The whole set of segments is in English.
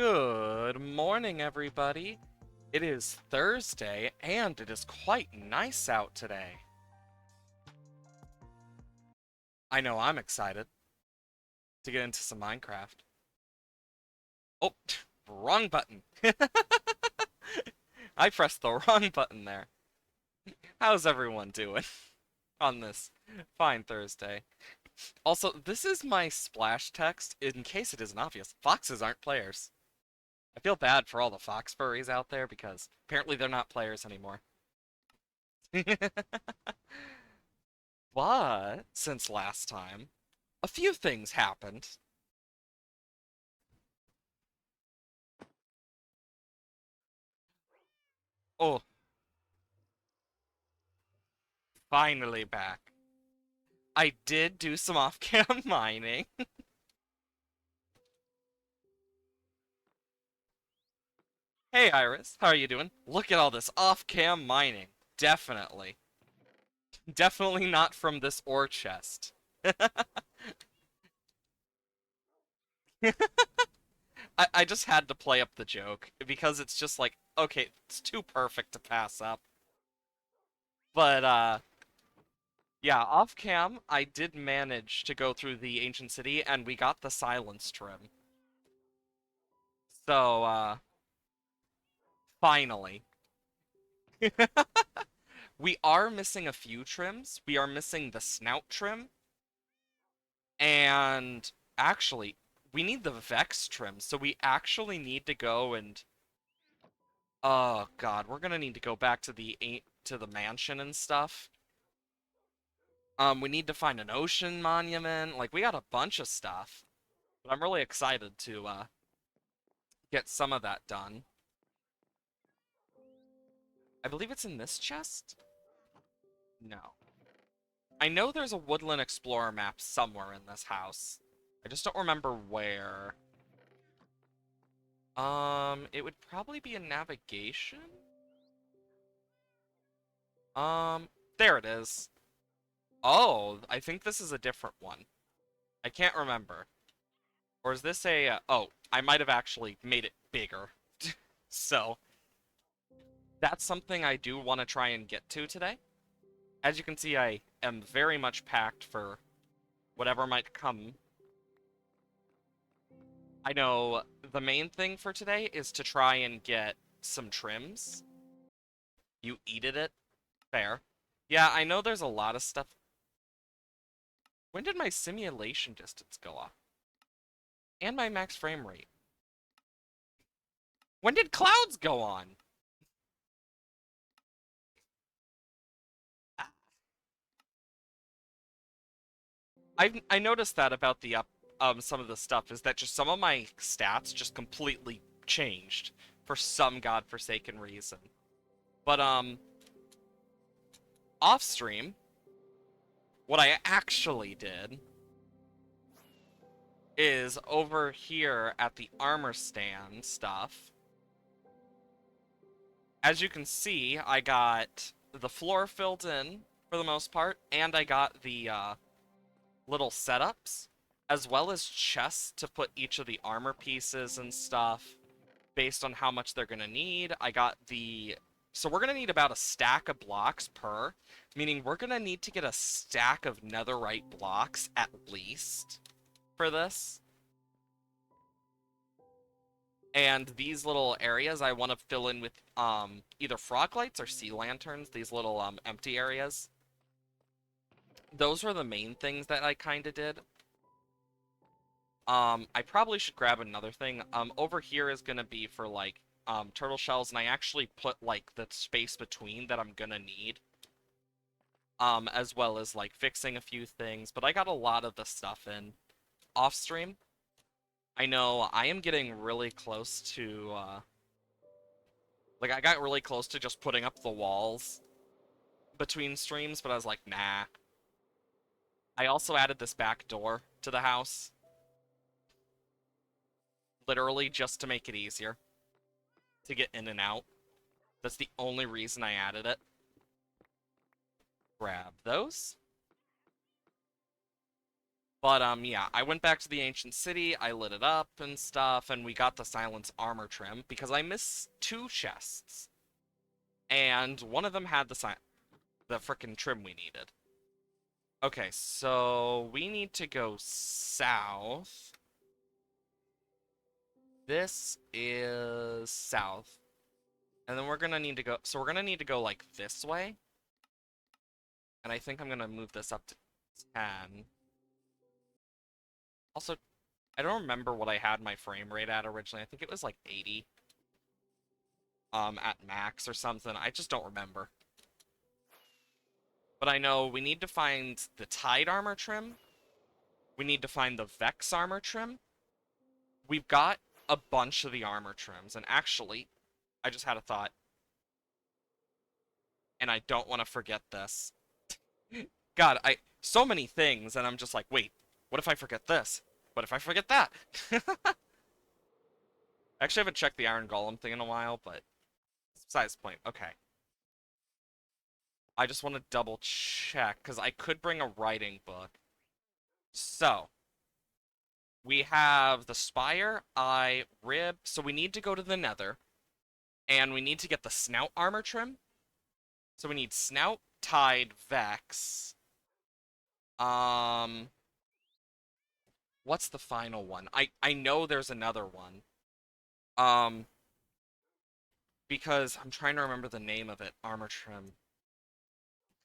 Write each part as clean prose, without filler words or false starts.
Good morning, everybody. It is Thursday, and it is quite nice out today. I know I'm excited to get into some Minecraft. Oh, wrong button. I pressed the wrong button there. How's everyone doing on this fine Thursday? Also, this is my splash text in case it isn't obvious. Foxes aren't players. I feel bad for all the fox furries out there because apparently they're not players anymore. But since last time, a few things happened. Oh, finally back. I did do some off-cam mining. Hey Iris, how are you doing? Look at all this off-cam mining. Definitely. Definitely not from this ore chest. I just had to play up the joke because it's just like, okay, it's too perfect to pass up. But yeah, off cam, I did manage to go through the ancient city and we got the silence trim. So finally. We are missing a few trims. We are missing the snout trim and actually we need the Vex trim. So we actually need to go and oh god, we're gonna need to go back to the mansion and stuff. We need to find an ocean monument. Like we got a bunch of stuff. But I'm really excited to get some of that done. I believe it's in this chest? No. I know there's a Woodland Explorer map somewhere in this house. I just don't remember where. It would probably be in navigation? Um, there it is. Oh, I think this is a different one. I can't remember. Or is this a, oh, I might have actually made it bigger. So, that's something I do want to try and get to today. As you can see, I am very much packed for whatever might come. I know the main thing for today is to try and get some trims. You eated it? Fair. Yeah, I know there's a lot of stuff. When did my simulation distance go up? And my max frame rate? When did clouds go on? I noticed that about the some of the stuff is that just some of my stats just completely changed for some godforsaken reason. But off stream, what I actually did is over here at the armor stand stuff. As you can see, I got the floor filled in for the most part, and I got the little setups, as well as chests to put each of the armor pieces and stuff based on how much they're going to need. I got the... So we're going to need about a stack of blocks per, meaning we're going to need to get a stack of netherite blocks at least for this. And these little areas I want to fill in with either frog lights or sea lanterns, these little empty areas. Those were the main things that I kind of did. I probably should grab another thing. Over here is going to be for like turtle shells, and I actually put like the space between that I'm going to need. As well as like fixing a few things, but I got a lot of the stuff in off stream. I know I am getting really close to like, I got really close to just putting up the walls between streams, but I was like, nah. I also added this back door to the house. Literally just to make it easier to get in and out. That's the only reason I added it. Grab those. But yeah, I went back to the ancient city, I lit it up and stuff, and we got the silence armor trim because I missed two chests, and one of them had the frickin' trim we needed. Okay, so we need to go south. This is south. And then we're gonna need to go, so we're gonna need to go like this way. And I think I'm gonna move this up to 10. Also, I don't remember what I had my frame rate at originally. I think it was like 80. At max or something. I just don't remember. But I know we need to find the Tide armor trim. We need to find the Vex armor trim. We've got a bunch of the armor trims, and actually, I just had a thought, and I don't want to forget this. God, so many things, and I'm just like, wait, what if I forget this? What if I forget that? I actually haven't checked the Iron Golem thing in a while, but besides the point. Okay. I just want to double check, because I could bring a writing book. So, we have the Spire, Eye, Rib, so we need to go to the Nether, and we need to get the Snout armor trim. So we need Snout, Tide, Vex. Um, what's the final one? I know there's another one. Um, because I'm trying to remember the name of it. Armor trim.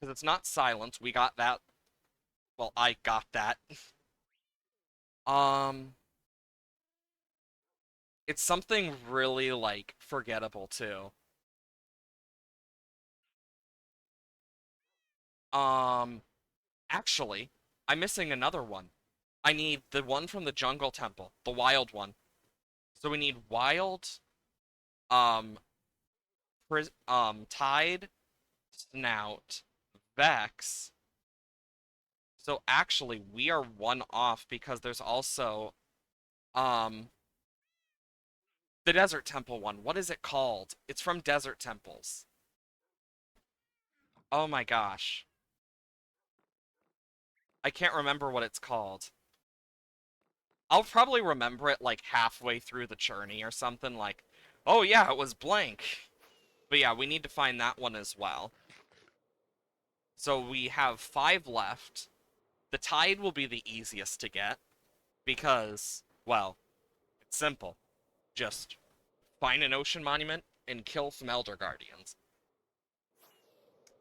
Because it's not silence. We got that. Well, I got that. Um, it's something really like forgettable too. Um, actually, I'm missing another one. I need the one from the Jungle Temple, the wild one. So we need wild, um, Tide, Snout, Vex. So actually, we are one off because there's also, um, the Desert Temple one. What is it called? It's from Desert Temples. Oh my gosh. I can't remember what it's called. I'll probably remember it like halfway through the journey or something like, oh yeah, it was blank. But yeah, we need to find that one as well. So we have 5 left. The Tide will be the easiest to get because, well, it's simple. Just find an ocean monument and kill some Elder Guardians.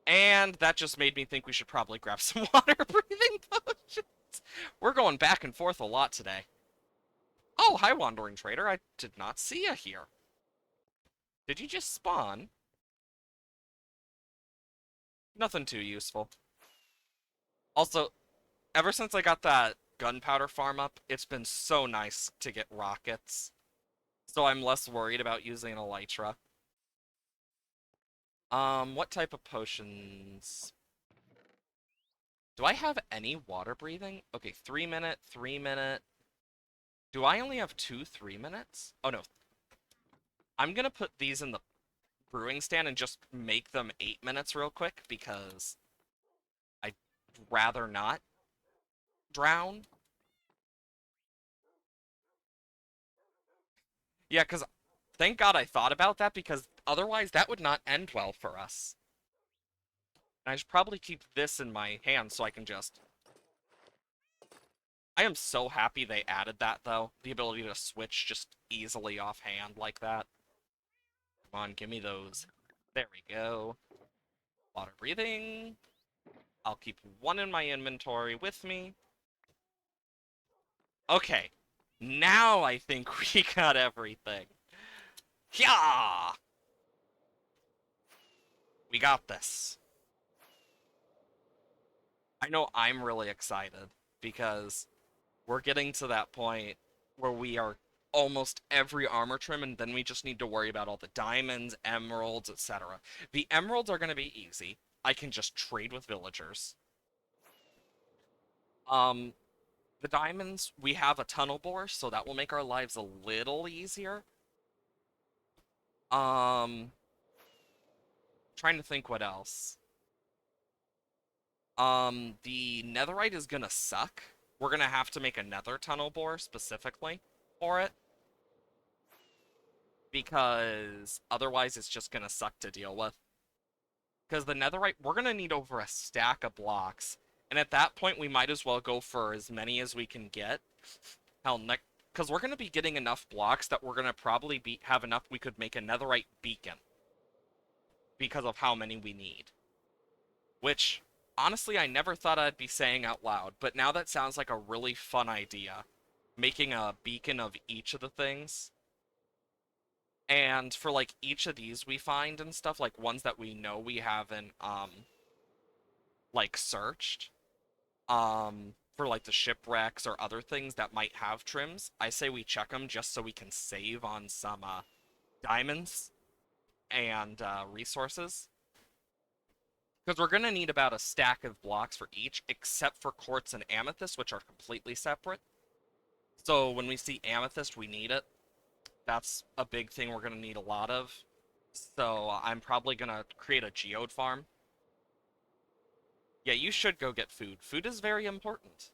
And that just made me think we should probably grab some water breathing potions. We're going back and forth a lot today. Oh, hi, Wandering Trader. I did not see you here. Did you just spawn? Nothing too useful. Also, ever since I got that gunpowder farm up, it's been so nice to get rockets. So I'm less worried about using an elytra. What type of potions? Do I have any water breathing? Okay, 3 minute, 3 minute. Do I only have 3 minutes? Oh no. I'm gonna put these in the brewing stand and just make them 8 minutes real quick because I'd rather not drown. Yeah, because thank God I thought about that because otherwise that would not end well for us. And I should probably keep this in my hand so I can just... I am so happy they added that, though. The ability to switch just easily offhand like that. Come on, give me those. There we go. Water breathing. I'll keep one in my inventory with me. Okay. Now I think we got everything. Yeah! We got this. I know I'm really excited because we're getting to that point where we are almost every armor trim, and then we just need to worry about all the diamonds, emeralds, etc. The emeralds are going to be easy. I can just trade with villagers. Um, the diamonds, we have a tunnel bore, so that will make our lives a little easier. Um, trying to think what else. The netherite is gonna suck we're gonna have to make a nether tunnel bore specifically for it, because otherwise it's just gonna suck to deal with. Because the netherite, we're gonna need over a stack of blocks, and at that point we might as well go for as many as we can get. Hell, because we're gonna be getting enough blocks that we're gonna probably have enough we could make a netherite beacon because of how many we need. Which, honestly, I never thought I'd be saying out loud, but now that sounds like a really fun idea. Making a beacon of each of the things. And for like each of these we find and stuff, like ones that we know we haven't like searched, for like the shipwrecks or other things that might have trims, I say we check them just so we can save on some diamonds and resources. Because we're going to need about a stack of blocks for each, except for quartz and amethyst, which are completely separate. So when we see amethyst, we need it. That's a big thing we're going to need a lot of. So I'm probably going to create a geode farm. Yeah, you should go get food. Food is very important.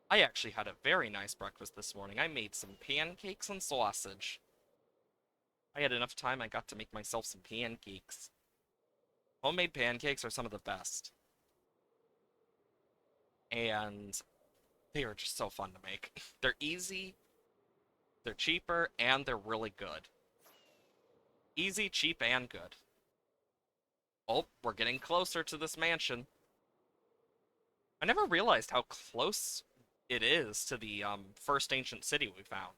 I actually had a very nice breakfast this morning. I made some pancakes and sausage. I had enough time, I got to make myself some pancakes. Homemade pancakes are some of the best. And they are just so fun to make. They're easy, they're cheaper, and they're really good. Easy, cheap, and good. Oh, we're getting closer to this mansion. I never realized how close it is to the first ancient city we found.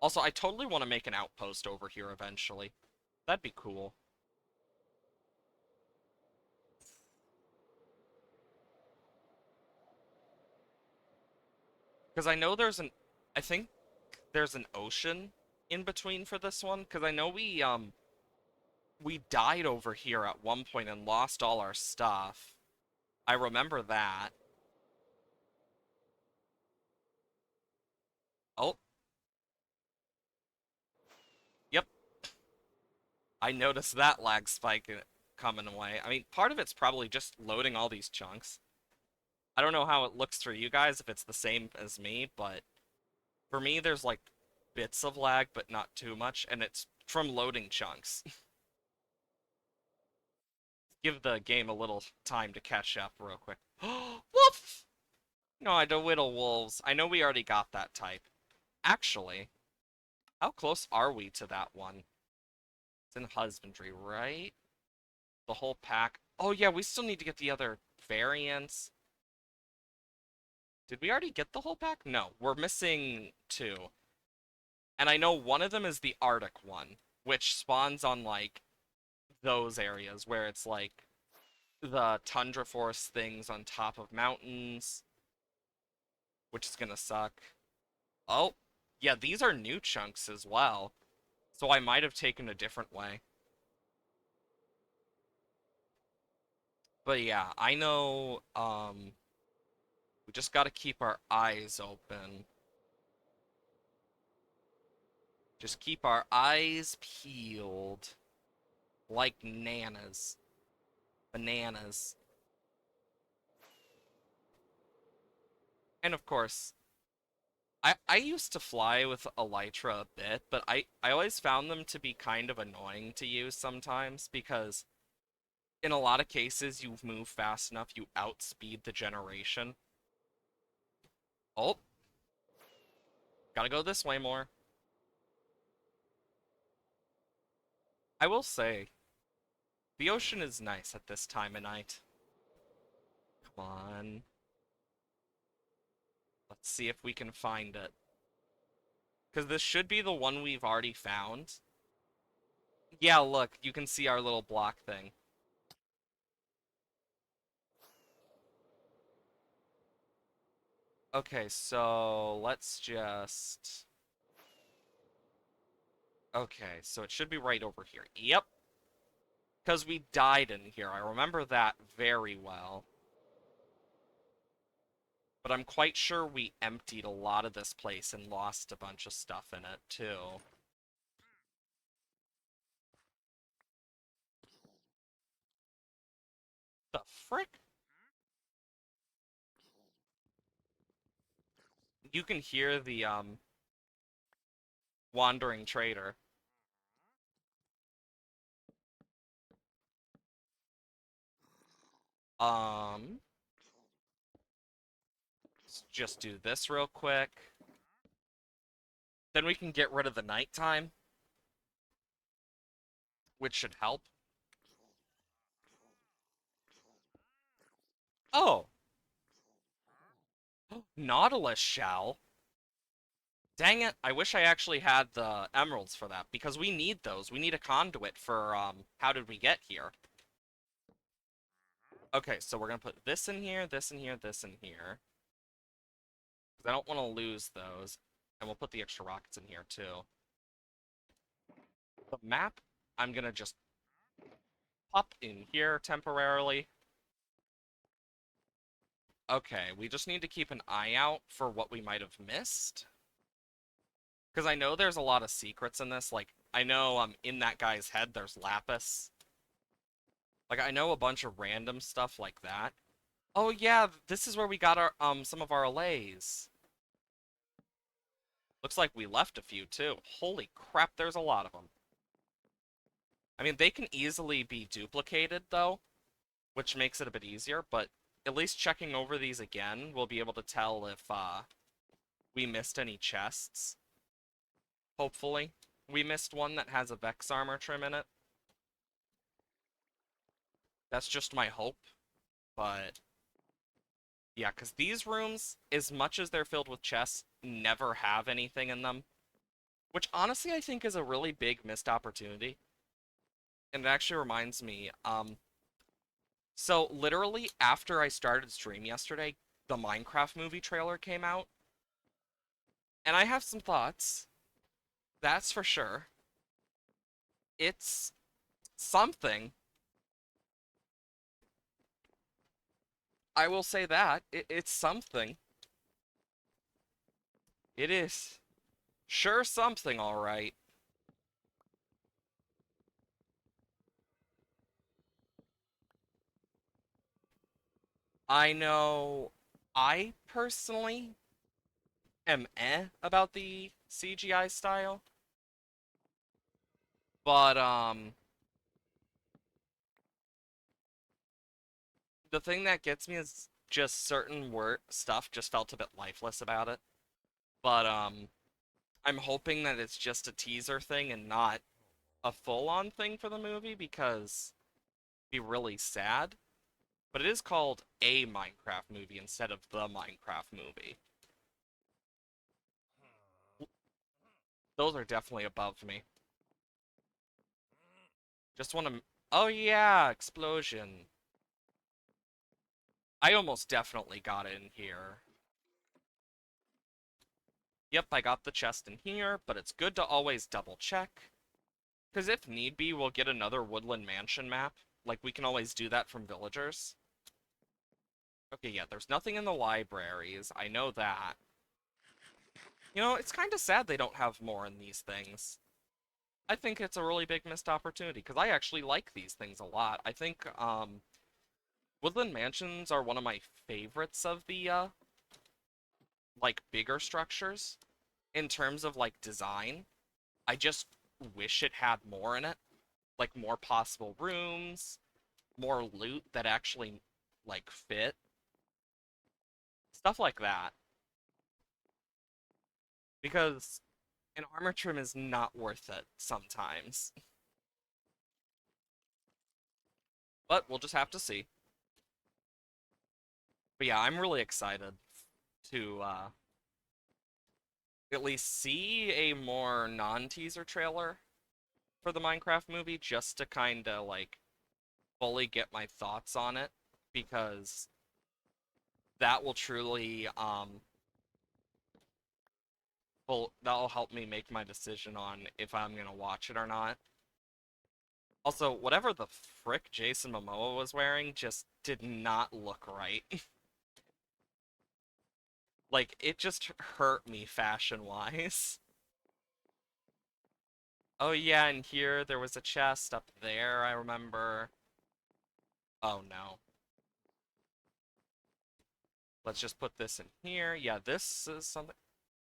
Also, I totally want to make an outpost over here eventually. That'd be cool. Because I know I think there's an ocean in between for this one. Because I know we died over here at one point and lost all our stuff. I remember that. Oh, yep. I noticed that lag spike coming away. I mean, part of it's probably just loading all these chunks. I don't know how it looks for you guys, if it's the same as me, but for me, there's like bits of lag, but not too much, and it's from loading chunks. Give the game a little time to catch up real quick. Woof! No, I don't whittle wolves. I know we already got that type. Actually, how close are we to that one? It's in husbandry, right? The whole pack. Oh yeah, we still need to get the other variants. Did we already get the whole pack? No, we're missing two. And I know one of them is the Arctic one, which spawns on like those areas where it's like the tundra forest things on top of mountains, which is gonna suck. Oh, yeah, these are new chunks as well. So I might have taken a different way. But yeah, I know we just gotta keep our eyes open. Just keep our eyes peeled like nanas. Bananas. And of course, I used to fly with Elytra a bit, but I always found them to be kind of annoying to use sometimes because in a lot of cases you move fast enough, you outspeed the generation. Oh, gotta go this way more. I will say, the ocean is nice at this time of night. Come on. Let's see if we can find it. Because this should be the one we've already found. Yeah, look, you can see our little block thing. Okay, so let's just... Okay, so it should be right over here. Yep, because we died in here. I remember that very well. But I'm quite sure we emptied a lot of this place and lost a bunch of stuff in it, too. The frick? You can hear the wandering trader. Um, let's just do this real quick. Then we can get rid of the nighttime, which should help. Oh, Nautilus shell. Dang it, I wish I actually had the emeralds for that, because we need those. We need a conduit for, how did we get here? Okay, so we're gonna put this in here, this in here, this in here. Because I don't want to lose those. And we'll put the extra rockets in here, too. The map, I'm gonna just pop in here temporarily. Okay, we just need to keep an eye out for what we might have missed. Because I know there's a lot of secrets in this. Like, I know in that guy's head there's Lapis. Like, I know a bunch of random stuff like that. Oh yeah, this is where we got our some of our allays. Looks like we left a few too. Holy crap, there's a lot of them. I mean, they can easily be duplicated though, which makes it a bit easier, but at least checking over these again, we'll be able to tell if we missed any chests. Hopefully. We missed one that has a Vex armor trim in it. That's just my hope, but yeah, because these rooms, as much as they're filled with chests, never have anything in them. Which honestly I think is a really big missed opportunity. And it actually reminds me, so literally after I started stream yesterday, the Minecraft movie trailer came out. And I have some thoughts. That's for sure. It's something. I will say that. It's something. It is. Sure something, alright. I know I personally am about the CGI style. But, the thing that gets me is just certain word stuff just felt a bit lifeless about it. But, I'm hoping that it's just a teaser thing and not a full-on thing for the movie because it'd be really sad. But it is called a Minecraft movie instead of the Minecraft movie. Those are definitely above me. Just want to... Oh yeah, explosion. I almost definitely got it in here. Yep, I got the chest in here, but it's good to always double check. Because if need be, we'll get another Woodland Mansion map. Like, we can always do that from villagers. Okay, yeah, there's nothing in the libraries. I know that. You know, it's kind of sad they don't have more in these things. I think it's a really big missed opportunity, because I actually like these things a lot. I think, Woodland Mansions are one of my favorites of the, like, bigger structures. In terms of, like, design. I just wish it had more in it. Like, more possible rooms, more loot that actually, like, fit. Stuff like that. Because an armor trim is not worth it sometimes. But we'll just have to see. But yeah, I'm really excited to at least see a more non-teaser trailer for the Minecraft movie just to kind of like fully get my thoughts on it because that will truly well that'll help me make my decision on if I'm going to watch it or not. Also, whatever the frick Jason Momoa was wearing just did not look right. Like, it just hurt me fashion-wise. Oh yeah, and here there was a chest up there, I remember. Oh no. Let's just put this in here. Yeah, this is something.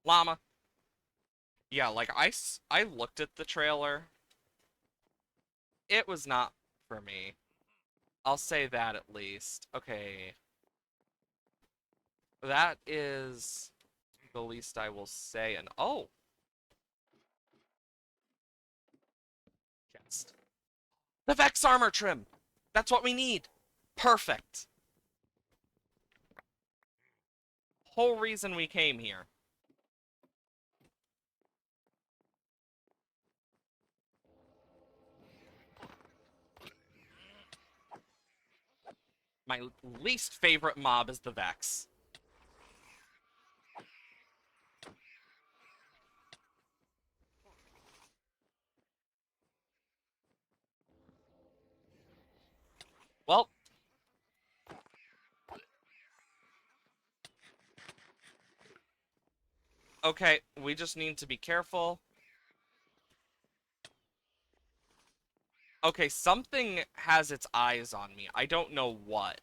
Llama. Yeah, like, I looked at the trailer. It was not for me. I'll say that at least. Okay. That is the least I will say. And oh, yes. The Vex armor trim. That's what we need. Perfect. Whole reason we came here. My least favorite mob is the Vex. Well, okay, we just need to be careful. Okay, something has its eyes on me. I don't know what.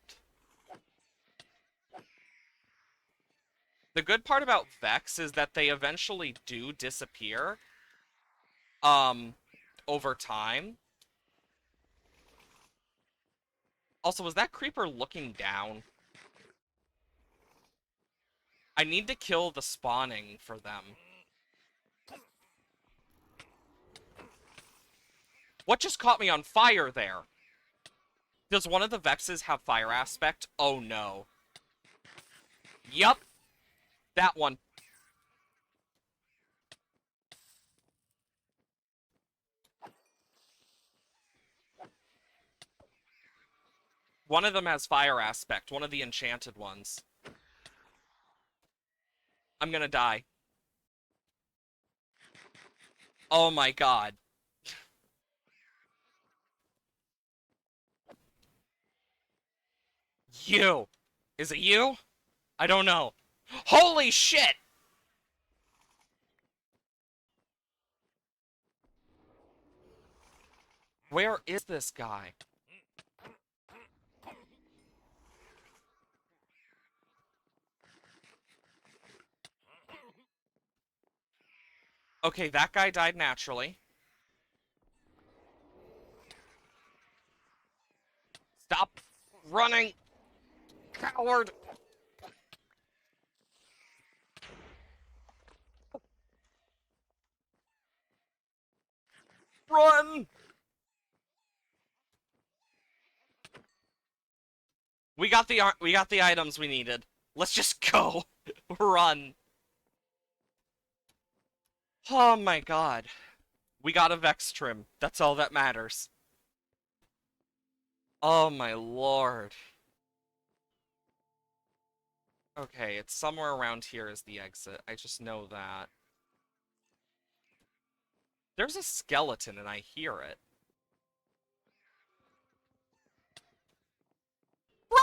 The good part about Vex is that they eventually do disappear. Um, over time. Also, was that creeper looking down? I need to kill the spawning for them. What just caught me on fire there? Does one of the Vexes have fire aspect? Oh no. Yup. That one. One of them has fire aspect. One of the enchanted ones. I'm gonna die. Oh my god. You. Is it you? I don't know. Holy shit! Where is this guy? Okay, that guy died naturally. Stop running! Coward! Run! We got the items we needed. Let's just go. Run. Oh my god. We got a Vex trim. That's all that matters. Oh my lord. Okay, it's somewhere around here is the exit. I just know that. There's a skeleton and I hear it. Bro!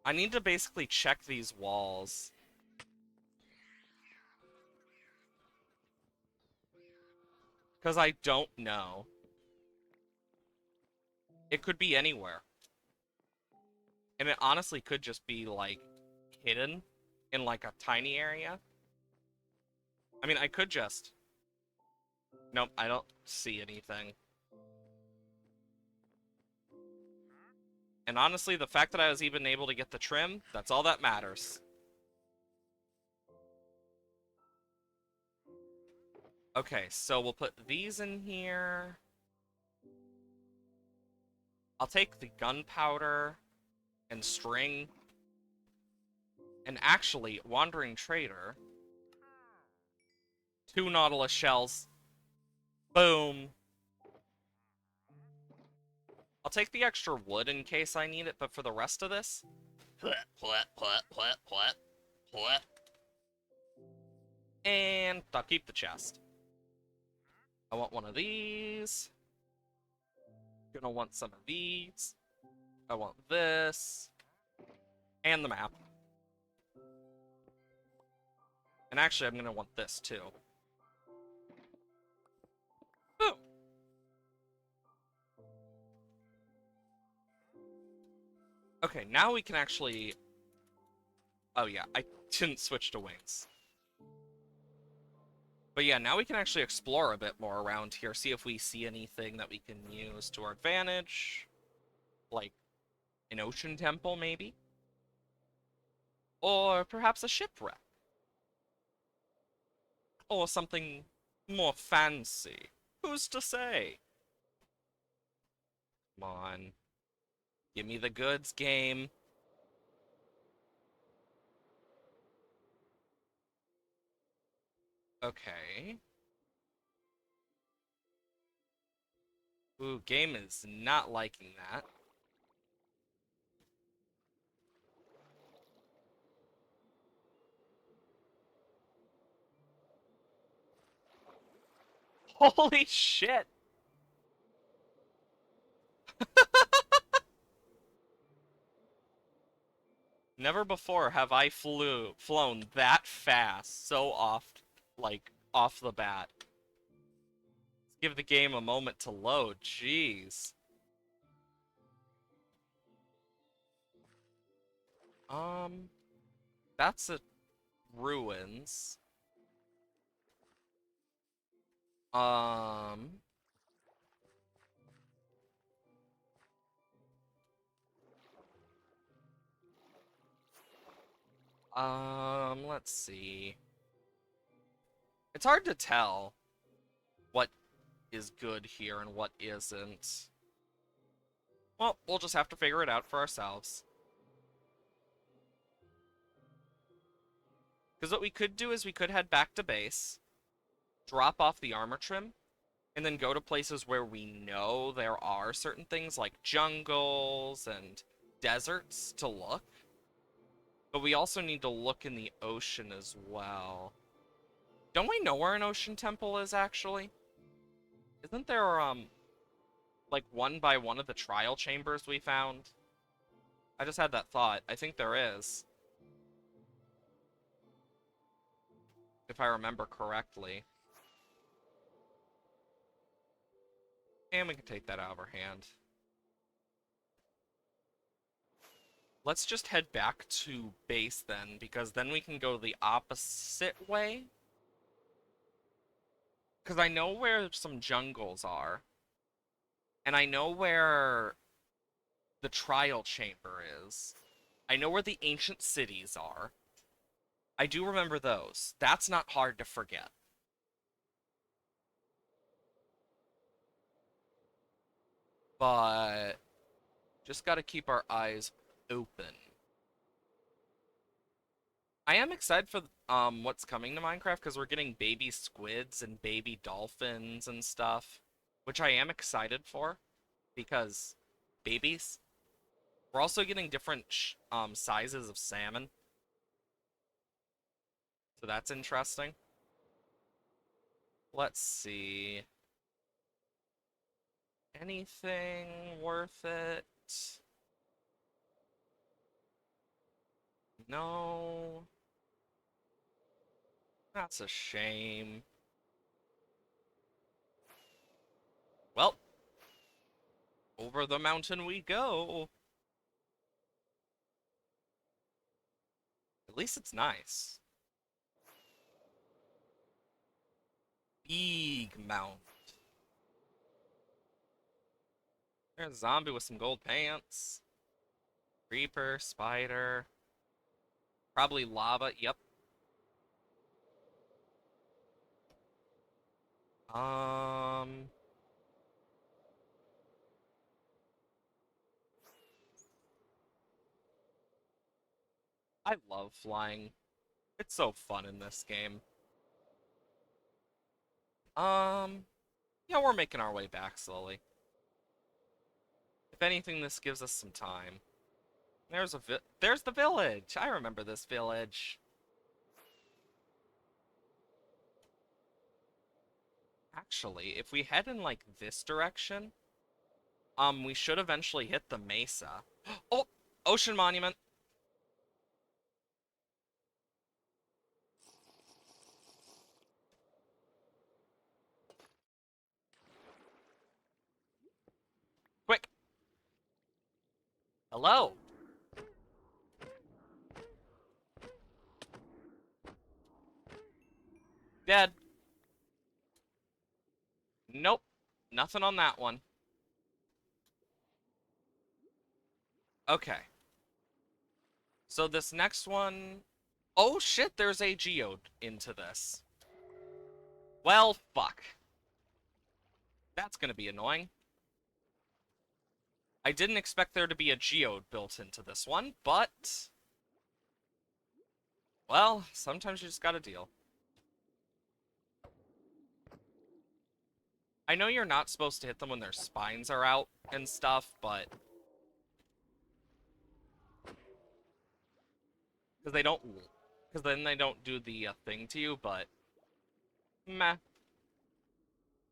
I need to basically check these walls. Because I don't know. It could be anywhere. And it honestly could just be, like, hidden in, like, a tiny area. I mean, I could just... Nope, I don't see anything. And honestly, the fact that I was even able to get the trim, that's all that matters. Okay, so we'll put these in here. I'll take the gunpowder and string. And actually, Wandering Trader. 2 Nautilus shells. Boom. I'll take the extra wood in case I need it, but for the rest of this... And I'll keep the chest. I want one of these. Gonna want some of these. I want this. And the map. And actually, I'm gonna want this too. Boom! Okay, now we can actually... Oh yeah, I didn't switch to wings. But yeah, now we can actually explore a bit more around here, see if we see anything that we can use to our advantage. Like an ocean temple, maybe? Or perhaps a shipwreck. Or something more fancy. Who's to say? Come on. Give me the goods, game. Okay. Ooh, game is not liking that. Holy shit! Never before have I flown that fast so oft, like, off the bat. Let's give the game a moment to load, jeez. Um, that's a ruins. Um, let's see. It's hard to tell what is good here and what isn't. Well, we'll just have to figure it out for ourselves. Because what we could do is we could head back to base, drop off the armor trim, and then go to places where we know there are certain things like jungles and deserts to look. But we also need to look in the ocean as well. Don't we know where an ocean temple is, actually? Isn't there, like one by one of the trial chambers we found? I just had that thought. I think there is. If I remember correctly. And we can take that out of our hand. Let's just head back to base then, because then we can go the opposite way. Because I know where some jungles are. And I know where the trial chamber is. I know where the ancient cities are. I do remember those. That's not hard to forget. But just gotta keep our eyes open. I am excited for what's coming to Minecraft because we're getting baby squids and baby dolphins and stuff, which I am excited for because babies. We're also getting different sizes of salmon, so that's interesting. Let's see. Anything worth it? No. That's a shame. Well, over the mountain we go. At least it's nice. Big mount. There's a zombie with some gold pants. Creeper, spider. Probably lava. Yep. Um. I love flying. It's so fun in this game. Um. Yeah, we're making our way back slowly. If anything, this gives us some time. There's the village. I remember this village. Actually, if we head in like this direction, we should eventually hit the mesa. Oh, ocean monument. Quick. Hello. Dead. Nope. Nothing on that one. Okay. So this next one... Oh shit, there's a geode into this. Well, fuck. That's gonna be annoying. I didn't expect there to be a geode built into this one, but... Well, sometimes you just gotta deal. I know you're not supposed to hit them when their spines are out and stuff, but... Because they don't... Because then they don't do the thing to you, but... Meh.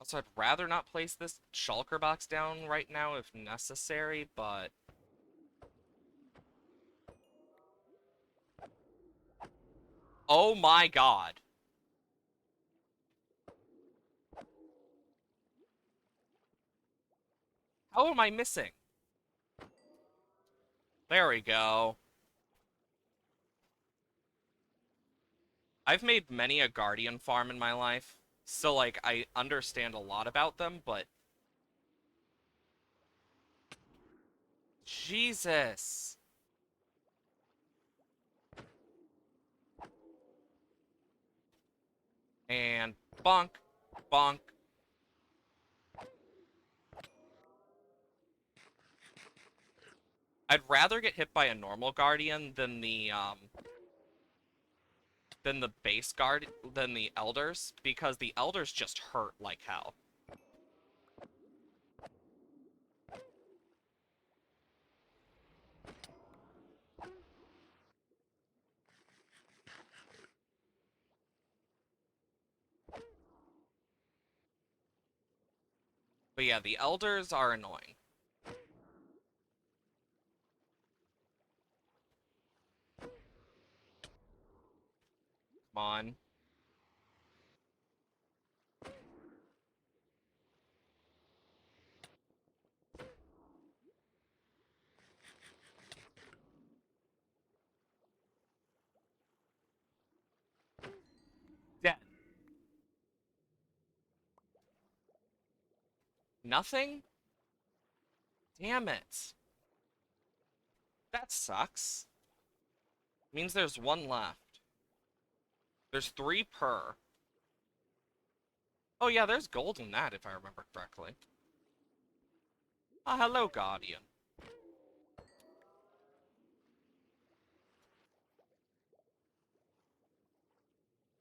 Also, I'd rather not place this shulker box down right now if necessary, but... Oh my god. How am I missing? There we go. I've made many a guardian farm in my life, so, like, I understand a lot about them, but... Jesus! And bonk, bonk. I'd rather get hit by a normal guardian than the base guard, than the elders, because the elders just hurt like hell. But yeah, the elders are annoying. Come on. Dead. Nothing? Damn it. That sucks. Means there's one left. There's 3 per. Oh yeah, there's gold in that, if I remember correctly. Ah, hello, Guardian.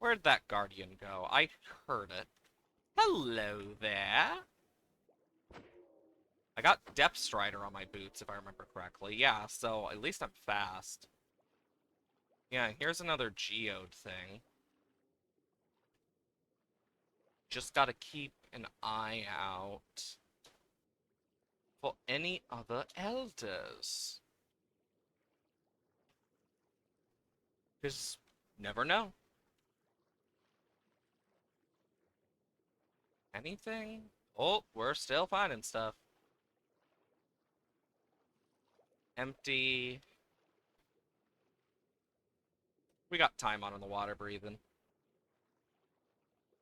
Where'd that Guardian go? I heard it. Hello there. I got Depth Strider on my boots, if I remember correctly. Yeah, so at least I'm fast. Yeah, here's another geode thing. Just gotta keep an eye out for any other elders. Because never know. Anything? Oh, we're still finding stuff. Empty. We got time on in the water breathing.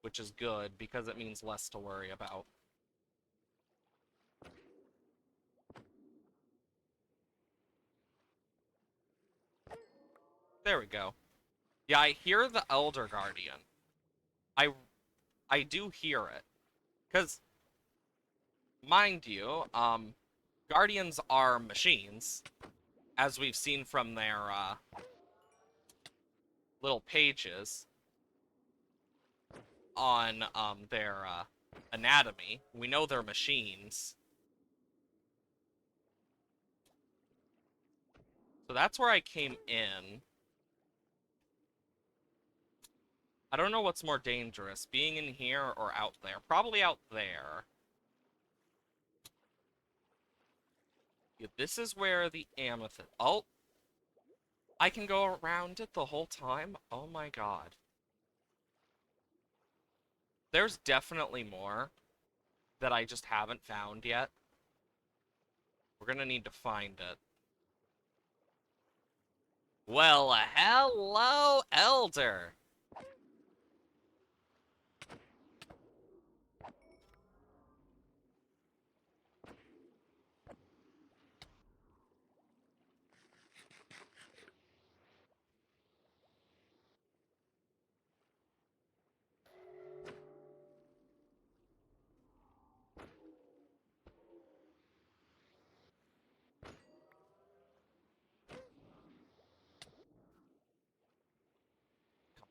Which is good, because it means less to worry about. There we go. Yeah, I hear the Elder Guardian. I I do hear it. Because, mind you, Guardians are machines, as we've seen from their, little pages on, their, anatomy. We know they're machines. So that's where I came in. I don't know what's more dangerous, being in here or out there. Probably out there. Yeah, this is where the amethyst... Oh! I can go around it the whole time? Oh my god. There's definitely more that I just haven't found yet. We're gonna need to find it. Well, hello, Elder!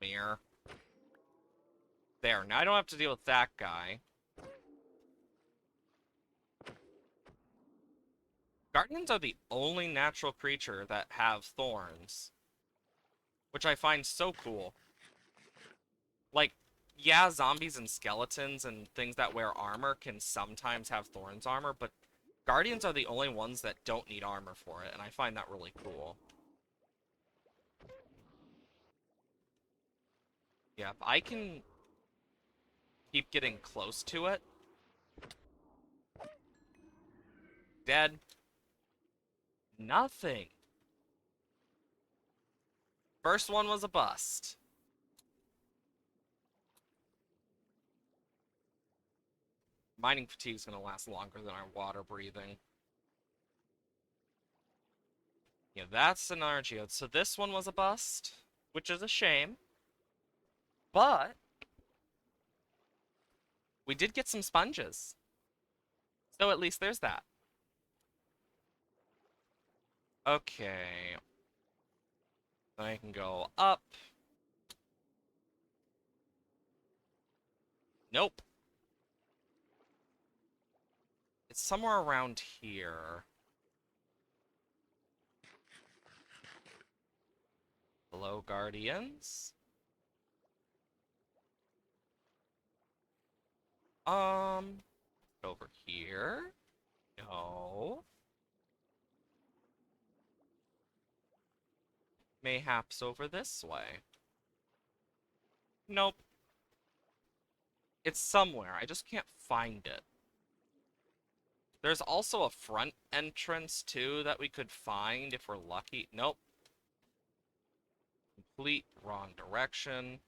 Mirror. There, now I don't have to deal with that guy. Guardians are the only natural creature that have thorns. Which I find so cool. Like, yeah, zombies and skeletons and things that wear armor can sometimes have thorns armor, but Guardians are the only ones that don't need armor for it, and I find that really cool. Yeah, if I can keep getting close to it. Dead. Nothing. First one was a bust. Mining fatigue is going to last longer than our water breathing. Yeah, that's an geode. So this one was a bust, which is a shame. But we did get some sponges. So at least there's that. Okay. Then I can go up. Nope. It's somewhere around here. Hello, Guardians. Over here. No. Mayhaps over this way. Nope. It's somewhere. I just can't find it. There's also a front entrance, too, that we could find if we're lucky. Nope. Complete wrong direction.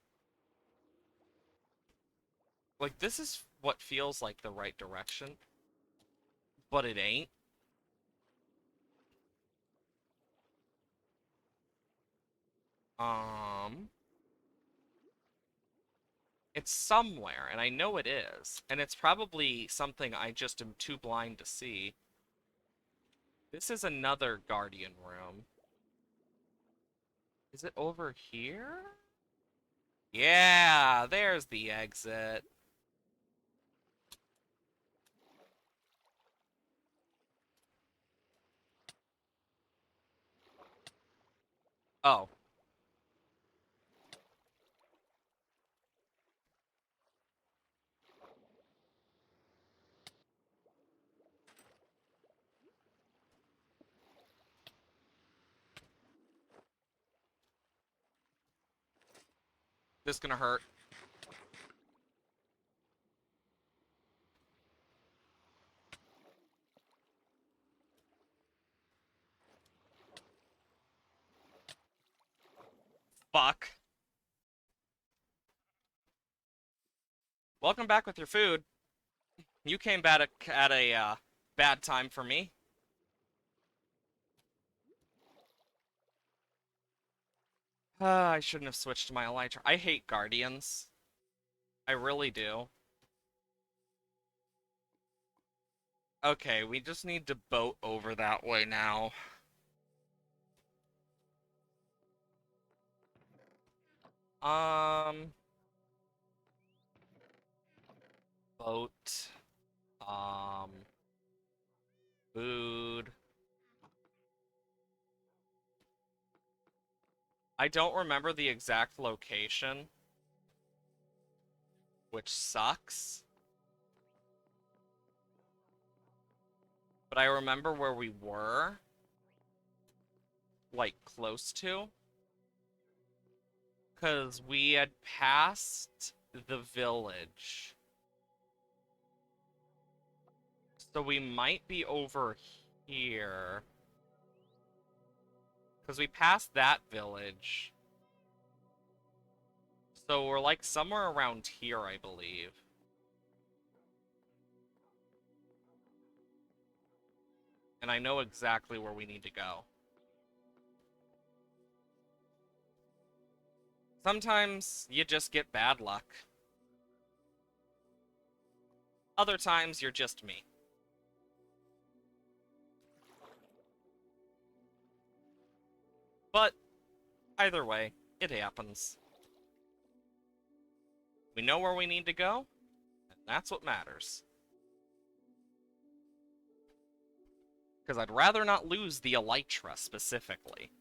Like, this is what feels like the right direction. But it ain't. It's somewhere, and I know it is. And it's probably something I just am too blind to see. This is another Guardian room. Is it over here? Yeah, there's the exit. Oh. This is gonna hurt. Fuck. Welcome back with your food. You came back at a bad time for me. I shouldn't have switched to my Elytra. I hate Guardians. I really do. Okay, we just need to boat over that way now. Um, boat. Um, food. I don't remember the exact location, which sucks. But I remember where we were, like, close to. Because we had passed the village. So we might be over here. Because we passed that village. So we're like somewhere around here, I believe. And I know exactly where we need to go. Sometimes you just get bad luck. Other times you're just me. But either way, it happens. We know where we need to go, and that's what matters. Because I'd rather not lose the Elytra specifically.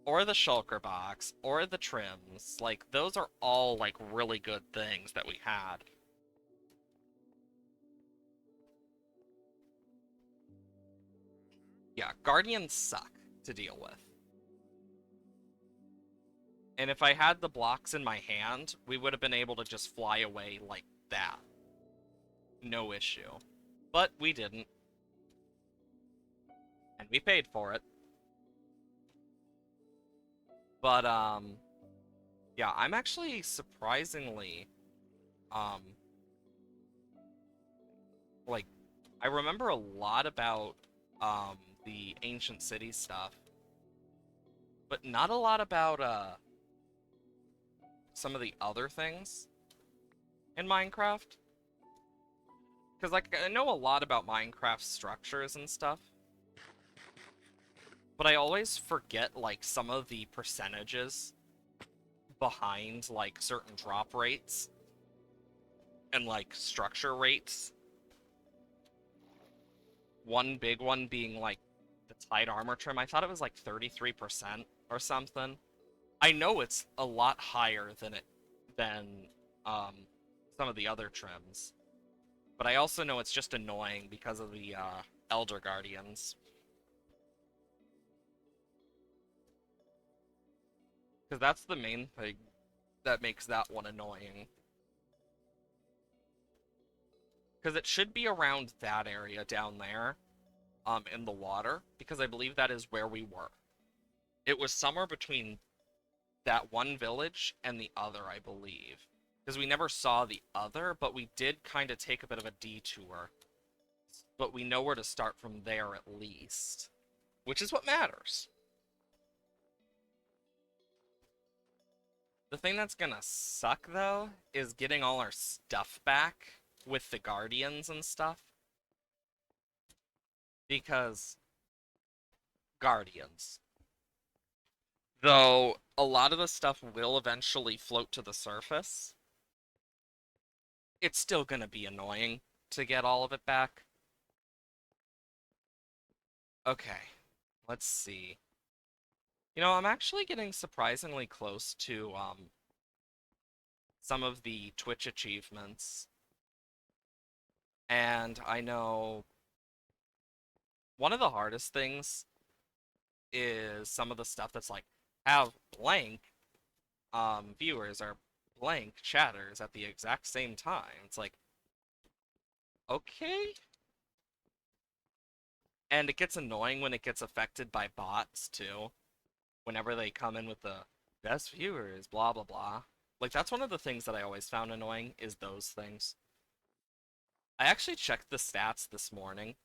Or the Shulker box, or the trims. Like, those are all, like, really good things that we had. Yeah, Guardians suck to deal with. And if I had the blocks in my hand, we would have been able to just fly away like that. No issue. But we didn't. And we paid for it. But, yeah, I'm actually surprisingly, um, like, I remember a lot about, the ancient city stuff. But not a lot about, some of the other things in Minecraft. Because, like, I know a lot about Minecraft structures and stuff. But I always forget, like, some of the percentages behind, like, certain drop rates. And, like, structure rates. One big one being, like, the Tide Armor trim. I thought it was, like, 33% or something. I know it's a lot higher than, um, some of the other trims. But I also know it's just annoying because of the, Elder Guardians. Because that's the main thing that makes that one annoying. Because it should be around that area down there, in the water, because I believe that is where we were. It was somewhere between that one village and the other, I believe. Because we never saw the other, but we did kind of take a bit of a detour. But we know where to start from there at least. Which is what matters. The thing that's gonna suck, though, is getting all our stuff back with the Guardians and stuff. Because Guardians. Though, a lot of the stuff will eventually float to the surface. It's still gonna be annoying to get all of it back. Okay, let's see. You know, I'm actually getting surprisingly close to, some of the Twitch achievements. And I know one of the hardest things is some of the stuff that's like, have blank, viewers or blank chatters at the exact same time. It's like, okay? And it gets annoying when it gets affected by bots, too. Whenever they come in with the best viewers, blah blah blah. Like, that's one of the things that I always found annoying, is those things. I actually checked the stats this morning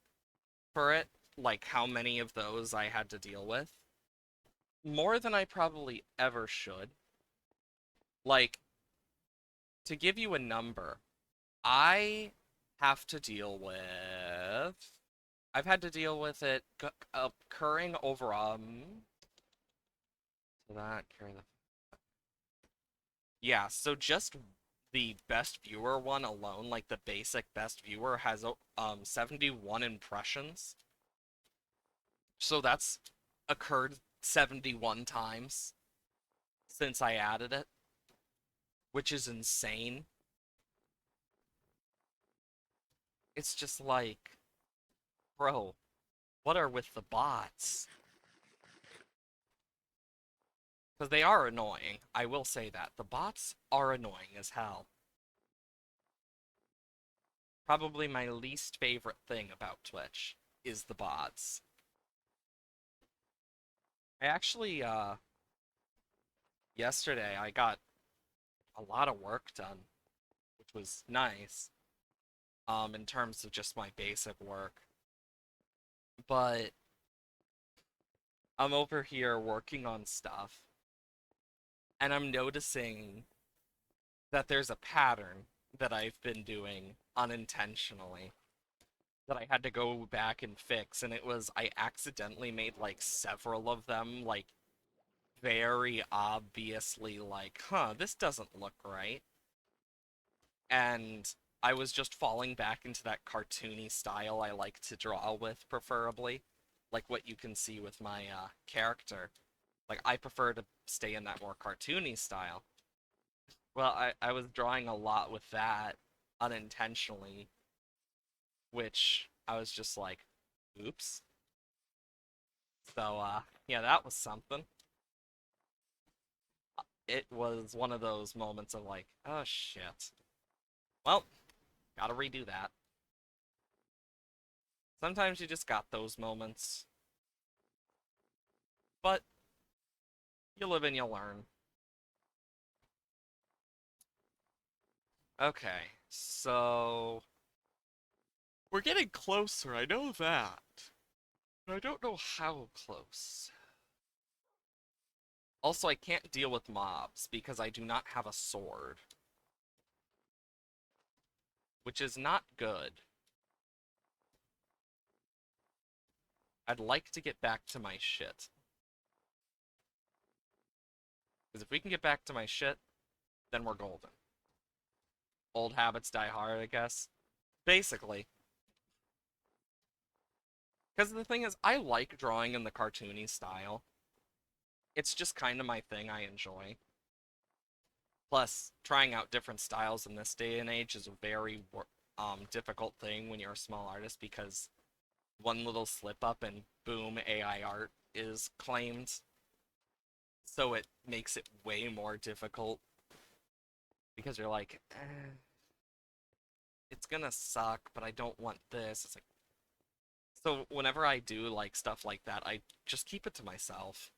for it, like how many of those I had to deal with. More than I probably ever should. Like, to give you a number, I have to deal with. I've had to deal with it occurring over, so that, carry the. Yeah, so just the best viewer one alone, like the basic best viewer, has 71 impressions. So that's occurred 71 times since I added it, which is insane. It's just like, bro, what are with the bots? Because they are annoying. I will say that. The bots are annoying as hell. Probably my least favorite thing about Twitch is the bots. I actually, yesterday I got a lot of work done, which was nice, in terms of just my basic work. But I'm over here working on stuff, and I'm noticing that there's a pattern that I've been doing unintentionally that I had to go back and fix, and it was I accidentally made like several of them like very obviously like, huh, this doesn't look right. and I was just falling back into that cartoony style I like to draw with, preferably, like what you can see with my character. Like, I prefer to stay in that more cartoony style. Well, I was drawing a lot with that unintentionally, which I was just like, oops. So, yeah, that was something. It was one of those moments of like, oh shit. Well, gotta redo that. Sometimes you just got those moments, but you live and you learn. Okay, so we're getting closer, I know that. But I don't know how close. Also, I can't deal with mobs because I do not have a sword, which is not good. I'd like to get back to my shit. Because if we can get back to my shit, then we're golden. Old habits die hard, I guess. Basically. Because the thing is, I like drawing in the cartoony style. It's just kind of my thing I enjoy. Plus, trying out different styles in this day and age is a very difficult thing when you're a small artist because one little slip up and boom, AI art is claimed. So it makes it way more difficult because you're like, it's gonna suck, but I don't want this. It's like, so whenever I do like stuff like that, I just keep it to myself.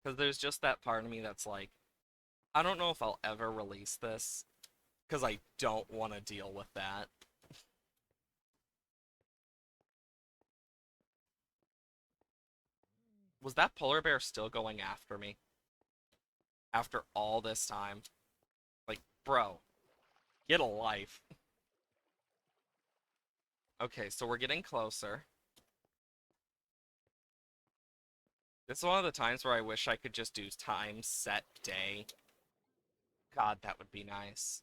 Because there's just that part of me that's like, I don't know if I'll ever release this because I don't want to deal with that. Was that polar bear still going after me after all this time? Like, bro, get a life. Okay, so we're getting closer. This is one of the times where I wish I could just do time, set, day. God, that would be nice.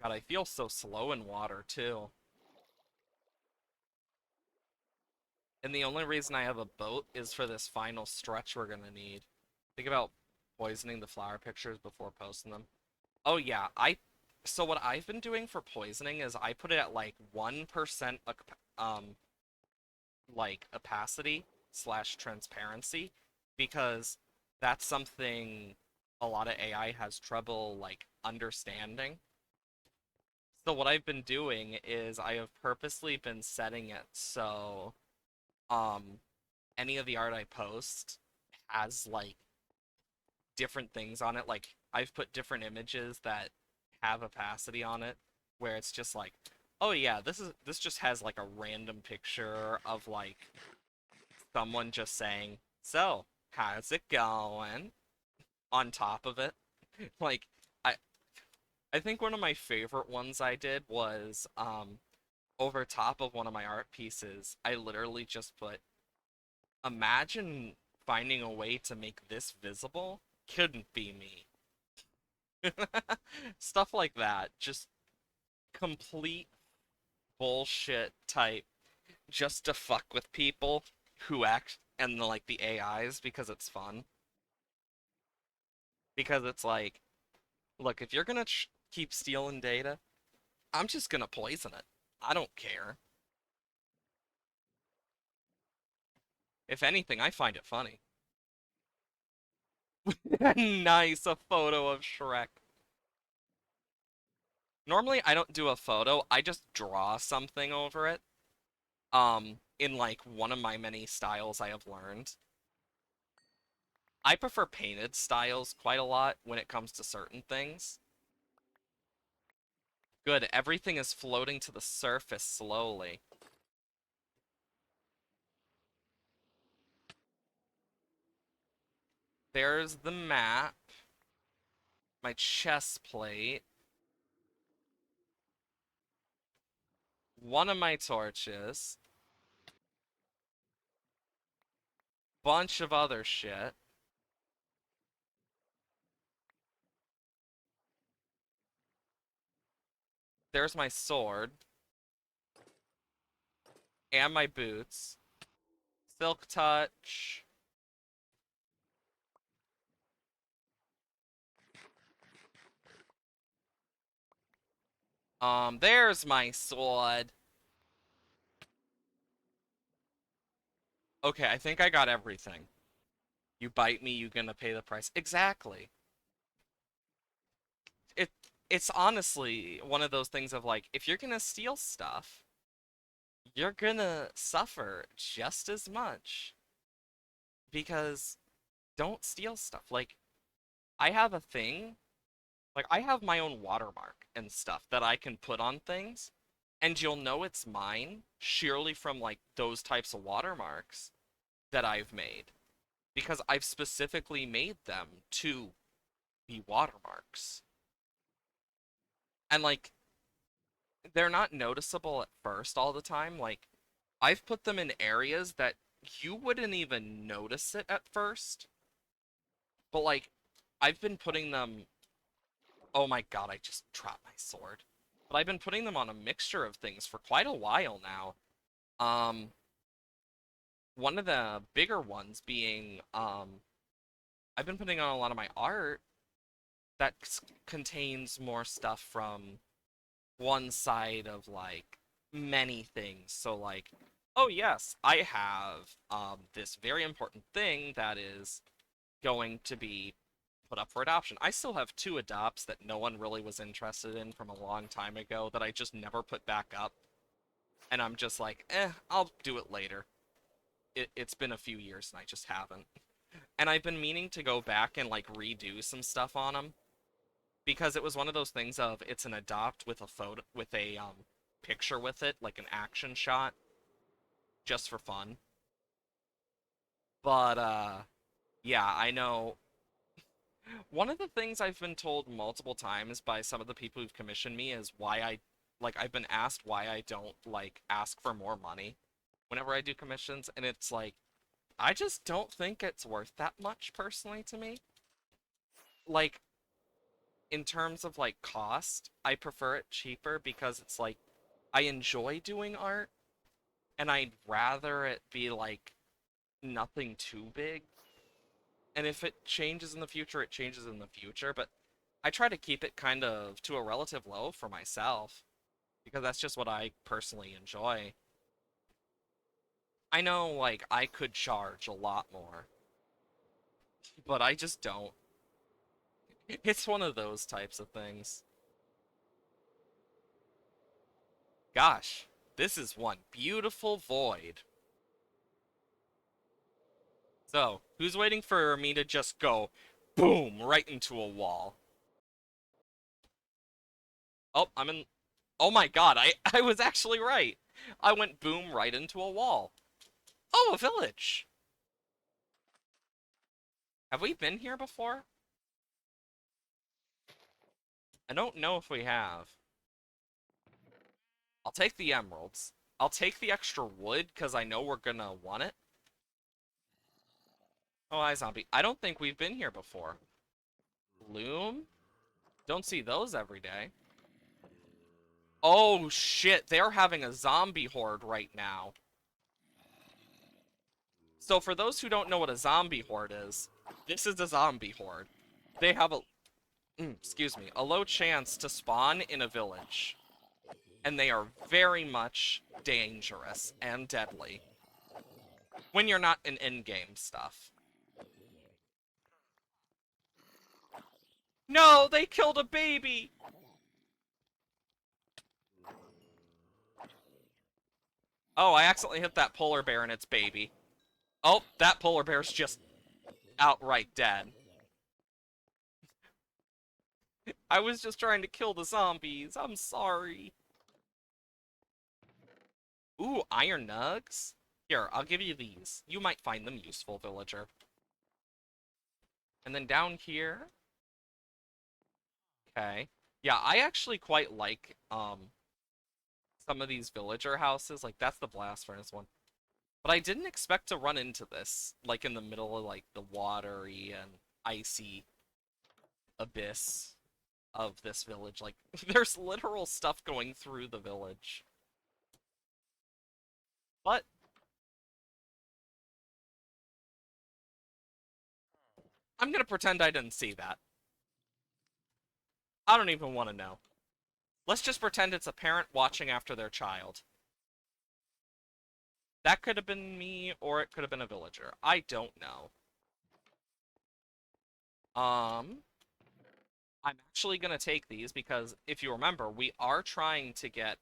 God, I feel so slow in water, too. And the only reason I have a boat is for this final stretch we're gonna need. Think about poisoning the flower pictures before posting them. Oh yeah, so what I've been doing for poisoning is I put it at like 1% um like opacity slash transparency because that's something a lot of AI has trouble like understanding. So what I've been doing is I have purposely been setting it so um any of the art I post has like different things on it. Like I've put different images that have opacity on it where it's just like, oh yeah, this just has like a random picture of like someone just saying, "So, how's it going?" on top of it. Like I I think one of my favorite ones I did was over top of one of my art pieces, I literally just put, imagine finding a way to make this visible couldn't be me. Stuff like that. Just complete bullshit type just to fuck with people who act and like the AIs because it's fun. Because it's like, look, if you're gonna keep stealing data, I'm just gonna poison it. I don't care. If anything, I find it funny. Nice, a photo of Shrek. Normally, I don't do a photo, I just draw something over it. In like one of my many styles I have learned. I prefer painted styles quite a lot when it comes to certain things. Good, everything is floating to the surface slowly. There's the map. My chest plate. One of my torches. bunch of other shit. There's my sword and my boots. Silk touch. There's my sword. Okay, I think I got everything. You bite me, you gonna pay the price. Exactly. It it's honestly one of those things of like, if you're gonna steal stuff, you're gonna suffer just as much. Because don't steal stuff. Like, I have a thing, like I have my own watermark and stuff that I can put on things, and you'll know it's mine sheerly from like those types of watermarks that I've made. Because I've specifically made them to be watermarks. And like they're not noticeable at first all the time. Like I've put them in areas that you wouldn't even notice it at first. But like I've been putting them. Oh my god, I just dropped my sword. But I've been putting them on a mixture of things for quite a while now. Um one of the bigger ones being I've been putting on a lot of my art that contains more stuff from one side of like many things. So like, oh yes, I have this very important thing that is going to be put up for adoption. I still have two adopts that no one really was interested in from a long time ago that I just never put back up. And I'm just like, I'll do it later. It's been a few years and I just haven't. And I've been meaning to go back and like redo some stuff on them because it was one of those things of it's an adopt with a photo with a picture with it, like an action shot, just for fun. But yeah, I know one of the things I've been told multiple times by some of the people who've commissioned me is why I've been asked why I don't like ask for more money whenever I do commissions, and it's like I just don't think it's worth that much personally to me. Like in terms of like cost, I prefer it cheaper because it's like I enjoy doing art and I'd rather it be like nothing too big. And if it changes in the future, it changes in the future, but I try to keep it kind of to a relative low for myself because that's just what I personally enjoy. I know like I could charge a lot more, but I just don't. It's one of those types of things. Gosh, this is one beautiful void. So, who's waiting for me to just go boom right into a wall? Oh, I'm in. Oh my god, I was actually right. I went boom right into a wall. Oh, a village. Have we been here before? I don't know if we have. I'll take the emeralds. I'll take the extra wood because I know we're gonna want it. Oh, hi, zombie. I don't think we've been here before. Loom? Don't see those every day. Oh, shit. They're having a zombie horde right now. So for those who don't know what a zombie horde is, this is a zombie horde. They have a, excuse me, a low chance to spawn in a village. And they are very much dangerous and deadly when you're not in in-game stuff. No, they killed a baby! Oh, I accidentally hit that polar bear and its baby. Oh, that polar bear's just outright dead. I was just trying to kill the zombies. I'm sorry. Ooh, iron nugs? Here, I'll give you these. You might find them useful, villager. And then down here... Okay. Yeah, I actually quite like, some of these villager houses. Like, that's the blast furnace one. But I didn't expect to run into this, like in the middle of like the watery and icy abyss of this village. Like, there's literal stuff going through the village. But I'm gonna pretend I didn't see that. I don't even want to know. Let's just pretend it's a parent watching after their child. That could have been me, or it could have been a villager. I don't know. Um, I'm actually gonna take these because if you remember, we are trying to get,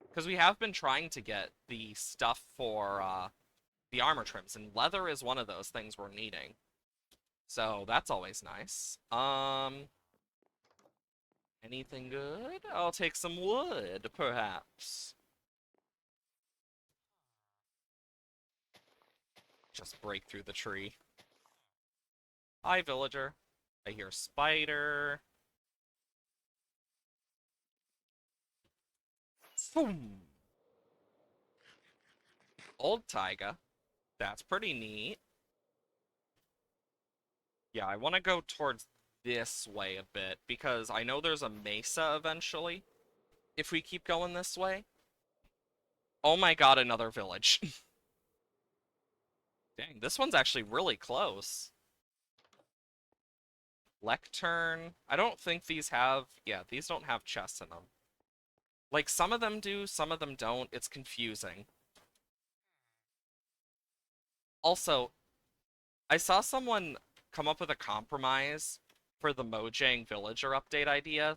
because we have been trying to get the stuff for, the armor trims, and leather is one of those things we're needing. So that's always nice. Anything good? I'll take some wood, perhaps. Just break through the tree. Hi, villager. I hear spider. Boom! Old taiga. That's pretty neat. Yeah, I want to go towards this way a bit, because I know there's a mesa eventually, if we keep going this way. Oh my god, another village. Dang, this one's actually really close. Lectern. I don't think these have... Yeah, these don't have chests in them. Like, some of them do, some of them don't. It's confusing. Also, I saw someone come up with a compromise for the Mojang villager update idea,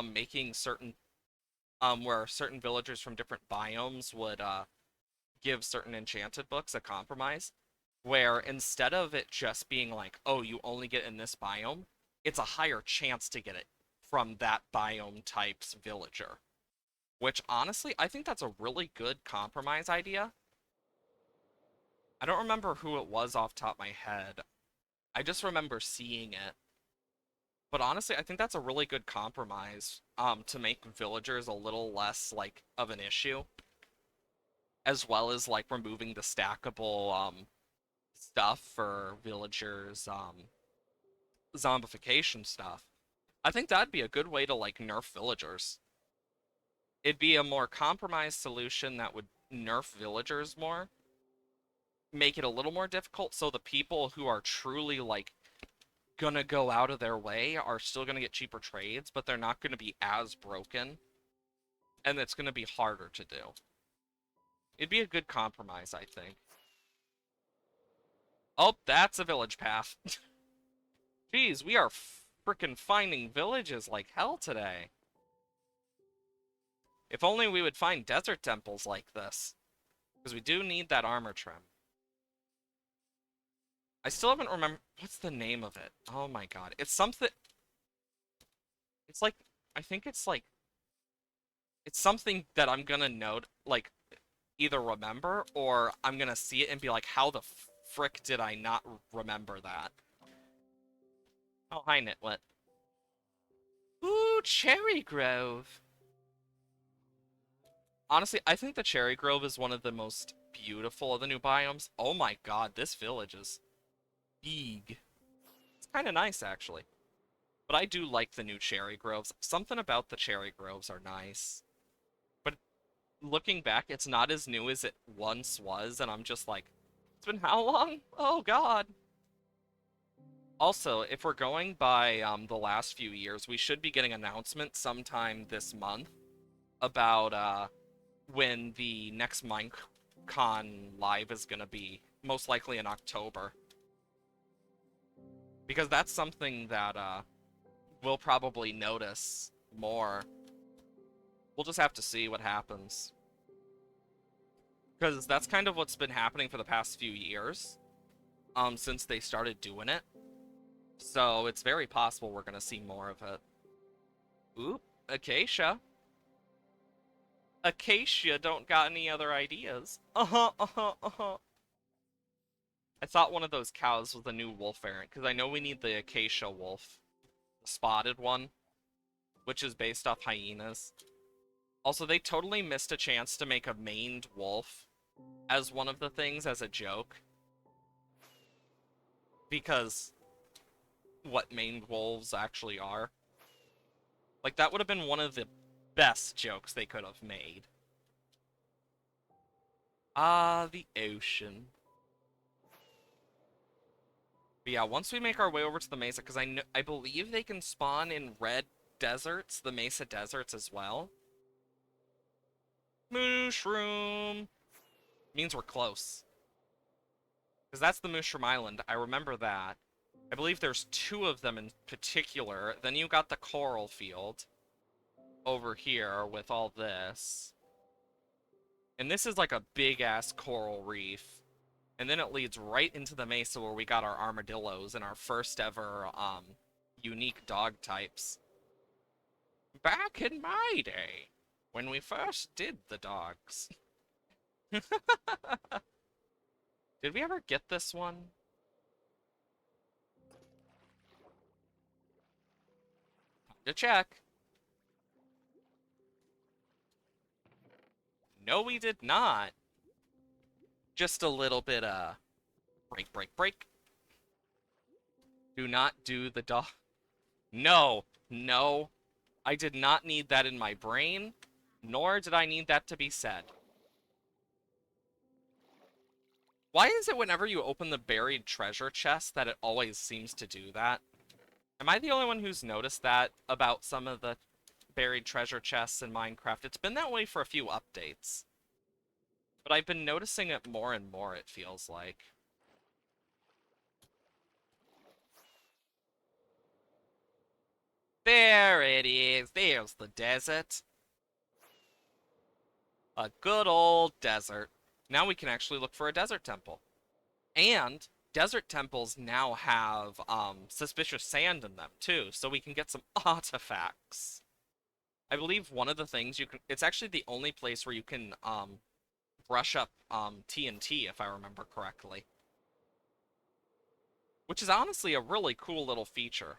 making certain, where certain villagers from different biomes would, give certain enchanted books a compromise, where instead of it just being like, oh, you only get in this biome, it's a higher chance to get it from that biome type's villager. Which, honestly, I think that's a really good compromise idea. I don't remember who it was off the top of my head. I just remember seeing it. But honestly, I think that's a really good compromise, to make villagers a little less, like, of an issue. As well as, like, removing the stackable, stuff for villagers, zombification stuff. I think that'd be a good way to, like, nerf villagers. It'd be a more compromised solution that would nerf villagers more, make it a little more difficult so the people who are truly, like, gonna go out of their way are still gonna get cheaper trades, but they're not gonna be as broken, and it's gonna be harder to do. It'd be a good compromise, I think. Oh, that's a village path. Jeez, we are frickin' finding villages like hell today. If only we would find desert temples like this. Because we do need that armor trim. I still haven't remembered... What's the name of it? Oh my god. It's something... It's like... I think it's like... It's something that I'm gonna note, like, either remember, or I'm gonna see it and be like, how the frick did I not remember that? Oh, hi, Nitwit. Ooh, Cherry Grove! Honestly, I think the Cherry Grove is one of the most beautiful of the new biomes. Oh my god, this village is big. It's kind of nice, actually. But I do like the new Cherry Groves. Something about the Cherry Groves are nice. But looking back, it's not as new as it once was, and I'm just like, it's been how long? Oh god. Also, if we're going by the last few years, we should be getting announcements sometime this month about when the next Minecon live is gonna be, most likely in October. Because that's something that we'll probably notice more. We'll just have to see what happens. Because that's kind of what's been happening for the past few years, since they started doing it. So it's very possible we're gonna see more of it. Oop, Acacia. Acacia don't got any other ideas. Uh-huh, uh-huh, uh-huh. I thought one of those cows was the new wolf variant, because I know we need the Acacia wolf. The spotted one, which is based off hyenas. Also, they totally missed a chance to make a maned wolf as one of the things as a joke, because what maned wolves actually are. Like, that would have been one of the best jokes they could have made. Ah, the ocean. But yeah, once we make our way over to the mesa, because I believe they can spawn in red deserts, the mesa deserts as well. Mushroom! Means we're close. Because that's the Mushroom Island. I remember that. I believe there's two of them in particular. Then you got the coral field over here with all this. And this is like a big-ass coral reef. And then it leads right into the mesa where we got our armadillos and our first ever unique dog types. Back in my day, when we first did the dogs. Did we ever get this one? Time to check. No, we did not. Just a little bit, break, break, break. Do not do the dog. No, no. I did not need that in my brain, nor did I need that to be said. Why is it whenever you open the buried treasure chest that it always seems to do that? Am I the only one who's noticed that about some of the buried treasure chests in Minecraft? It's been that way for a few updates. But I've been noticing it more and more, it feels like. There it is. There's the desert. A good old desert. Now we can actually look for a desert temple. And desert temples now have suspicious sand in them too, so we can get some artifacts. I believe one of the things you can, it's actually the only place where you can brush up TNT, if I remember correctly. Which is honestly a really cool little feature.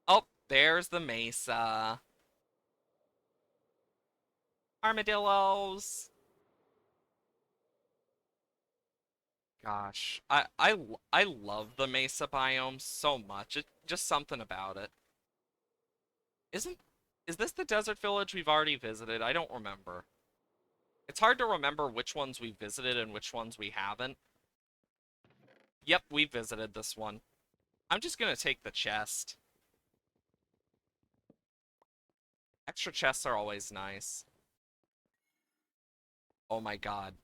Oh, there's the mesa. Armadillos. Gosh, I love the mesa biome so much. It just something about it. Isn't is this the desert village we've already visited? I don't remember. It's hard to remember which ones we visited and which ones we haven't. Yep, we visited this one. I'm just gonna take the chest. Extra chests are always nice. Oh my god.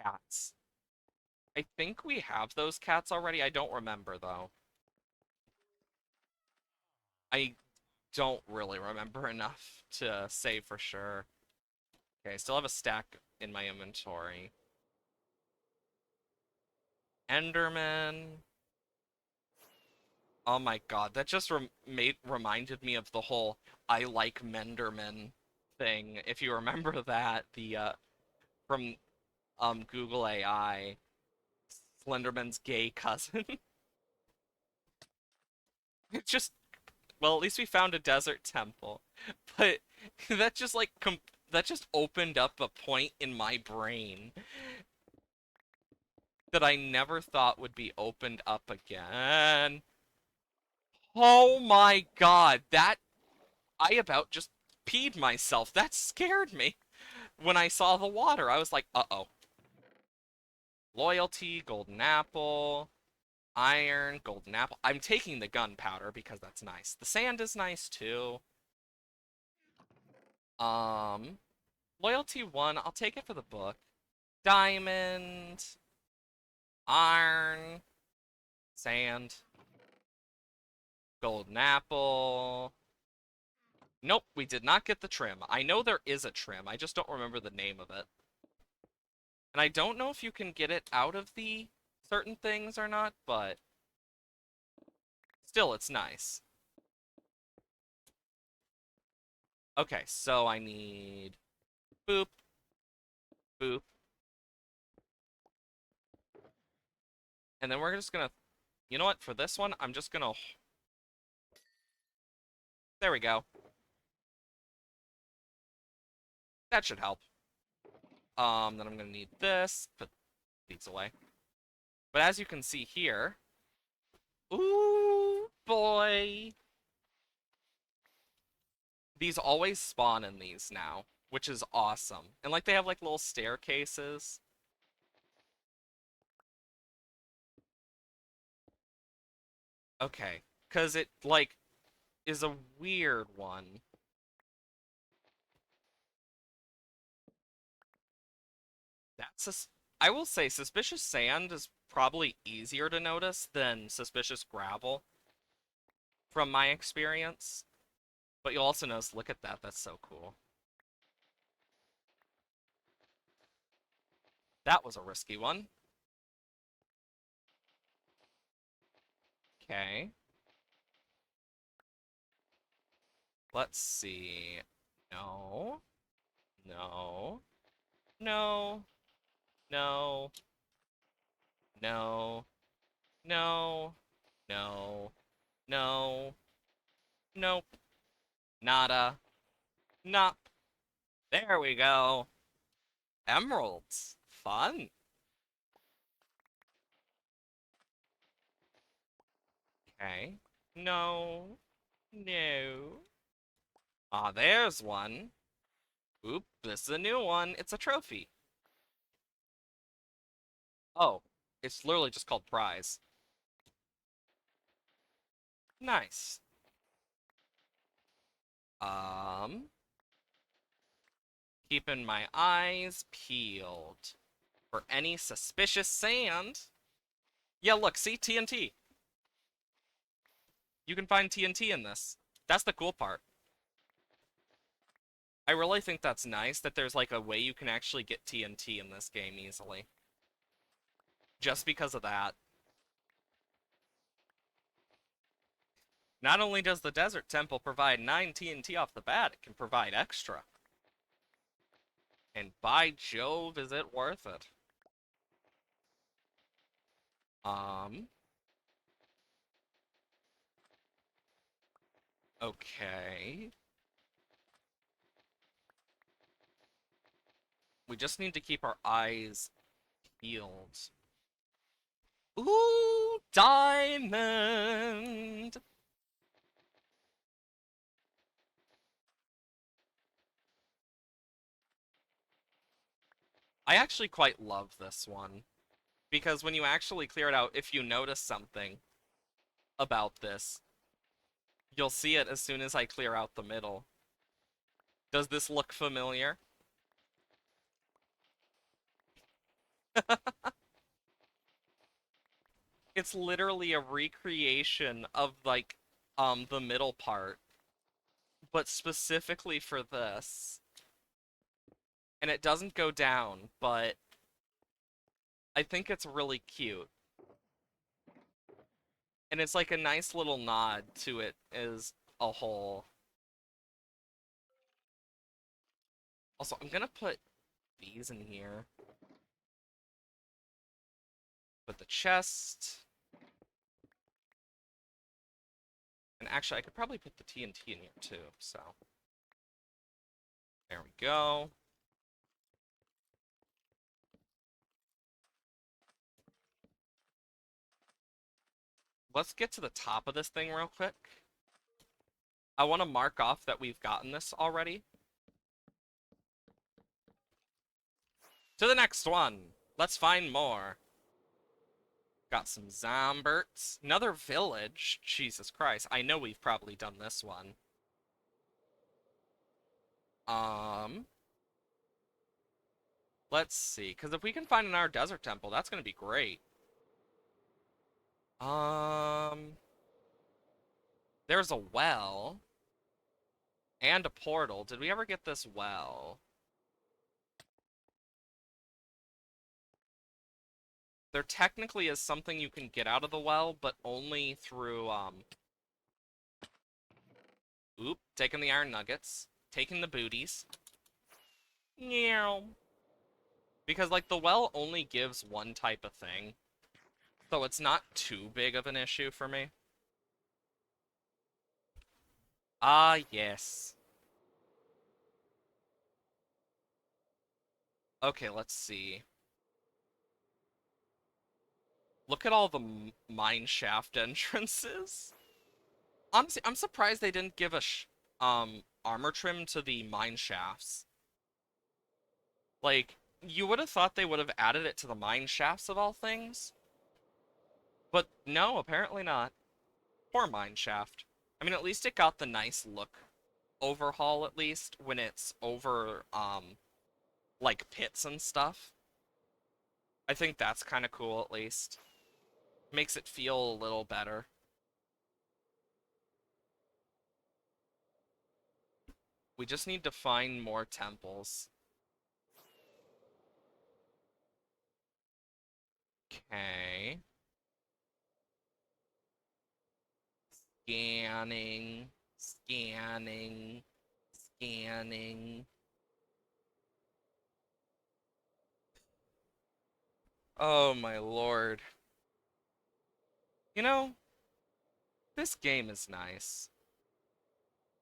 Cats. I think we have those cats already. I don't remember, though. I don't really remember enough to say for sure. Okay, I still have a stack in my inventory. Enderman. Oh my god, that just reminded me of the whole I like Menderman thing. If you remember that, the from Google AI, Slenderman's gay cousin. It just, well, at least we found a desert temple. But that just like that just opened up a point in my brain that I never thought would be opened up again. Oh my god, that I about just peed myself. That scared me. When I saw the water, I was like, uh-oh. Loyalty, golden apple, iron, golden apple. I'm taking the gunpowder because that's nice. The sand is nice too. Um, loyalty 1, I'll take it for the book. Diamond, iron, sand, golden apple. Nope, we did not get the trim. I know there is a trim, I just don't remember the name of it. And I don't know if you can get it out of the certain things or not, but still, it's nice. Okay, so I need boop, boop. And then we're just gonna, you know what, for this one, I'm just gonna, there we go. That should help. Then I'm gonna need this. Put these away. But as you can see here, ooh boy, these always spawn in these now, which is awesome. And like they have like little staircases. Okay, because it like is a weird one. I will say suspicious sand is probably easier to notice than suspicious gravel from my experience. But you'll also notice, look at that, that's so cool. That was a risky one. Okay. Let's see. No. No. No. No. No. No. No. No. Nope. Nada. Nope. There we go. Emeralds. Fun. Okay. No. No. Ah, there's one. Oop, this is a new one. It's a trophy. Oh, it's literally just called prize. Nice. Um, keeping my eyes peeled for any suspicious sand. Yeah, look, see TNT. You can find TNT in this. That's the cool part. I really think that's nice that there's like a way you can actually get TNT in this game easily. Just because of that. Not only does the Desert Temple provide 9 TNT off the bat, it can provide extra. And by Jove, is it worth it? Um, okay. We just need to keep our eyes peeled. Ooh, diamond! I actually quite love this one. Because when you actually clear it out, if you notice something about this, you'll see it as soon as I clear out the middle. Does this look familiar? It's literally a recreation of, like, the middle part. But specifically for this. And it doesn't go down, but I think it's really cute. And it's like a nice little nod to it as a whole. Also, I'm gonna put these in here. Put the chest. And actually, I could probably put the TNT in here too, so. There we go. Let's get to the top of this thing real quick. I want to mark off that we've gotten this already. To the next one. Let's find more. Got some Zomberts. Another village. Jesus Christ. I know we've probably done this one. Um, let's see. Because if we can find another desert temple, that's going to be great. Um, there's a well. And a portal. Did we ever get this well? There technically is something you can get out of the well, but only through, Oop, taking the iron nuggets. Taking the booties. Meow. Because, like, the well only gives one type of thing. So it's not too big of an issue for me. Ah, yes. Okay, let's see. Look at all the mine shaft entrances. Honestly, I'm surprised they didn't give a armor trim to the mine shafts. Like, you would have thought they would have added it to the mine shafts of all things, but no, apparently not. Poor mine shaft. I mean, at least it got the nice look overhaul at least when it's over like pits and stuff. I think that's kind of cool at least. Makes it feel a little better. We just need to find more temples. Okay. Scanning, scanning, scanning. Oh my lord. You know, this game is nice.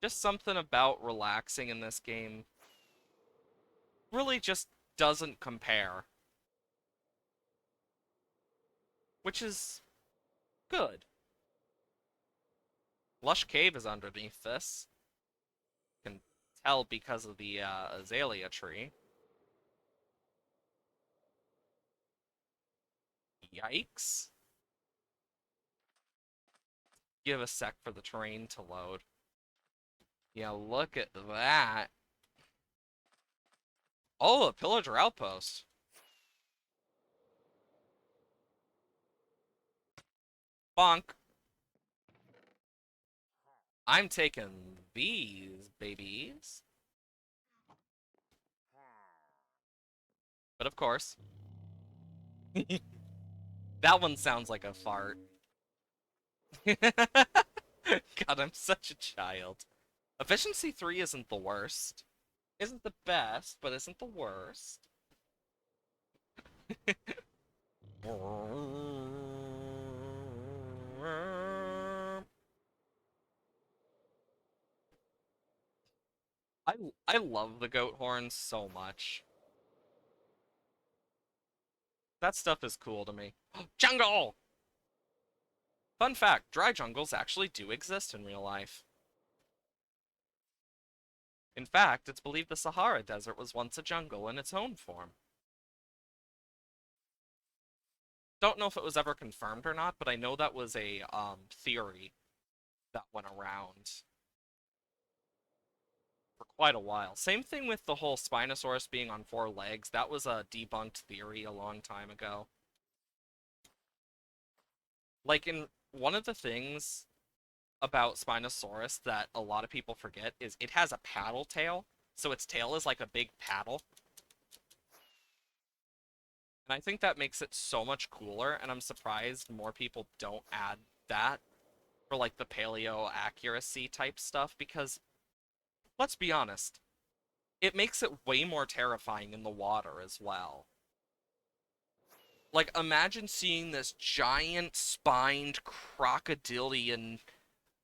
Just something about relaxing in this game really just doesn't compare, which is good. Lush Cave is underneath this. You can tell because of the azalea tree. Yikes. Give a sec for the terrain to load. Yeah, look at that. Oh, a pillager outpost. Bonk. I'm taking these babies. But of course, that one sounds like a fart. God, I'm such a child. Efficiency 3 isn't the worst. Isn't the best, but isn't the worst. I I love the goat horns so much. That stuff is cool to me. Jungle! Fun fact, dry jungles actually do exist in real life. In fact, it's believed the Sahara Desert was once a jungle in its own form. Don't know if it was ever confirmed or not, but I know that was a theory that went around for quite a while. Same thing with the whole Spinosaurus being on four legs. That was a debunked theory a long time ago. Like, in one of the things about Spinosaurus that a lot of people forget is it has a paddle tail, so its tail is like a big paddle. And I think that makes it so much cooler, and I'm surprised more people don't add that for like the paleo accuracy type stuff because let's be honest, it makes it way more terrifying in the water as well. Like imagine seeing this giant spined crocodilian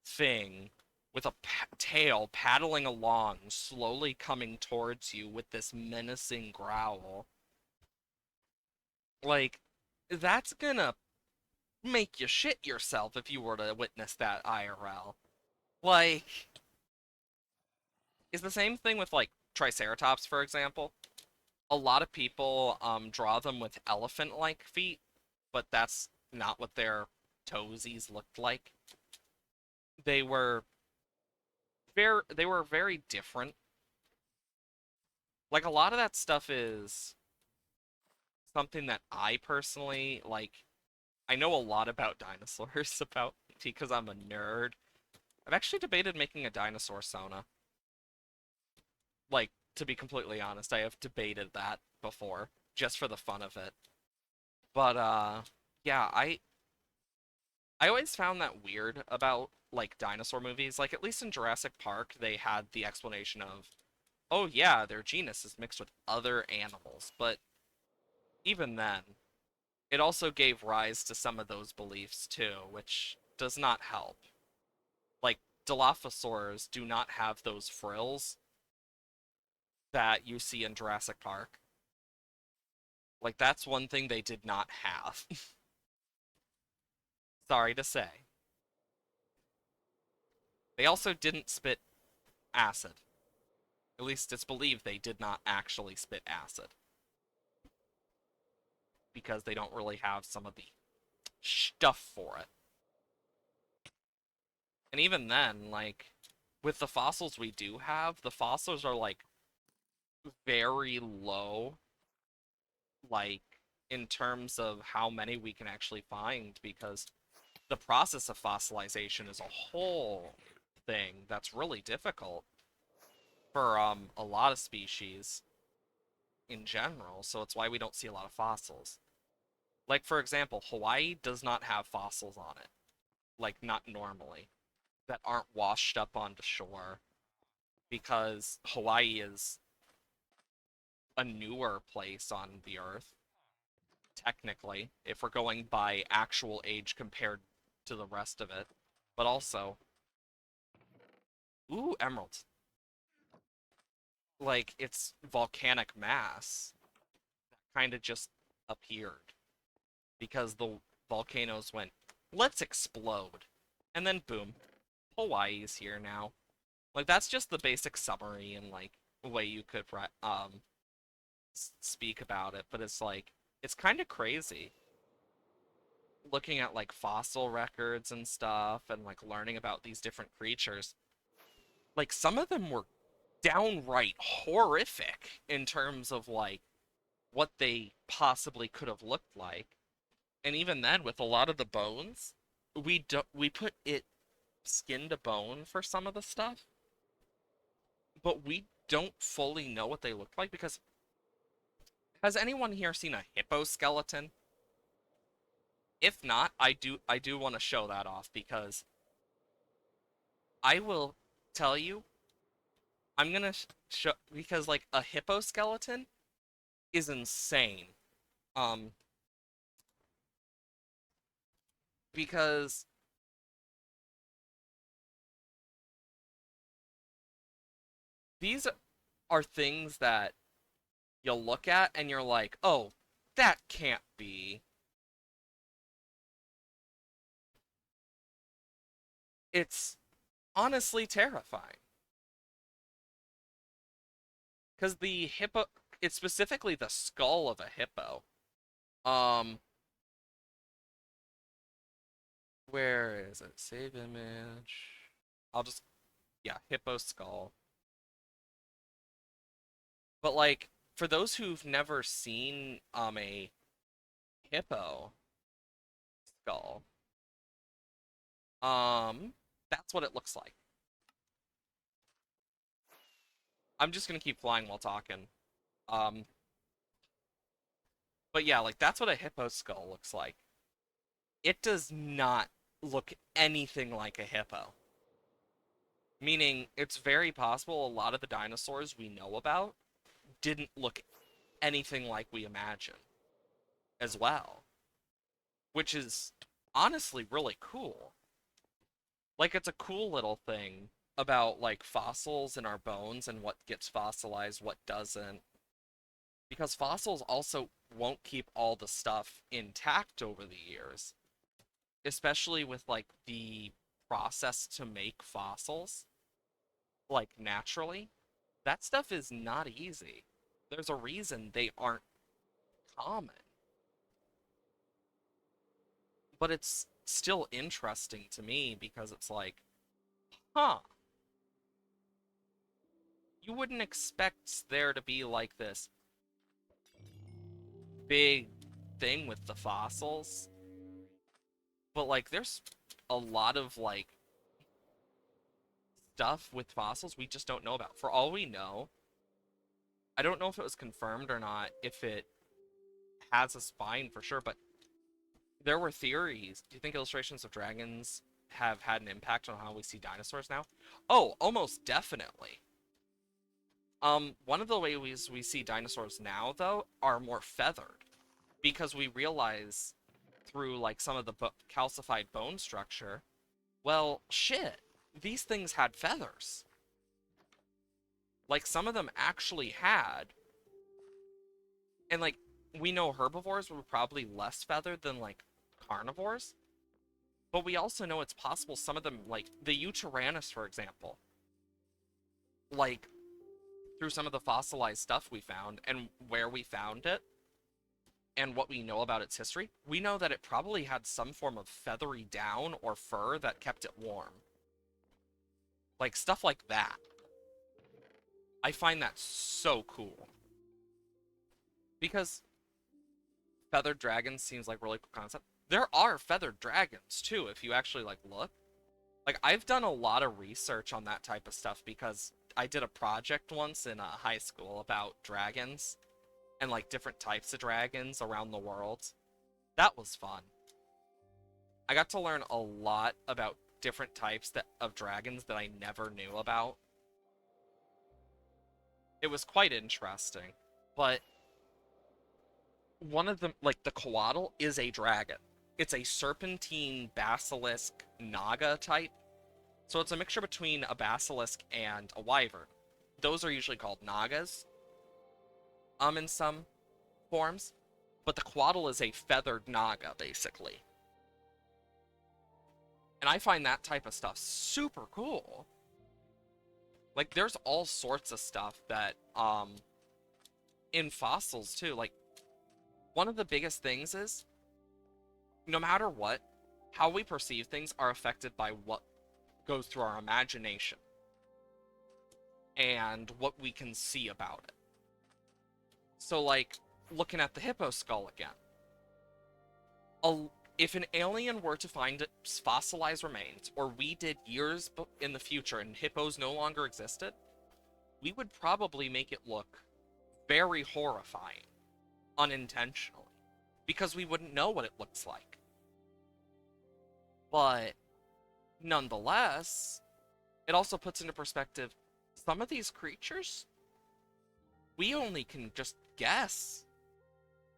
thing with a tail paddling along, slowly coming towards you with this menacing growl. Like, that's gonna make you shit yourself if you were to witness that IRL. Like, it's the same thing with, like, Triceratops, for example. A lot of people draw them with elephant-like feet, but that's not what their toesies looked like. They were very different. Like, a lot of that stuff is something that I personally like. I know a lot about dinosaurs about because I'm a nerd. I've actually debated making a dinosaur Sona. Like, to be completely honest, I have debated that before, just for the fun of it. But yeah, I always found that weird about like dinosaur movies. Like at least in Jurassic Park, they had the explanation of, oh yeah, their genus is mixed with other animals. But even then, it also gave rise to some of those beliefs too, which does not help. Like Dilophosaurs do not have those frills that you see in Jurassic Park. Like, that's one thing they did not have. Sorry to say. They also didn't spit acid. At least it's believed they did not actually spit acid. Because they don't really have some of the stuff for it. And even then, like, with the fossils we do have, the fossils are, like, very low, like, in terms of how many we can actually find, because the process of fossilization is a whole thing that's really difficult for a lot of species in general, so it's why we don't see a lot of fossils. Like, for example, Hawaii does not have fossils on it. Like, not normally. That aren't washed up onto shore. Because Hawaii is a newer place on the Earth, technically, if we're going by actual age compared to the rest of it. But also, ooh, emeralds. Like, it's volcanic mass that kind of just appeared. Because the volcanoes went, let's explode. And then boom, Hawaii's here now. Like, that's just the basic summary and, like, way you could speak about it, but it's like, it's kind of crazy looking at like fossil records and stuff and like learning about these different creatures. Like, some of them were downright horrific in terms of like what they possibly could have looked like. And even then, with a lot of the bones, we put it skin to bone for some of the stuff, but we don't fully know what they look like because has anyone here seen a hippo skeleton? If not, I do want to show that off because I will tell you I'm gonna show because like a hippo skeleton is insane. Um, because these are things that you'll look at and you're like, oh, that can't be. It's honestly terrifying because the hippo, it's specifically the skull of a hippo. Um, where is it? Save image. I'll just, yeah, hippo skull. But like for those who've never seen a hippo skull, that's what it looks like. I'm just gonna keep flying while talking. Um, but yeah, like that's what a hippo skull looks like. It does not look anything like a hippo. Meaning it's very possible a lot of the dinosaurs we know about didn't look anything like we imagine as well, which is honestly really cool. Like, it's a cool little thing about like fossils in our bones and what gets fossilized, what doesn't. Because fossils also won't keep all the stuff intact over the years, especially with like the process to make fossils, like naturally. That stuff is not easy. There's a reason they aren't common. But it's still interesting to me because it's like, huh, you wouldn't expect there to be like this big thing with the fossils. But like there's a lot of like stuff with fossils we just don't know about. For all we know, I don't know if it was confirmed or not, if it has a spine for sure, but there were theories. Do you think illustrations of dragons have had an impact on how we see dinosaurs now? Oh, almost definitely. One of the ways we see dinosaurs now, though, are more feathered because we realize through like some of the calcified bone structure, well, shit, these things had feathers. Like some of them actually had, and like we know herbivores were probably less feathered than like carnivores, but we also know it's possible some of them, like the Yutyrannus, for example, like through some of the fossilized stuff we found and where we found it and what we know about its history, we know that it probably had some form of feathery down or fur that kept it warm. Like stuff like that. I find that so cool. Because feathered dragons seems like a really cool concept. There are feathered dragons too, if you actually like look. Like I've done a lot of research on that type of stuff because I did a project once in high school about dragons and like different types of dragons around the world. That was fun. I got to learn a lot about different types of dragons that I never knew about. It was quite interesting. But one of them, like the Coatl, is a dragon. It's a serpentine basilisk naga type. So it's a mixture between a basilisk and a wyvern. Those are usually called nagas, in some forms. But the Coatl is a feathered naga, basically. And I find that type of stuff super cool. Like, there's all sorts of stuff that, in fossils, too. Like, one of the biggest things is, no matter what, how we perceive things are affected by what goes through our imagination and what we can see about it. So, like, looking at the hippo skull again. If an alien were to find fossilized remains, or we did years in the future and hippos no longer existed, we would probably make it look very horrifying, unintentionally, because we wouldn't know what it looks like. But nonetheless, it also puts into perspective some of these creatures we only can just guess.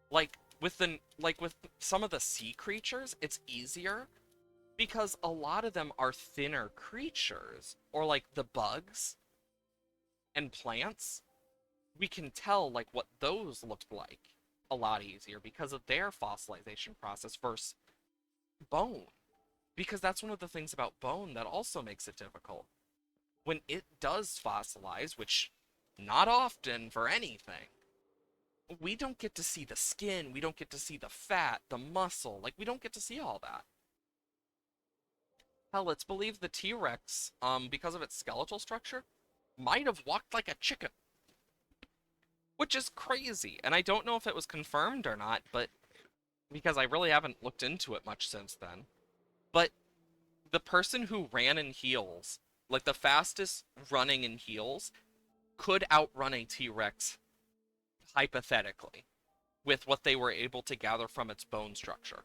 Like with some of the sea creatures, it's easier because a lot of them are thinner creatures, or like the bugs and plants. We can tell like what those looked like a lot easier because of their fossilization process versus bone. Because that's one of the things about bone that also makes it difficult. When it does fossilize, which not often for anything, we don't get to see the skin, we don't get to see the fat, the muscle, like we don't get to see all that. Hell, let's believe the T-Rex, because of its skeletal structure, might have walked like a chicken. Which is crazy, and I don't know if it was confirmed or not, but because I really haven't looked into it much since then. But the person who ran in heels, like the fastest running in heels, could outrun a T-Rex, hypothetically, with what they were able to gather from its bone structure.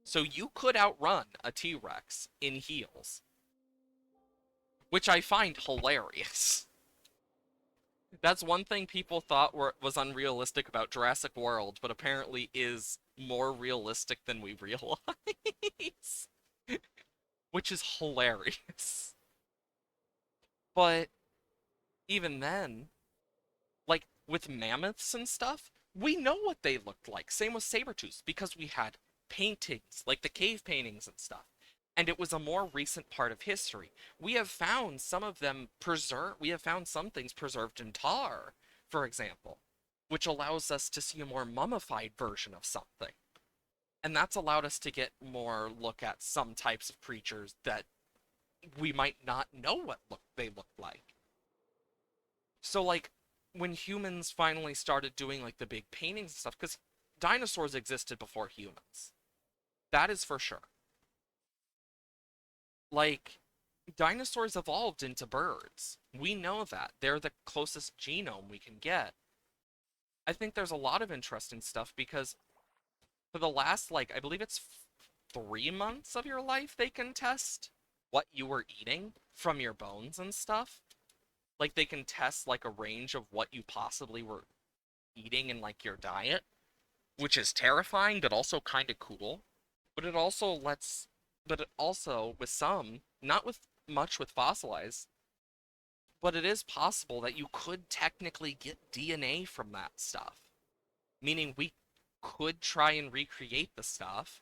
So you could outrun a T-Rex in heels, which I find hilarious. That's one thing people thought was unrealistic about Jurassic World, but apparently is more realistic than we realize. Which is hilarious. But even then, like with mammoths and stuff, we know what they looked like. Same with saber-tooths, because we had paintings, like the cave paintings and stuff. And it was a more recent part of history. We have found some of them preserved, we have found some things preserved in tar, for example, which allows us to see a more mummified version of something. And that's allowed us to get more look at some types of creatures that we might not know what they look like. So, like, when humans finally started doing, like, the big paintings and stuff, because dinosaurs existed before humans. That is for sure. Like, dinosaurs evolved into birds. We know that. They're the closest genome we can get. I think there's a lot of interesting stuff because for the last, like, I believe it's 3 months of your life, they can test what you were eating from your bones and stuff. Like, they can test, like, a range of what you possibly were eating in, like, your diet, which is terrifying, but also kind of cool. But it also lets, but it also, with some, not with much with fossilized, but it is possible that you could technically get DNA from that stuff. meaning we could try and recreate the stuff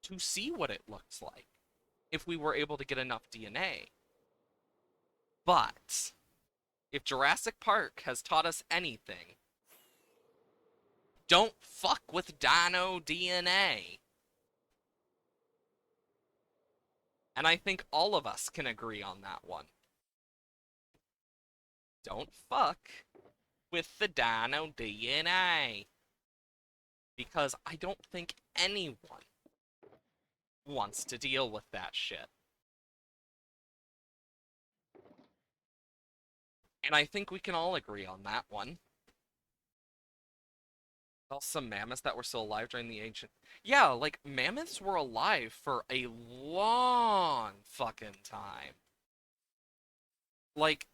to see what it looks like if we were able to get enough DNA. But if Jurassic Park has taught us anything, don't fuck with dino DNA. And I think all of us can agree on that one. Don't fuck with the dino DNA. Because I don't think anyone wants to deal with that shit. And I think we can all agree on that one. Well, some mammoths that were still alive during the ancient... Yeah, like, mammoths were alive for a long fucking time. Like,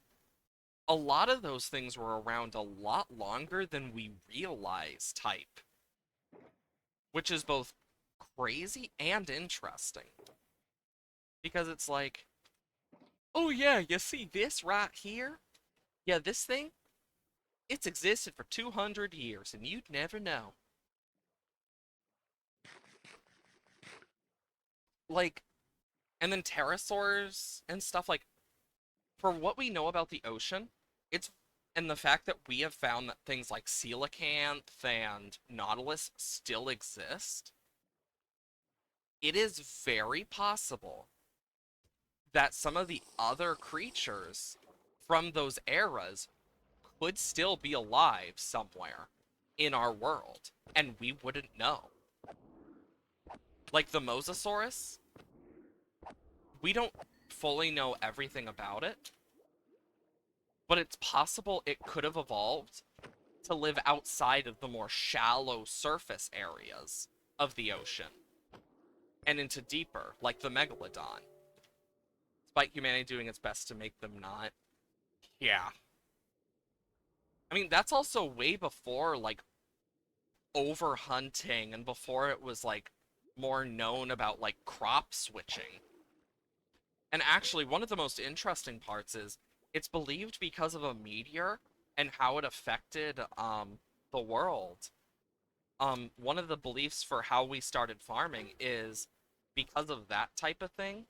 a lot of those things were around a lot longer than we realize type. Which is both crazy and interesting. Because it's like, oh yeah, you see this right here? Yeah, this thing, it's existed for 200 years, and you'd never know. Like, and then pterosaurs and stuff, like, for what we know about the ocean, it's, and the fact that we have found that things like coelacanth and nautilus still exist, it is very possible that some of the other creatures from those eras could still be alive somewhere in our world, and we wouldn't know. Like the Mosasaurus, we don't fully know everything about it, but it's possible it could have evolved to live outside of the more shallow surface areas of the ocean and into deeper, like the Megalodon, despite humanity doing its best to make them not. Yeah. I mean, that's also way before, like, overhunting and before it was, like, more known about, like, crop switching. And actually, one of the most interesting parts is it's believed because of a meteor and how it affected the world. One of the beliefs for how we started farming is because of that type of thing.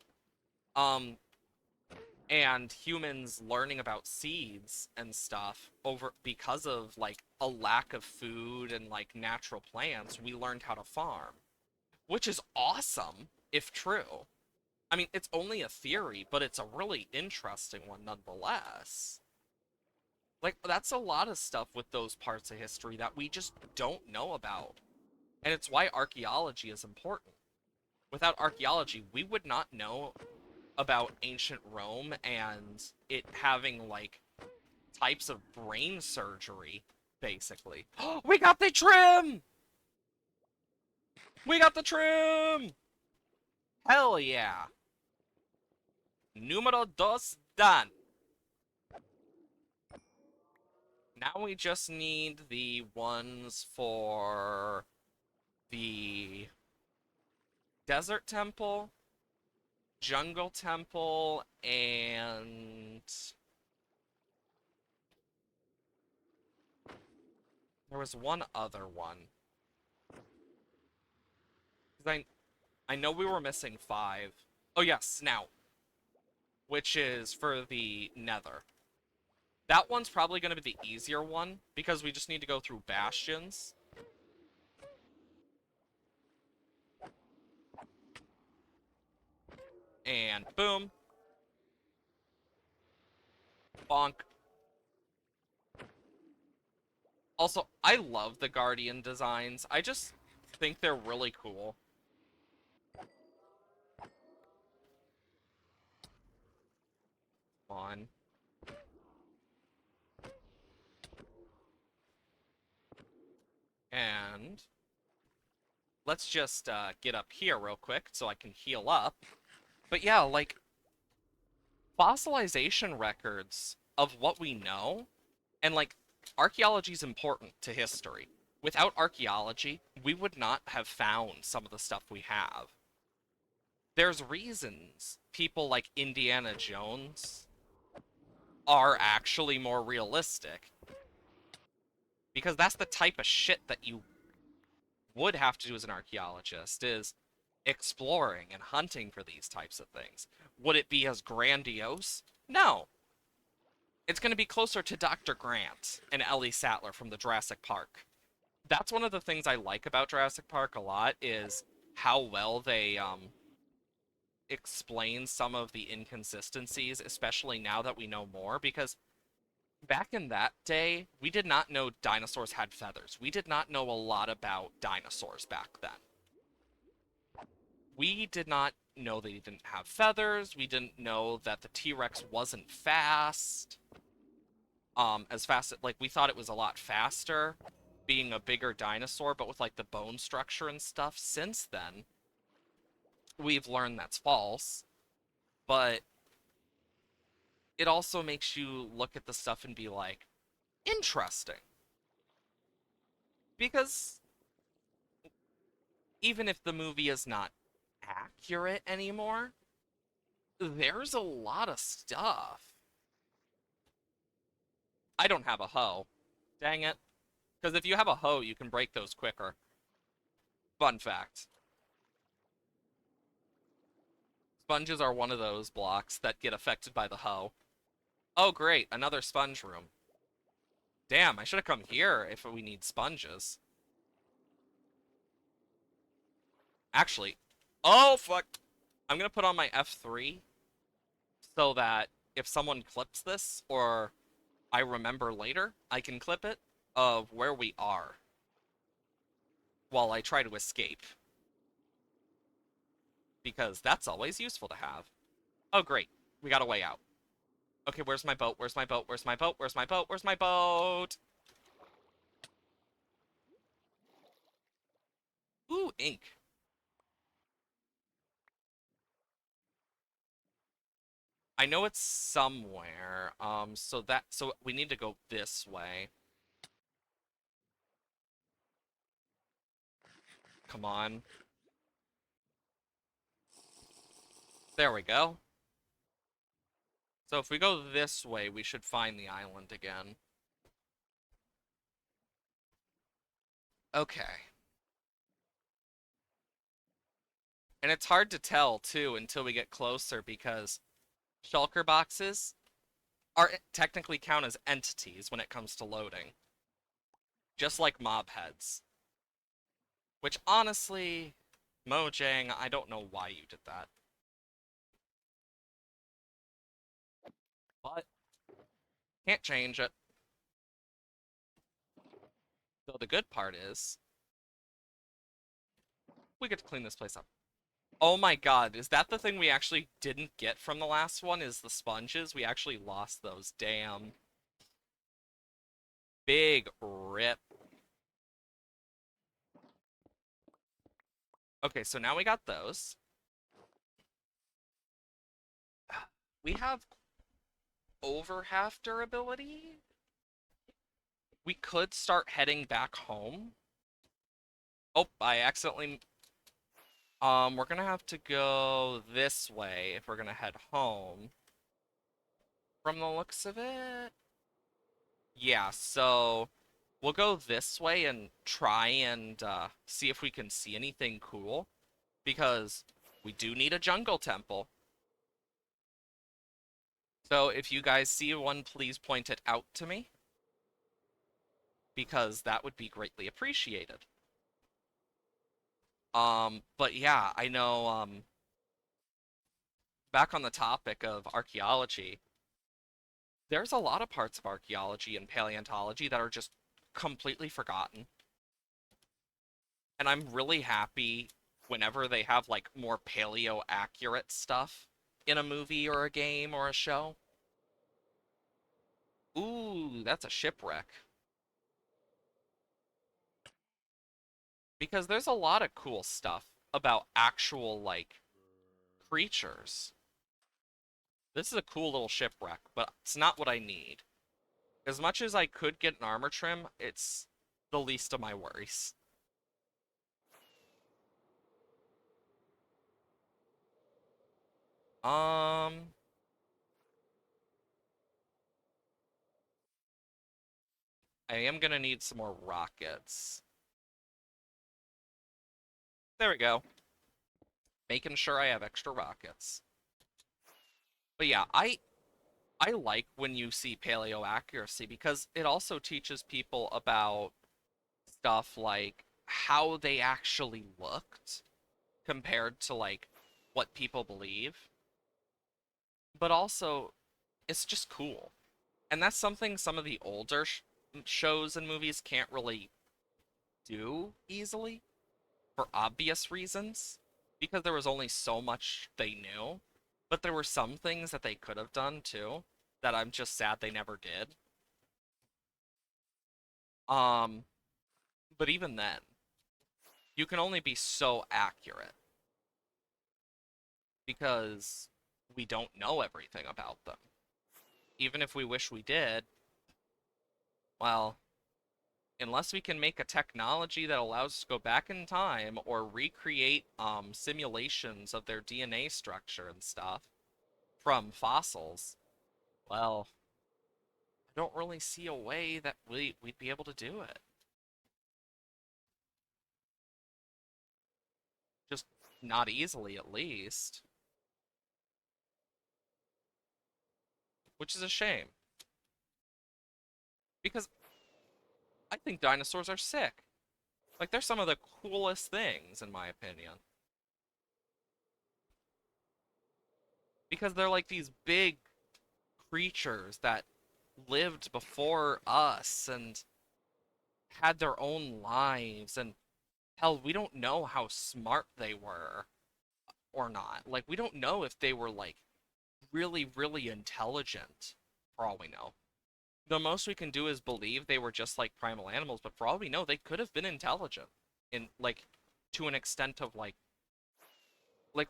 Um, and humans learning about seeds and stuff over because of like a lack of food and like natural plants, we learned how to farm, which is awesome if true. I mean, it's only a theory, but it's a really interesting one nonetheless. Like, that's a lot of stuff with those parts of history that we just don't know about. And it's why archaeology is important. Without archaeology, we would not know about ancient Rome and it having, like, types of brain surgery, basically. We got the trim! We got the trim! Hell yeah! Numero dos done. Now we just need the ones for the Desert Temple, Jungle Temple, and there was one other one. 'Cause I know we were missing 5. Oh yeah, Snout, which is for the Nether. That one's probably going to be the easier one, because we just need to go through bastions. And boom. Bonk. Also, I love the Guardian designs. I just think they're really cool. On. And let's just get up here real quick so I can heal up. But yeah, like, fossilization records of what we know, and like, archaeology is important to history. Without archaeology, we would not have found some of the stuff we have. There's reasons people like Indiana Jones are actually more realistic. Because that's the type of shit that you would have to do as an archaeologist is exploring and hunting for these types of things. Would it be as grandiose? No. It's going to be closer to Dr. Grant and Ellie Sattler from the Jurassic Park. That's one of the things I like about Jurassic Park a lot is how well they explain some of the inconsistencies, especially now that we know more, because back in that day, we did not know dinosaurs had feathers. We did not know a lot about dinosaurs back then. We did not know they didn't have feathers. We didn't know that the T-Rex wasn't fast. As fast, like, we thought it was a lot faster, being a bigger dinosaur, but with, like, the bone structure and stuff. Since then, we've learned that's false, but it also makes you look at the stuff and be like, interesting. Because even if the movie is not accurate anymore, there's a lot of stuff. I don't have a hoe. Dang it. Because if you have a hoe, you can break those quicker. Fun fact. Sponges are one of those blocks that get affected by the hoe. Oh, great. Another sponge room. Damn, I should have come here if we need sponges. Actually, oh, fuck. I'm going to put on my F3 so that if someone clips this, or I remember later, I can clip it of where we are while I try to escape. Because that's always useful to have. Oh, great. We got a way out. Okay, where's my boat? Where's my boat? Where's my boat? Where's my boat? Where's my boat? Ooh, ink. I know it's somewhere. So we need to go this way. Come on. There we go. So if we go this way, we should find the island again. Okay. And it's hard to tell, too, until we get closer, because shulker boxes are technically count as entities when it comes to loading. Just like mob heads. Which, honestly, Mojang, I don't know why you did that. But, can't change it. So the good part is, we get to clean this place up. Oh my god, is that the thing we actually didn't get from the last one, is the sponges? We actually lost those, damn. Big rip. Okay, so now we got those. We have over half durability. We could start heading back home. Oh, I accidentally... we're gonna have to go this way if we're gonna head home. From the looks of it. Yeah, so we'll go this way and try and see if we can see anything cool. Because we do need a jungle temple. So if you guys see one, please point it out to me. Because that would be greatly appreciated. But yeah, I know, back on the topic of archaeology, there's a lot of parts of archaeology and paleontology that are just completely forgotten. And I'm really happy whenever they have, like, more paleo-accurate stuff in a movie or a game or a show. Ooh, that's a shipwreck. Because there's a lot of cool stuff about actual, like, creatures. This is a cool little shipwreck, but it's not what I need. As much as I could get an armor trim, it's the least of my worries. Um, I am gonna need some more rockets. There we go. Making sure I have extra rockets. But yeah, I like when you see paleo accuracy because it also teaches people about stuff like how they actually looked compared to like what people believe. But also it's just cool. And that's something some of the older shows and movies can't really do easily for obvious reasons because there was only so much they knew. But there were some things that they could have done too that I'm just sad they never did. Um, but even then, you can only be so accurate because we don't know everything about them. Even if we wish we did, well, unless we can make a technology that allows us to go back in time or recreate simulations of their DNA structure and stuff from fossils, well, I don't really see a way that we'd be able to do it. Just not easily, at least. Which is a shame. Because I think dinosaurs are sick. Like, they're some of the coolest things, in my opinion. Because they're like these big creatures that lived before us and had their own lives. And hell, we don't know how smart they were or not. Like, we don't know if they were, like, really, really intelligent, for all we know. The most we can do is believe they were just like primal animals, but for all we know, they could have been intelligent in like to an extent of like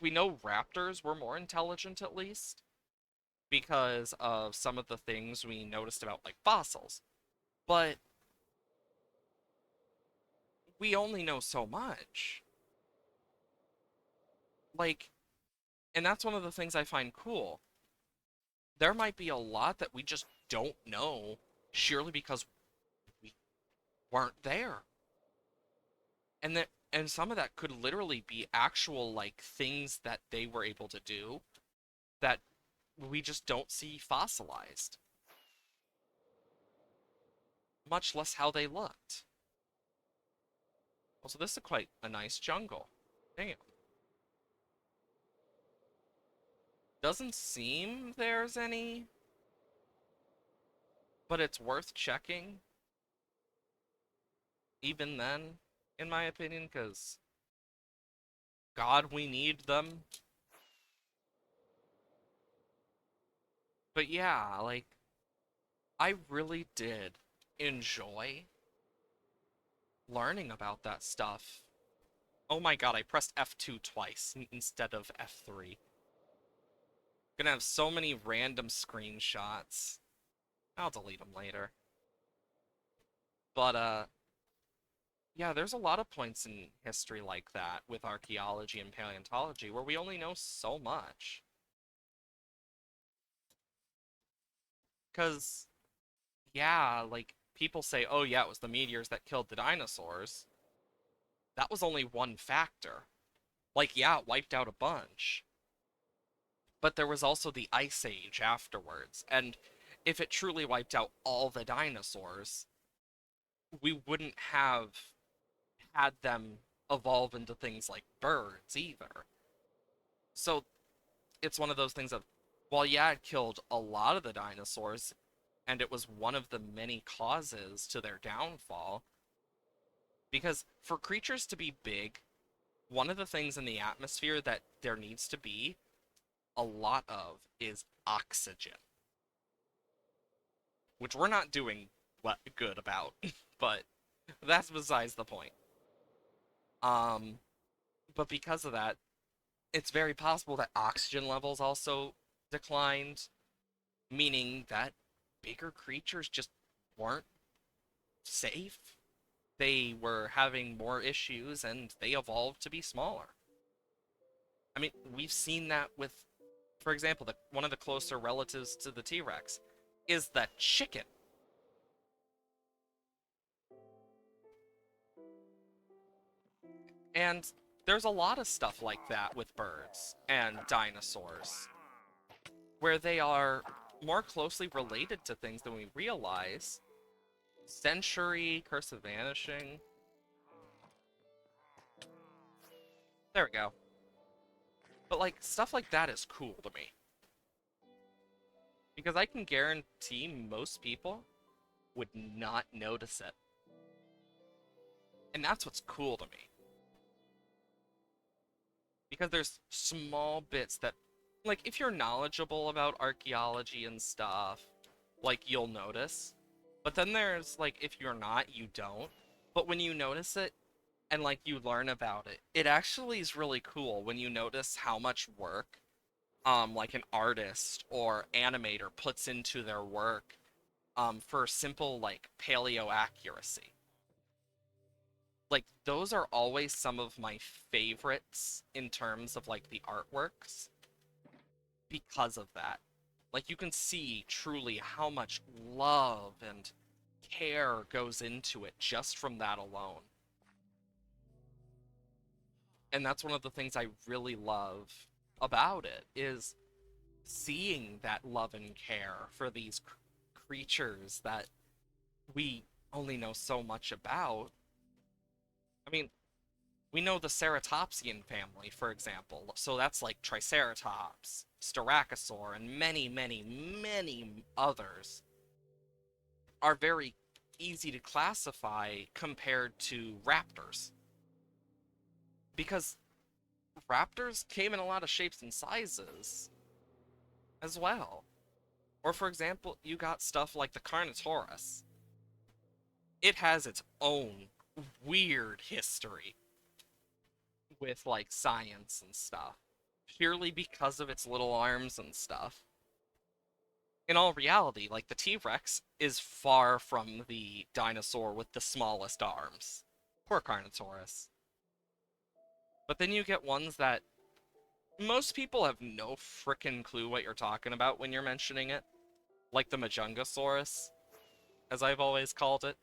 we know raptors were more intelligent at least because of some of the things we noticed about like fossils. But we only know so much. Like, and that's one of the things I find cool. There might be a lot that we just don't know sheerly because we weren't there. And some of that could literally be actual like things that they were able to do that we just don't see fossilized, much less how they looked. Also, this is quite a nice jungle. Damn. Doesn't seem there's any, but it's worth checking even then, in my opinion, because God, we need them. But yeah, like, I really did enjoy learning about that stuff. Oh my god, I pressed F2 twice instead of F3. Gonna have so many random screenshots. I'll delete them later. But, yeah, there's a lot of points in history like that with archaeology and paleontology where we only know so much. Because, yeah, like, people say, oh yeah, it was the meteors that killed the dinosaurs. That was only one factor. Like, yeah, it wiped out a bunch. But there was also the Ice Age afterwards. And if it truly wiped out all the dinosaurs, we wouldn't have had them evolve into things like birds either. So it's one of those things of, well, yeah, it killed a lot of the dinosaurs, and it was one of the many causes to their downfall. Because for creatures to be big, one of the things in the atmosphere that there needs to be a lot of is oxygen, which we're not doing good about, but that's besides the point. Um, but because of that, it's very possible that oxygen levels also declined, meaning that bigger creatures just weren't safe. They were having more issues and they evolved to be smaller. I mean, we've seen that with, for example, one of the closer relatives to the T-Rex is the chicken. And there's a lot of stuff like that with birds and dinosaurs, where they are more closely related to things than we realize. Century, Curse of Vanishing. There we go. But like stuff like that is cool to me. Because I can guarantee most people would not notice it. And that's what's cool to me. Because there's small bits that, like, if you're knowledgeable about archaeology and stuff, like, you'll notice. But then there's, like, if you're not, you don't. But when you notice it, and, like, you learn about it, it actually is really cool when you notice how much work, like, an artist or animator puts into their work, for simple, like, paleo accuracy. Like, those are always some of my favorites in terms of, like, the artworks because of that. Like, you can see truly how much love and care goes into it just from that alone. And that's one of the things I really love about it is seeing that love and care for these creatures that we only know so much about. I mean, we know the Ceratopsian family, for example. So that's like Triceratops, Styracosaur, and many, many, many others are very easy to classify compared to raptors. Because raptors came in a lot of shapes and sizes as well. Or, for example, you got stuff like the Carnotaurus. It has its own weird history with, like, science and stuff, purely because of its little arms and stuff. In all reality, like, the T-Rex is far from the dinosaur with the smallest arms. Poor Carnotaurus. But then you get ones that most people have no frickin' clue what you're talking about when you're mentioning it. Like the Majungasaurus, as I've always called it.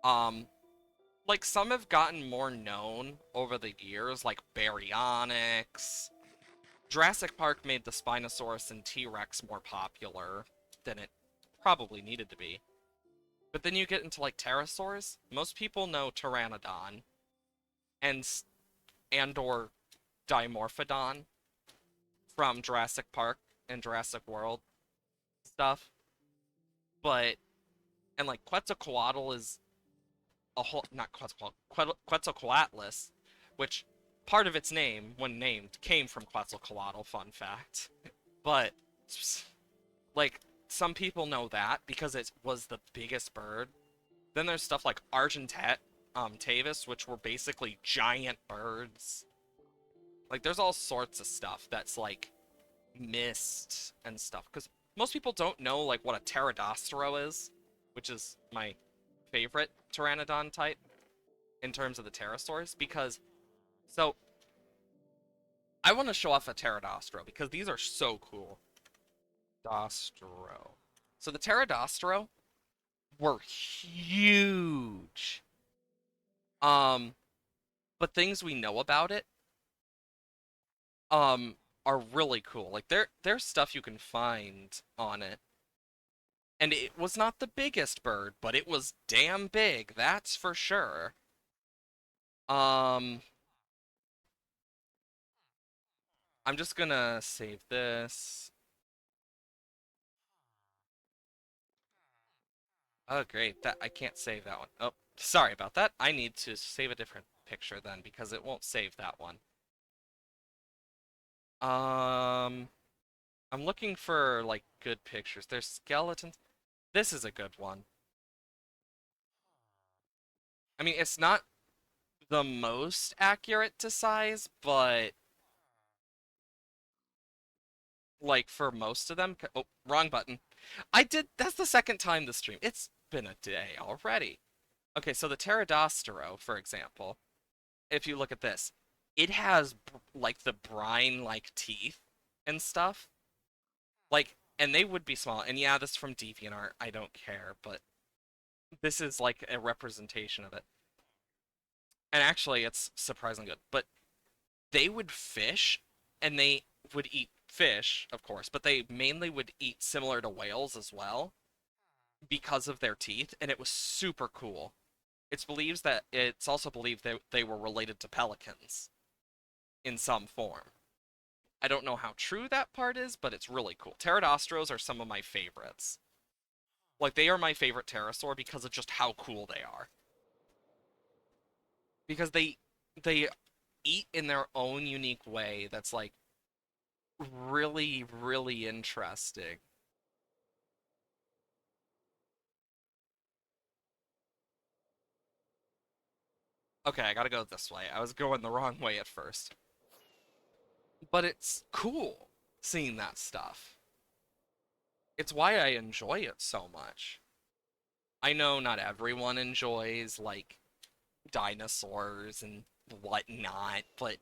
Um, like, some have gotten more known over the years, like Baryonyx. Jurassic Park made the Spinosaurus and T-Rex more popular than it probably needed to be. But then you get into, like, pterosaurs. Most people know Pteranodon and or Dimorphodon from Jurassic Park and Jurassic World stuff. But, and, like, Quetzalcoatl is a whole, not Quetzalcoatl, Quetzalcoatlus, which part of its name, when named, came from Quetzalcoatl, fun fact. But, like, some people know that because it was the biggest bird. Then there's stuff like Argentet, Tavis, which were basically giant birds. Like, there's all sorts of stuff that's, like, missed and stuff. Because most people don't know, like, what a Pterodostero is, which is my favorite Pteranodon type in terms of the pterosaurs. Because, so, I want to show off a Pterodostero because these are so cool. Dostero. So the Pterodostero were huge. Um, but things we know about it, um, are really cool. Like, there's stuff you can find on it. And it was not the biggest bird, but it was damn big, that's for sure. Um, I'm just gonna save this. Oh, great. That I can't save that one. Oh, sorry about that. I need to save a different picture then because it won't save that one. Um, I'm looking for like good pictures. There's skeletons. This is a good one. I mean, it's not the most accurate to size, but like for most of them, oh, wrong button. That's the second time this stream. It's been a day already. Okay, so the Pterodostero, for example, if you look at this, it has like the brine-like teeth and stuff. Like, and they would be small. And yeah, this is from DeviantArt. I don't care, but this is like a representation of it. And actually, it's surprisingly good. But they would fish, and they would eat fish, of course, but they mainly would eat similar to whales as well because of their teeth, and it was super cool. It's also believed that they were related to pelicans in some form. I don't know how true that part is, but it's really cool. Pterodostros are some of my favorites. Like they are my favorite pterosaur because of just how cool they are. Because they eat in their own unique way that's like really really interesting. Okay, I gotta go this way. I was going the wrong way at first. But it's cool seeing that stuff. It's why I enjoy it so much. I know not everyone enjoys like dinosaurs and whatnot, but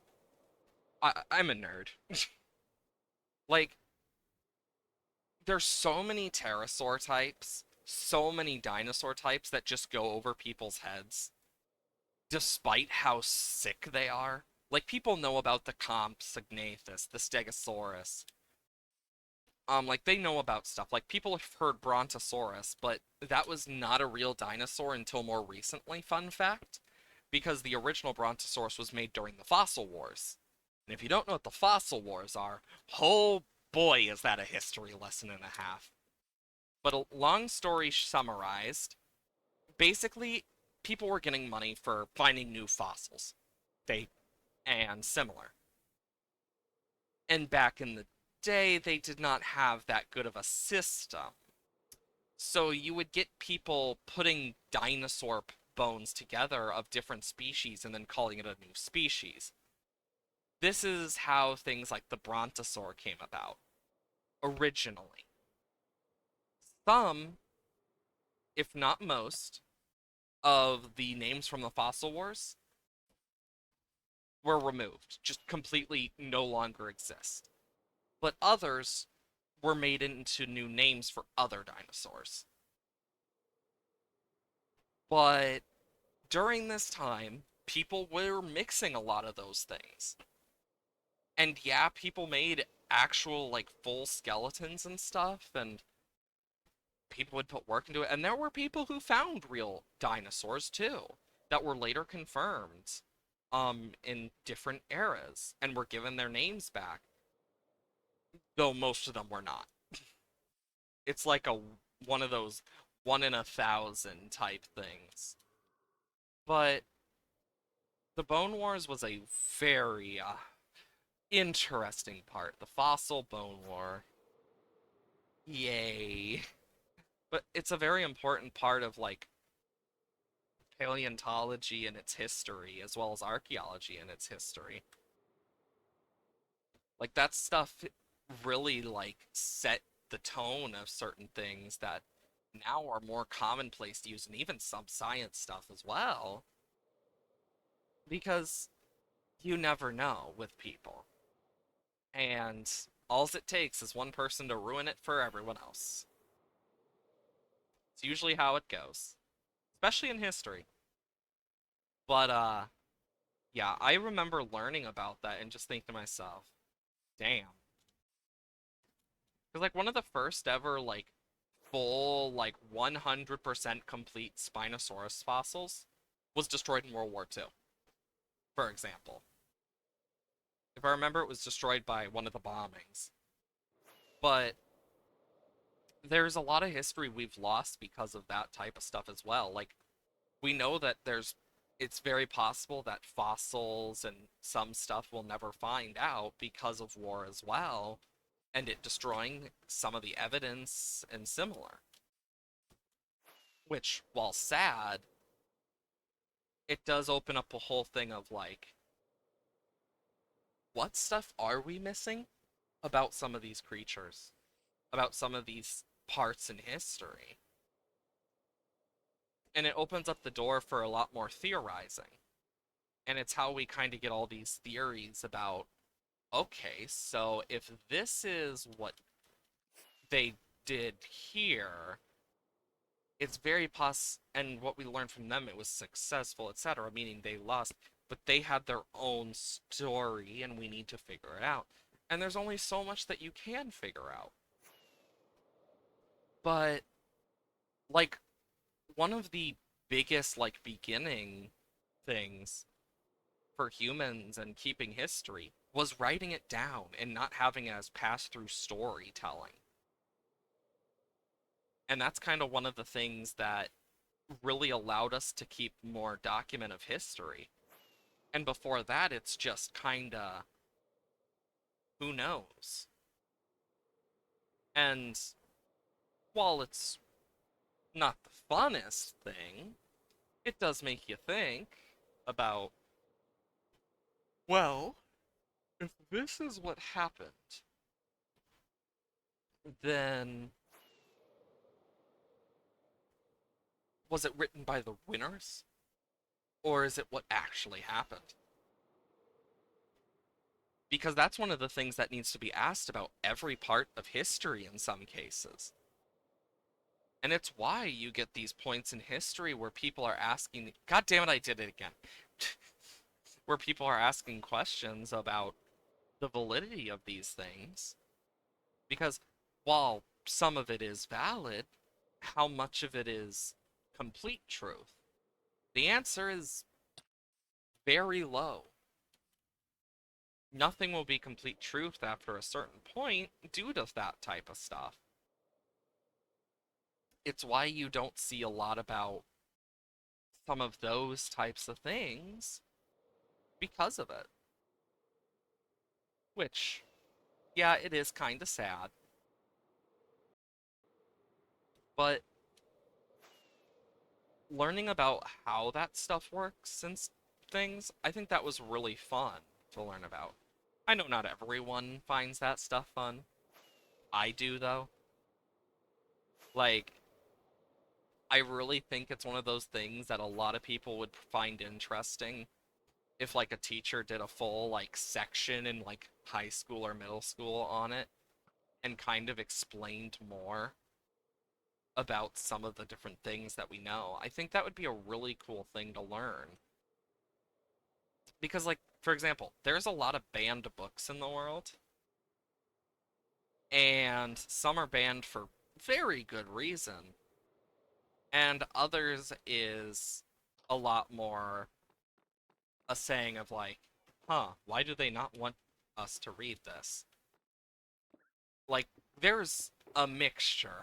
I'm a nerd. Like, there's so many pterosaur types, so many dinosaur types that just go over people's heads, despite how sick they are. Like, people know about the Compsognathus, the Stegosaurus. Like, they know about stuff. Like, people have heard Brontosaurus, but that was not a real dinosaur until more recently, fun fact, because the original Brontosaurus was made during the Fossil Wars. And if you don't know what the Fossil Wars are, oh boy, is that a history lesson and a half. But a long story summarized, basically, people were getting money for finding new fossils. They and similar. And back in the day, they did not have that good of a system. So you would get people putting dinosaur bones together of different species and then calling it a new species. This is how things like the Brontosaur came about originally. Some, if not most, of the names from the Fossil Wars were removed, just completely no longer exist. But others were made into new names for other dinosaurs. But during this time, people were mixing a lot of those things. And yeah, people made actual, like, full skeletons and stuff, and people would put work into it. And there were people who found real dinosaurs too, that were later confirmed in different eras and were given their names back, though most of them were not. It's like a one of those one in a thousand type things. But the Bone Wars was a very interesting part. The fossil Bone War. Yay. But it's a very important part of like paleontology and its history, as well as archaeology and its history. Like that stuff really like set the tone of certain things that now are more commonplace to use, and even some science stuff as well, because you never know with people. And all it takes is one person to ruin it for everyone else. It's usually how it goes, especially in history. But yeah, I remember learning about that and just thinking to myself, damn. Because like one of the first ever like full like 100% complete Spinosaurus fossils was destroyed in World War II, for example. If I remember, it was destroyed by one of the bombings. But there's a lot of history we've lost because of that type of stuff as well. Like we know that it's very possible that fossils and some stuff we'll never find out because of war as well, and it destroying some of the evidence and similar. Which, while sad, it does open up a whole thing of like, what stuff are we missing about some of these creatures, about some of these parts in history? And it opens up the door for a lot more theorizing. And it's how we kind of get all these theories about, okay, so if this is what they did here, it's very and what we learned from them, it was successful, etc., meaning they lost, but they had their own story and we need to figure it out. And there's only so much that you can figure out. But like one of the biggest like beginning things for humans and keeping history was writing it down and not having it as pass through storytelling. And that's kind of one of the things that really allowed us to keep more document of history. And before that, it's just kinda who knows. And while it's not the funnest thing, it does make you think about, well, if this is what happened, then was it written by the winners? Or is it what actually happened? Because that's one of the things that needs to be asked about every part of history in some cases. And it's why you get these points in history where people are asking, God damn it, I did it again. Where people are asking questions about the validity of these things. Because while some of it is valid, how much of it is complete truth? The answer is very low. Nothing will be complete truth after a certain point due to that type of stuff. It's why you don't see a lot about some of those types of things because of it. Which, yeah, it is kind of sad. But learning about how that stuff works and things, I think that was really fun to learn about. I know not everyone finds that stuff fun. I do, though. Like, I really think it's one of those things that a lot of people would find interesting if, like, a teacher did a full, like, section in, like, high school or middle school on it and kind of explained more about some of the different things that we know. I think that would be a really cool thing to learn. Because, like, for example, there's a lot of banned books in the world, and some are banned for very good reason, and others is a lot more a saying of like, huh, why do they not want us to read this? Like, there's a mixture,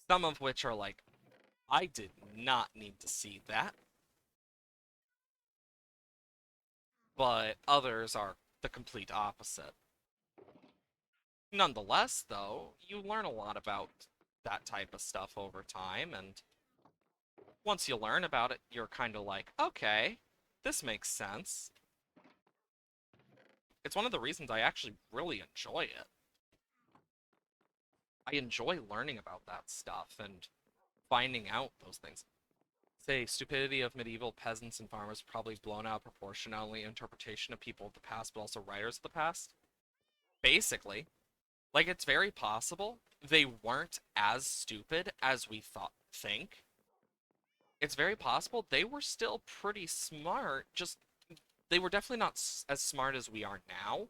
some of which are like, I did not need to see that, but others are the complete opposite. Nonetheless, though, you learn a lot about that type of stuff over time, and once you learn about it, you're kind of like, okay, this makes sense. It's one of the reasons I actually really enjoy it. I enjoy learning about that stuff and finding out those things. Say, stupidity of medieval peasants and farmers probably blown out of proportion, not only interpretation of people of the past, but also writers of the past. Basically, like it's very possible they weren't as stupid as we think. It's very possible they were still pretty smart, just they were definitely not as smart as we are now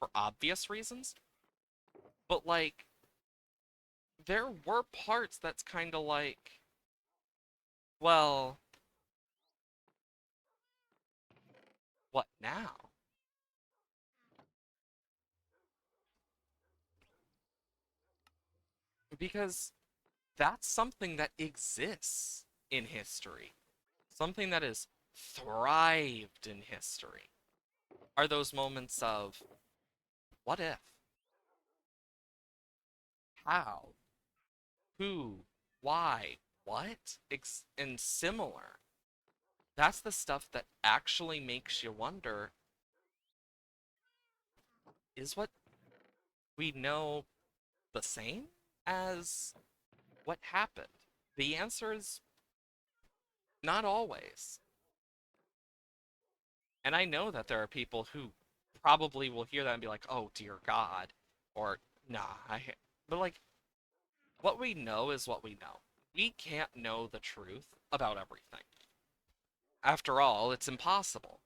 for obvious reasons. But like there were parts that's kind of like, well, what now? Because that's something that exists in history. Something that has thrived in history are those moments of what if, how, who, why, what, and similar. That's the stuff that actually makes you wonder, is what we know the same as what happened? The answer is not always. And I know that there are people who probably will hear that and be like, "Oh dear God," or "Nah." But like, What we know is what we know. We can't know the truth about everything. After all, it's impossible.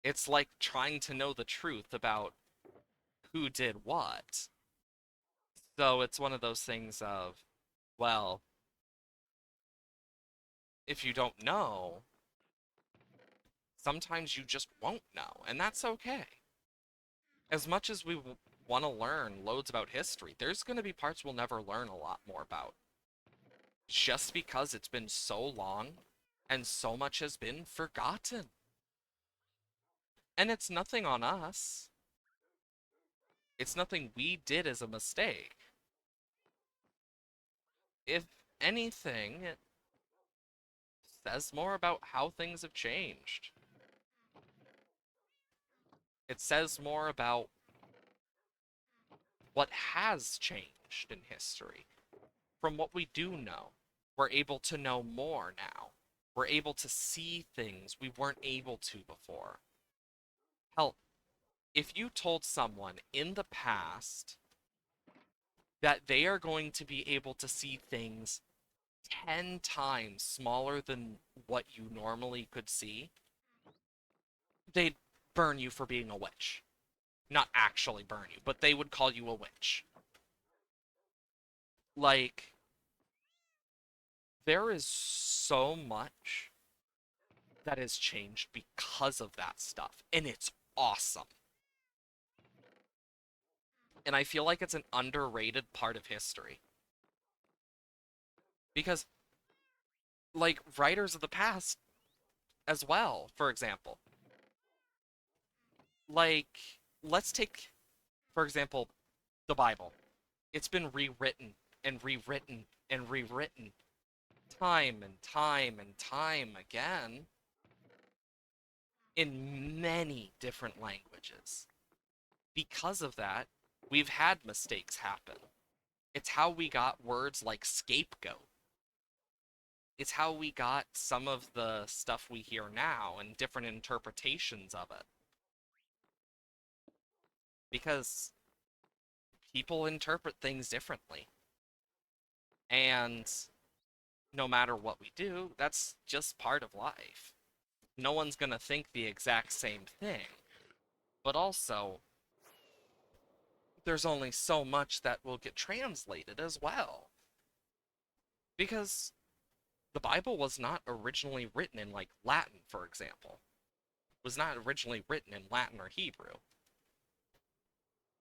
It's like trying to know the truth about who did what. So it's one of those things of, well, if you don't know, sometimes you just won't know, and that's okay. As much as we want to learn loads about history, there's going to be parts we'll never learn a lot more about. Just because it's been so long and so much has been forgotten. And it's nothing on us. It's nothing we did as a mistake. If anything, it says more about how things have changed. It says more about what has changed in history. From what we do know, we're able to know more now. We're able to see things we weren't able to before. Hell, if you told someone in the past that they are going to be able to see things 10 times smaller than what you normally could see, they'd burn you for being a witch. Not actually burn you, but they would call you a witch. Like, there is so much that has changed because of that stuff, and it's awesome. And I feel like it's an underrated part of history. Because, like, writers of the past as well, for example, like, let's take, for example, the Bible. It's been rewritten and rewritten and rewritten time and time and time again in many different languages. Because of that, we've had mistakes happen. It's how we got words like scapegoat. It's how we got some of the stuff we hear now and different interpretations of it. Because people interpret things differently. And no matter what we do, that's just part of life. No one's going to think the exact same thing. But also, there's only so much that will get translated as well. Because the Bible was not originally written in like Latin, for example. It was not originally written in Latin or Hebrew,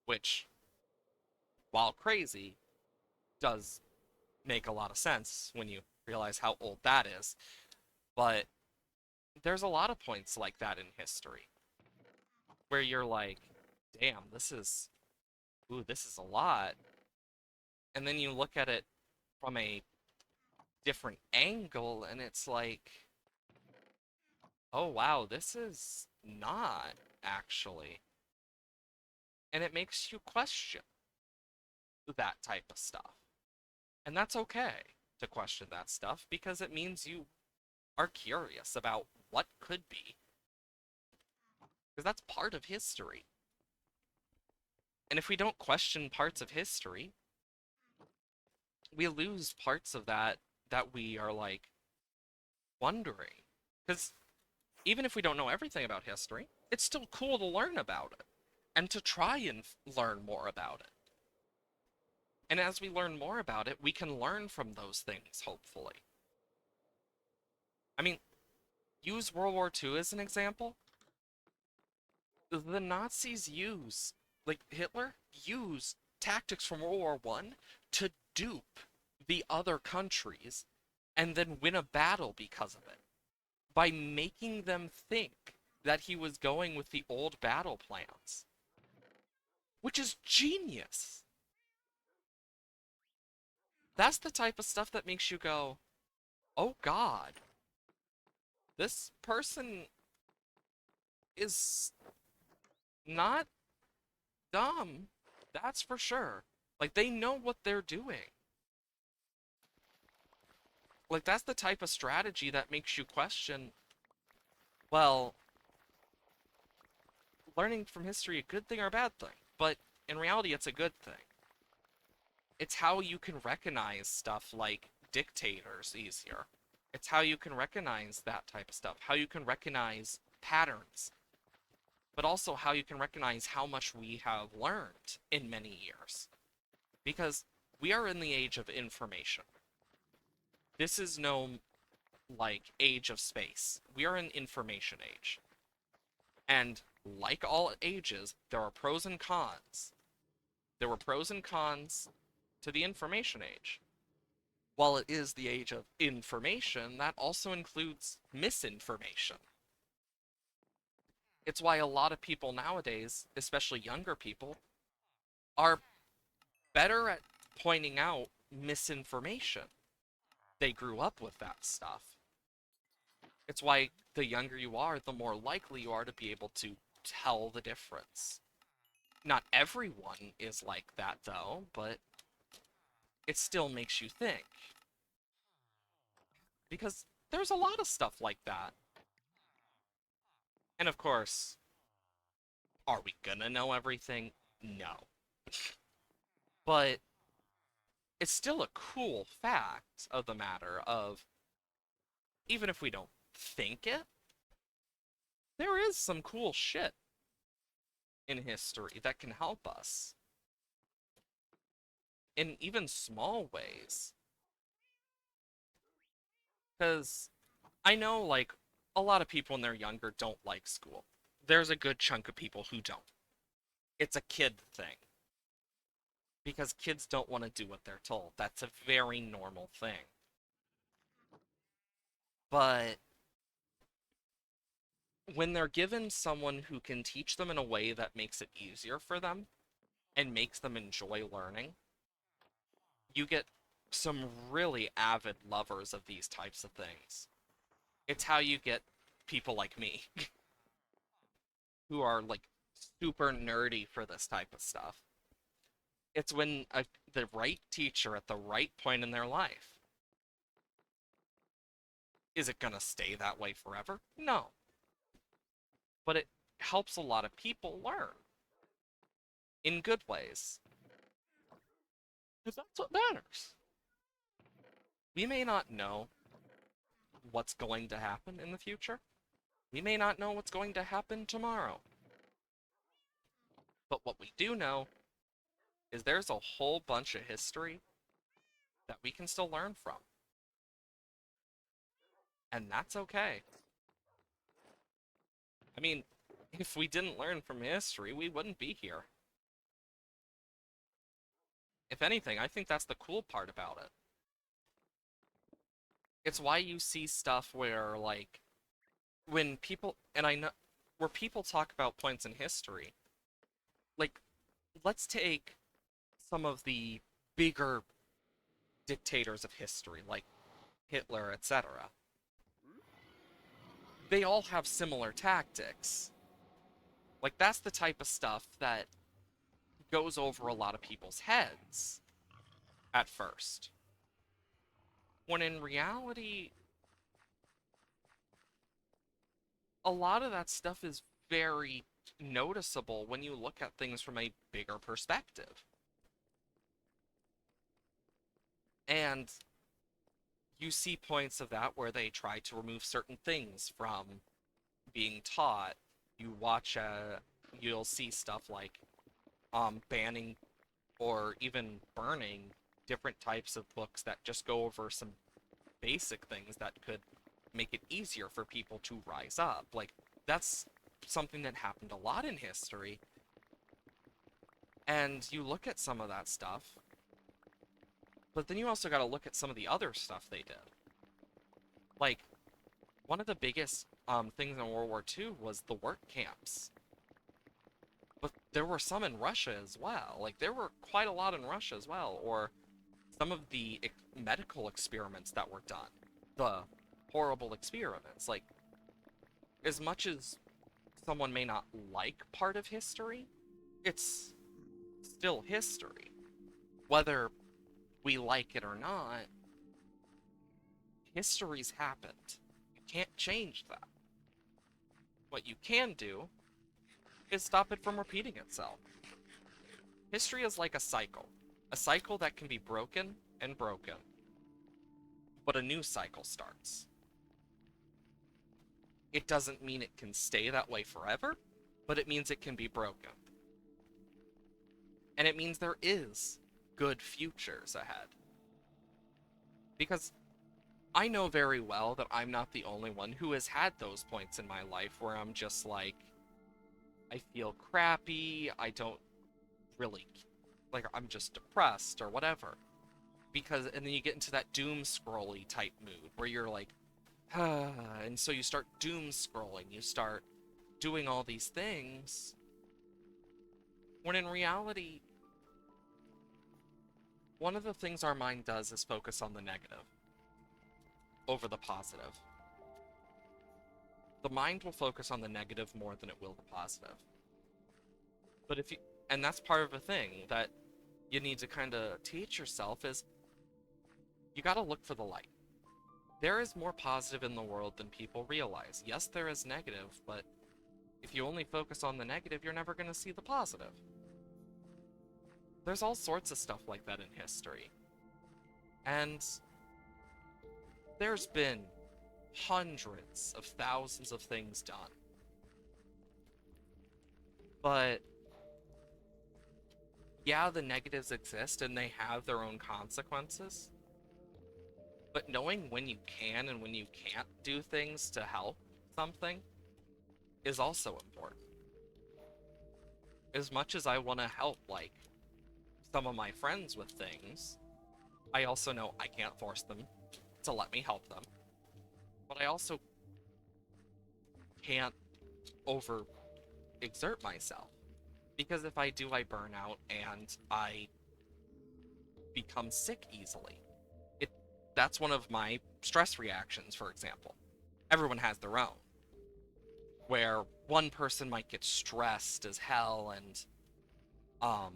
which, while crazy, does make a lot of sense when you realize how old that is. But there's a lot of points like that in history where you're like, damn, this is a lot. And then you look at it from a different angle and it's like, oh wow, this is not actually. And it makes you question that type of stuff. And that's okay to question that stuff because it means you are curious about what could be. Because that's part of history. And if we don't question parts of history, we lose parts of that we are like wondering. Because even if we don't know everything about history, it's still cool to learn about it and to try and learn more about it. And as we learn more about it, we can learn from those things, hopefully. I mean, use World War II as an example. The Nazis like Hitler, used tactics from World War One to dupe the other countries and then win a battle because of it. By making them think that he was going with the old battle plans, which is genius. That's the type of stuff that makes you go, oh God, this person is not dumb. That's for sure. Like, they know what they're doing. Like, that's the type of strategy that makes you question, well, learning from history a good thing or a bad thing? But in reality, it's a good thing. It's how you can recognize stuff like dictators easier. It's how you can recognize that type of stuff, how you can recognize patterns, but also how you can recognize how much we have learned in many years. Because we are in the age of information. This is no, like, age of space. We are in information age. And like all ages, there are pros and cons. There were pros and cons to the information age. While it is the age of information, that also includes misinformation. It's why a lot of people nowadays, especially younger people, are better at pointing out misinformation. They grew up with that stuff. It's why the younger you are, the more likely you are to be able to tell the difference. Not everyone is like that, though, but it still makes you think. Because there's a lot of stuff like that. And of course, are we gonna know everything? No. But it's still a cool fact of the matter of, even if we don't think it, there is some cool shit in history that can help us. In even small ways. Because I know, like, a lot of people when they're younger don't like school. There's a good chunk of people who don't. It's a kid thing. Because kids don't want to do what they're told. That's a very normal thing. But when they're given someone who can teach them in a way that makes it easier for them and makes them enjoy learning, you get some really avid lovers of these types of things. It's how you get people like me who are like super nerdy for this type of stuff. It's when the right teacher at the right point in their life. Is it going to stay that way forever? No. But it helps a lot of people learn in good ways. Because that's what matters. We may not know what's going to happen in the future. We may not know what's going to happen tomorrow. But what we do know is there's a whole bunch of history that we can still learn from. And that's okay. I mean, if we didn't learn from history, we wouldn't be here. If anything, I think that's the cool part about it. It's why you see stuff where, like, when people, and I know, where people talk about points in history, like, let's take some of the bigger dictators of history, like Hitler, etc. They all have similar tactics. Like, that's the type of stuff that goes over a lot of people's heads at first. When in reality, a lot of that stuff is very noticeable when you look at things from a bigger perspective. And you see points of that where they try to remove certain things from being taught. You watch, you'll see stuff like banning or even burning different types of books that just go over some basic things that could make it easier for people to rise up. Like, that's something that happened a lot in history. And you look at some of that stuff, but then you also gotta look at some of the other stuff they did. Like, one of the biggest things in World War II was the work camps. But there were some in Russia as well. Like, there were quite a lot in Russia as well. Or some of the medical experiments that were done. The horrible experiments. Like, as much as someone may not like part of history, it's still history. Whether we like it or not, history's happened. You can't change that. What you can do is stop it from repeating itself. History is like a cycle. A cycle that can be broken and broken, but a new cycle starts. It doesn't mean it can stay that way forever, but it means it can be broken. And it means there is good futures ahead. Because I know very well that I'm not the only one who has had those points in my life where I'm just like, I feel crappy, I don't really, like, I'm just depressed or whatever. Because, and then you get into that doom scrolly type mood where you're like, ah, and so you start doom scrolling, you start doing all these things, when in reality, one of the things our mind does is focus on the negative over the positive. The mind will focus on the negative more than it will the positive. But if you, and that's part of the thing that you need to kind of teach yourself is you got to look for the light. There is more positive in the world than people realize. Yes, there is negative, but if you only focus on the negative, you're never going to see the positive. There's all sorts of stuff like that in history. And there's been hundreds of thousands of things done. But yeah, the negatives exist and they have their own consequences. But knowing when you can and when you can't do things to help something is also important. As much as I want to help, like, some of my friends with things, I also know I can't force them to let me help them. But I also can't over exert myself. Because if I do, I burn out and I become sick easily. That's one of my stress reactions, for example. Everyone has their own. Where one person might get stressed as hell and um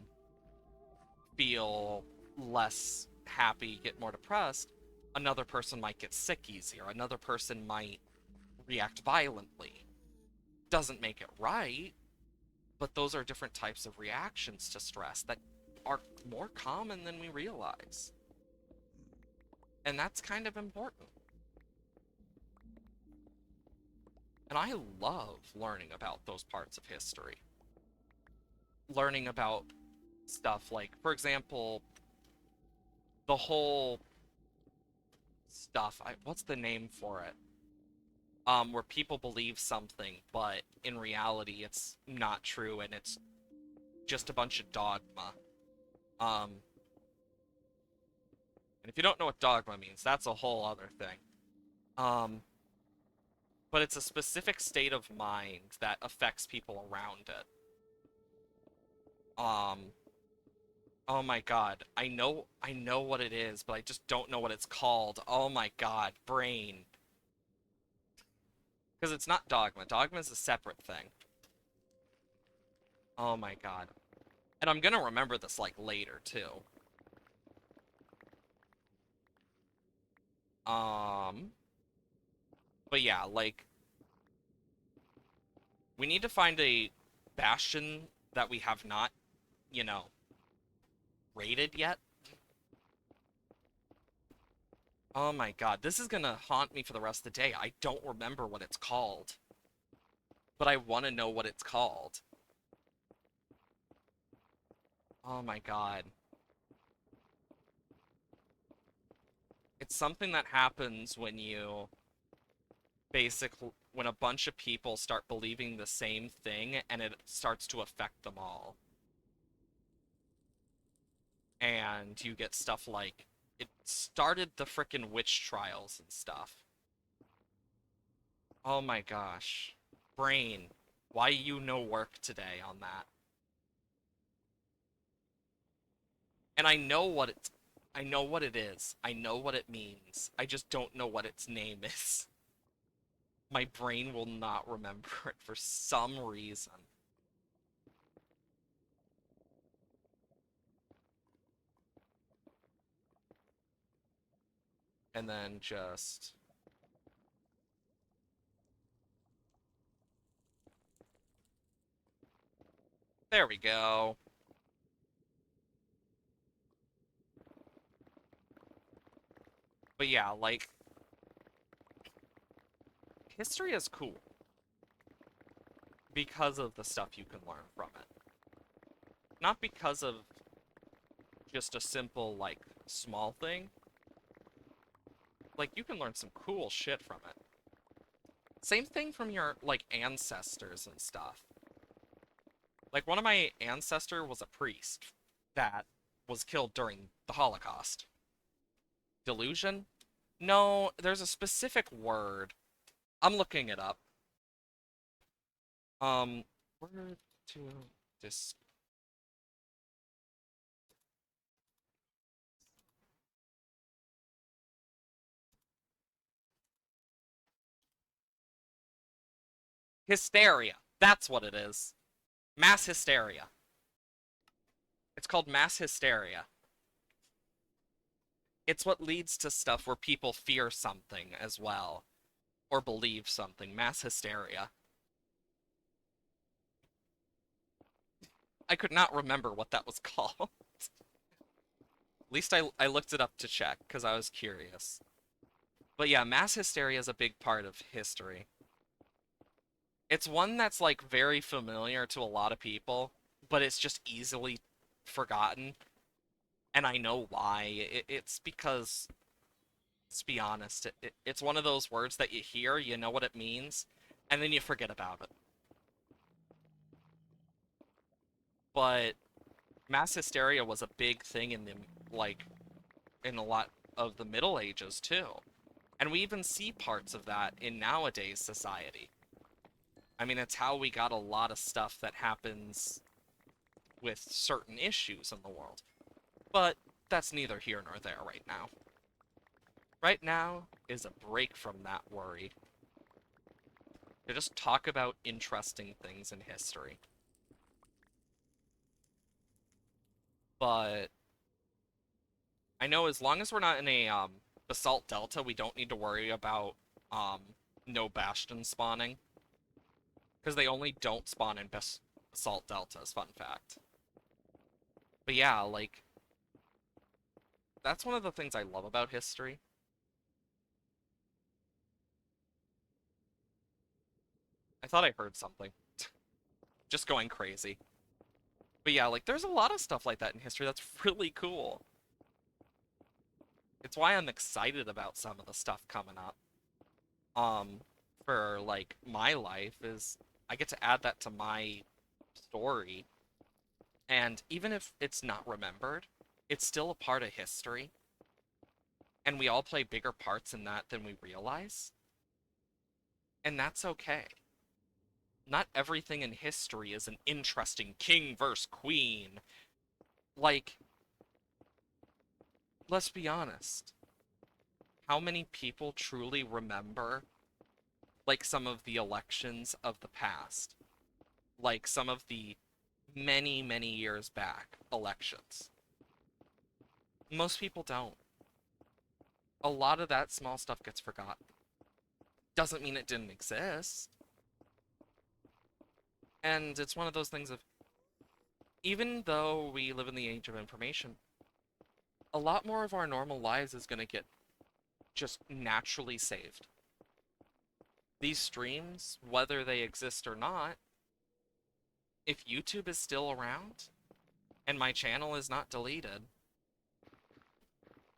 feel less happy, get more depressed. Another person might get sick easier. Another person might react violently. Doesn't make it right, but those are different types of reactions to stress that are more common than we realize. And that's kind of important. And I love learning about those parts of history. Learning about stuff like, for example, the whole stuff. What's the name for it? Where people believe something, but in reality, it's not true, and it's just a bunch of dogma. And if you don't know what dogma means, that's a whole other thing. Um, but it's a specific state of mind that affects people around it. Um, oh my god, I know what it is, but I just don't know what it's called. Oh my god, brain. Because it's not dogma. Dogma is a separate thing. Oh my god. And I'm gonna remember this, like, later, too. Um, but yeah, like, we need to find a bastion that we have not, you know, raided yet. Oh my god, this is gonna haunt me for the rest of the day. I don't remember what it's called. But I want to know what it's called. Oh my god. It's something that happens when you basically when a bunch of people start believing the same thing and it starts to affect them all. And you get stuff like it started the frickin' witch trials and stuff. Oh my gosh. Brain, why you no work today on that? And I know what it is. I know what it means. I just don't know what its name is. My brain will not remember it for some reason. And then just... There we go. But yeah, like, history is cool because of the stuff you can learn from it. Not because of just a simple, like, small thing. Like, you can learn some cool shit from it. Same thing from your, like, ancestors and stuff. Like, one of my ancestor was a priest that was killed during the Holocaust. Delusion? No, there's a specific word. I'm looking it up. Word to dis... Hysteria. That's what it is. Mass hysteria. It's called mass hysteria. It's what leads to stuff where people fear something as well, or believe something. Mass hysteria. I could not remember what that was called. At least I looked it up to check, because I was curious. But yeah, mass hysteria is a big part of history. It's one that's like very familiar to a lot of people, but it's just easily forgotten. And I know why. It's because, let's be honest, it's one of those words that you hear, you know what it means, and then you forget about it. But mass hysteria was a big thing in the, like, in a lot of the Middle Ages too. And we even see parts of that in nowadays society. I mean, it's how we got a lot of stuff that happens with certain issues in the world. But that's neither here nor there right now. Right now is a break from that worry. To just talk about interesting things in history. But I know as long as we're not in a Basalt Delta, we don't need to worry about um, no Bastion spawning. Because they only don't spawn in Basalt Deltas, fun fact. But yeah, like, that's one of the things I love about history. I thought I heard something. Just going crazy. But yeah, like, there's a lot of stuff like that in history that's really cool. It's why I'm excited about some of the stuff coming up. Um, for, like, my life is I get to add that to my story. And even if it's not remembered, it's still a part of history. And we all play bigger parts in that than we realize. And that's okay. Not everything in history is an interesting king versus queen. Like, let's be honest. How many people truly remember, like, some of the elections of the past? Like, some of the many, many years back elections? Most people don't. A lot of that small stuff gets forgotten. Doesn't mean it didn't exist. And it's one of those things of, even though we live in the age of information, a lot more of our normal lives is going to get just naturally saved. These streams, whether they exist or not, if YouTube is still around and my channel is not deleted,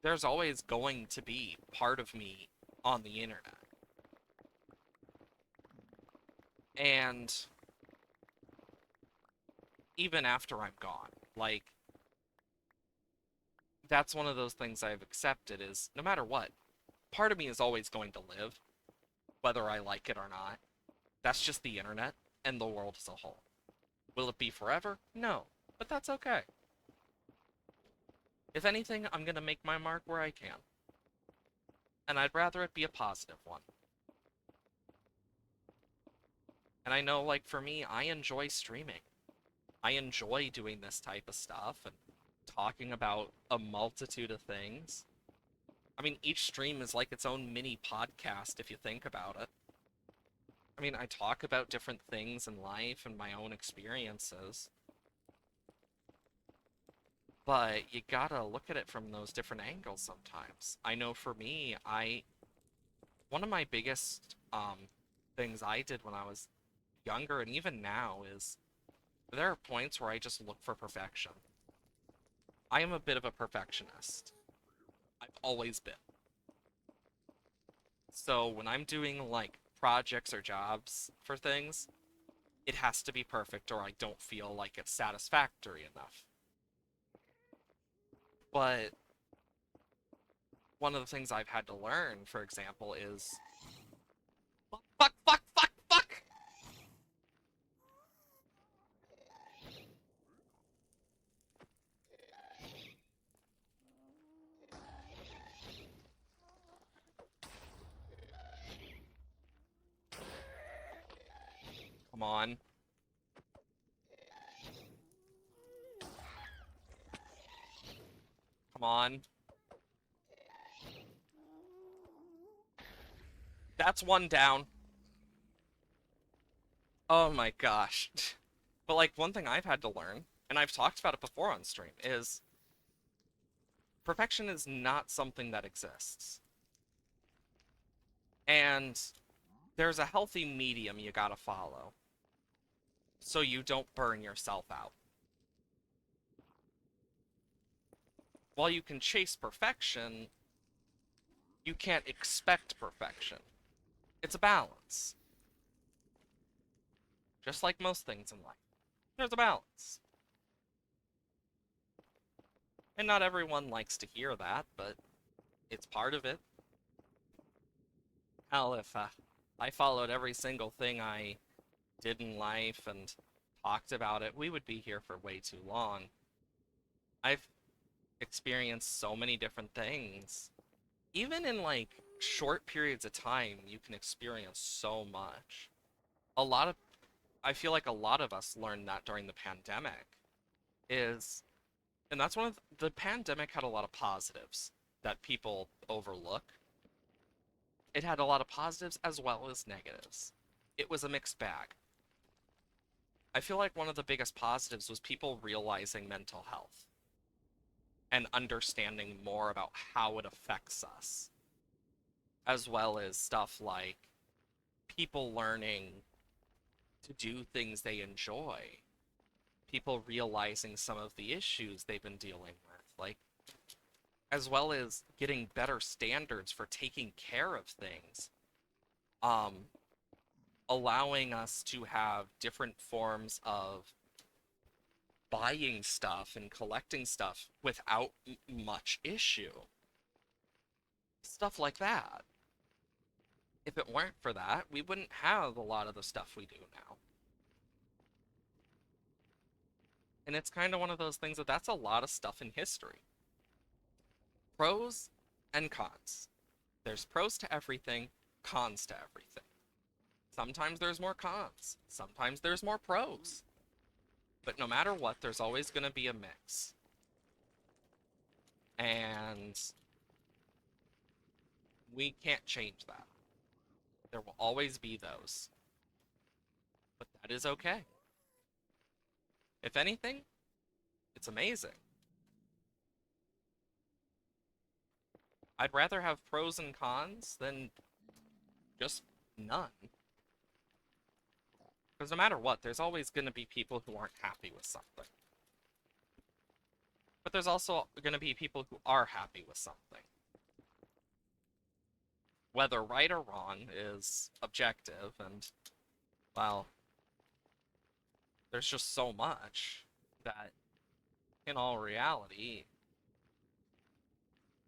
there's always going to be part of me on the internet. And even after I'm gone, like, that's one of those things I've accepted is no matter what, part of me is always going to live, whether I like it or not. That's just the internet and the world as a whole. Will it be forever? No, but that's okay. If anything, I'm gonna make my mark where I can. And I'd rather it be a positive one. And I know, like, for me, I enjoy streaming. I enjoy doing this type of stuff and talking about a multitude of things. I mean, each stream is like its own mini podcast if you think about it. I mean, I talk about different things in life and my own experiences. But you gotta look at it from those different angles sometimes. I know for me, one of my biggest things I did when I was younger and even now is there are points where I just look for perfection. I am a bit of a perfectionist. I've always been. So when I'm doing like projects or jobs for things, it has to be perfect or I don't feel like it's satisfactory enough. But one of the things I've had to learn, for example, is fuck, fuck, fuck, fuck, fuck. Come on. Come on. That's one down. Oh my gosh. But like one thing I've had to learn, and I've talked about it before on stream, is perfection is not something that exists. And there's a healthy medium you gotta follow so you don't burn yourself out. While you can chase perfection, you can't expect perfection. It's a balance. Just like most things in life. There's a balance. And not everyone likes to hear that, but it's part of it. Hell, if I followed every single thing I did in life and talked about it, we would be here for way too long. I've experienced so many different things. Even in like short periods of time, you can experience so much. A lot of, I feel like a lot of us learned that during the pandemic is, and that's one of the pandemic had a lot of positives that people overlook. It had a lot of positives as well as negatives. It was a mixed bag. I feel like one of the biggest positives was people realizing mental health and understanding more about how it affects us, as well as stuff like people learning to do things they enjoy, people realizing some of the issues they've been dealing with, like, as well as getting better standards for taking care of things, um, allowing us to have different forms of buying stuff and collecting stuff without much issue. Stuff like that. If it weren't for that, we wouldn't have a lot of the stuff we do now. And it's kind of one of those things that's a lot of stuff in history. Pros and cons. There's pros to everything, cons to everything. Sometimes there's more cons, sometimes there's more pros. But no matter what, there's always going to be a mix. And we can't change that. There will always be those. But that is okay. If anything, it's amazing. I'd rather have pros and cons than just none. Because no matter what, there's always going to be people who aren't happy with something. But there's also going to be people who are happy with something. Whether right or wrong is objective, and, well, there's just so much that, in all reality,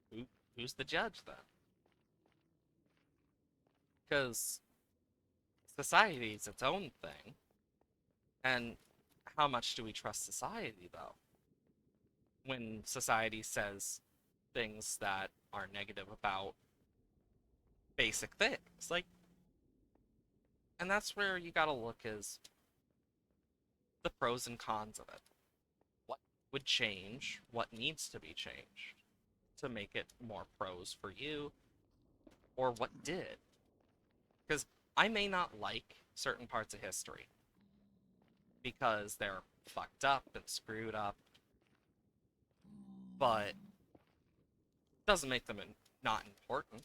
who, who's the judge then? Because society is its own thing, and how much do we trust society, though? When society says things that are negative about basic things. Like, and that's where you gotta look is the pros and cons of it. What would change? What needs to be changed to make it more pros for you? Or what did? Because I may not like certain parts of history because they're fucked up and screwed up. but doesn't make them not important.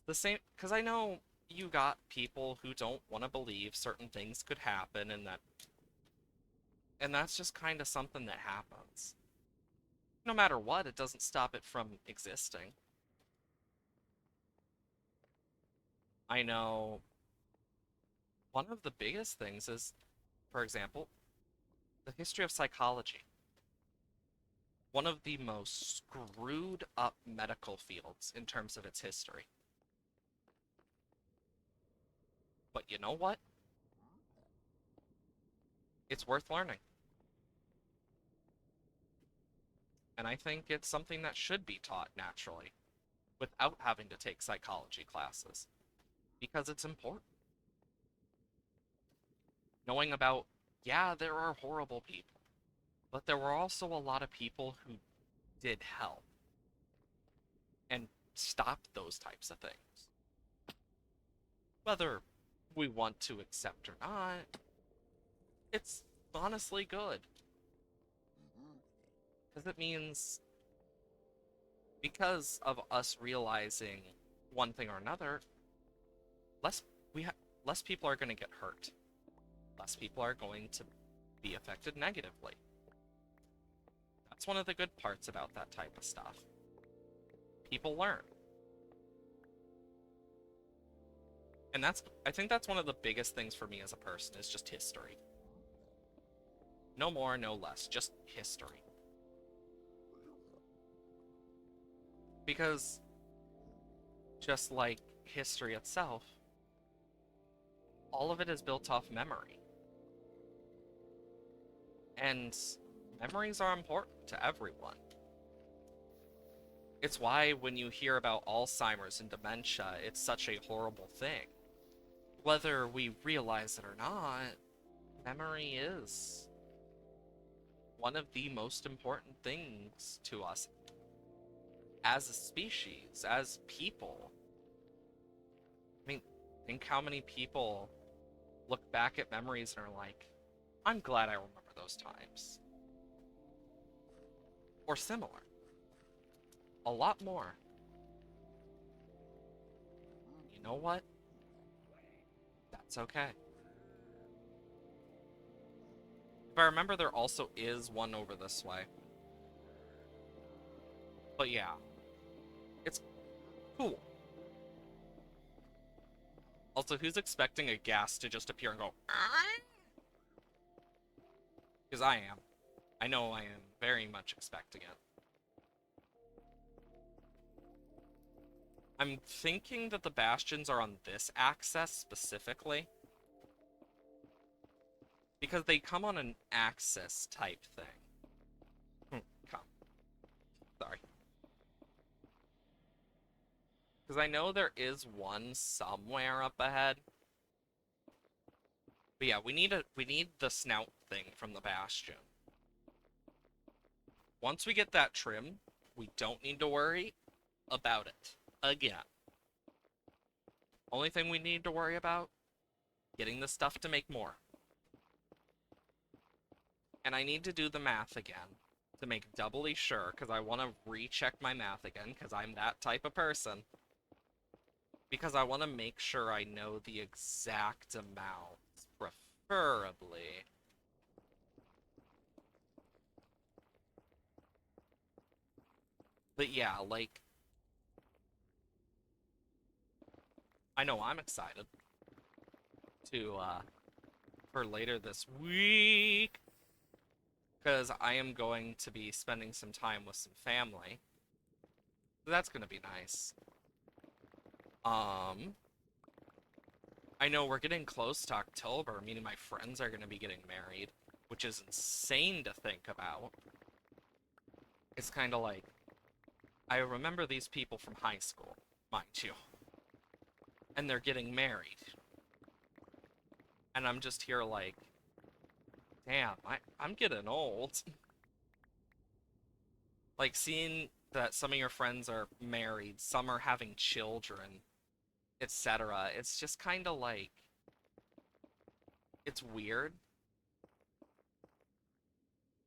The same, because I know you got people who don't want to believe certain things could happen, and that's just kind of something that happens. No matter what, it doesn't stop it from existing. I know one of the biggest things is, for example, the history of psychology. One of the most screwed up medical fields in terms of its history. But you know what? It's worth learning. And I think it's something that should be taught naturally without having to take psychology classes because it's important. Knowing about, yeah, there are horrible people, but there were also a lot of people who did help and stopped those types of things. Whether we want to accept or not, it's honestly good because it means because of us realizing one thing or another, less less people are going to get hurt. Less people are going to be affected negatively. That's one of the good parts about that type of stuff. People learn. And I think that's one of the biggest things for me as a person is just history. No more, no less, just history. Because just like history itself, all of it is built off memory. And memories are important to everyone. It's why when you hear about Alzheimer's and dementia, it's such a horrible thing. Whether we realize it or not, memory is one of the most important things to us as a species, as people. I mean, think how many people look back at memories and are like, I'm glad I remember those times. Or similar. A lot more. You know what? That's okay. If I remember, there also is one over this way. But yeah, it's cool. Also, who's expecting a gas to just appear and go, because I am. I know I am very much expecting it. I'm thinking that the bastions are on this axis specifically. Because they come on an axis type thing. Come. Sorry. Because I know there is one somewhere up ahead. But yeah, we need the snout thing from the bastion. Once we get that trim, we don't need to worry about it again. Only thing we need to worry about, getting the stuff to make more. And I need to do the math again to make doubly sure, because I want to recheck my math again, because I'm that type of person. Because I want to make sure I know the exact amount, preferably. But yeah, like, I know I'm excited to, for later this week, because I am going to be spending some time with some family. So that's gonna be nice. I know we're getting close to October, meaning my friends are gonna be getting married, which is insane to think about. It's kind of like, I remember these people from high school, mind you, and they're getting married. And I'm just here like, damn, I'm getting old. Like, seeing that some of your friends are married, some are having children, etc. It's just kind of like, it's weird.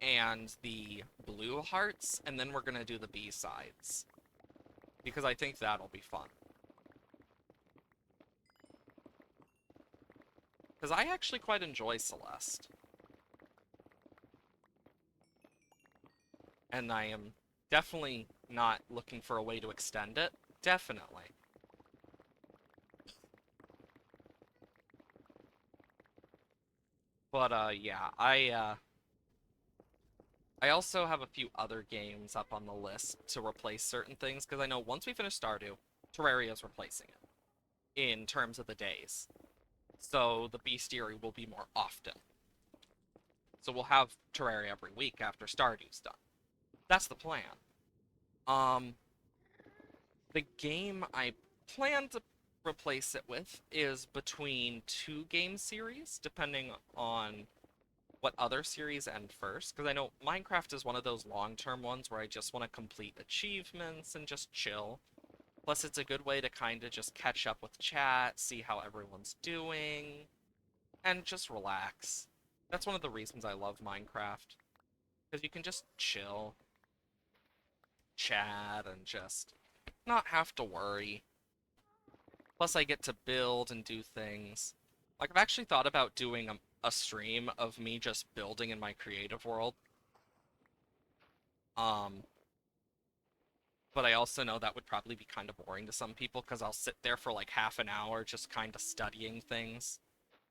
and the blue hearts, and then we're gonna do the B-sides. Because I think that'll be fun. Because I actually quite enjoy Celeste. And I am definitely not looking for a way to extend it. Definitely. But, yeah, I also have a few other games up on the list to replace certain things, because I know once we finish Stardew, Terraria's replacing it, in terms of the days. So the bestiary will be more often. So we'll have Terraria every week after Stardew's done. That's the plan. Um, the game I plan to replace it with is between two game series, depending on what other series end first, because I know Minecraft is one of those long-term ones where I just want to complete achievements and just chill. Plus, it's a good way to kind of just catch up with chat, see how everyone's doing, and just relax. That's one of the reasons I love Minecraft, because you can just chill, chat, and just not have to worry. Plus, I get to build and do things. Like, I've actually thought about doing a stream of me just building in my creative world. Um, but I also know that would probably be kind of boring to some people because I'll sit there for like half an hour just kind of studying things.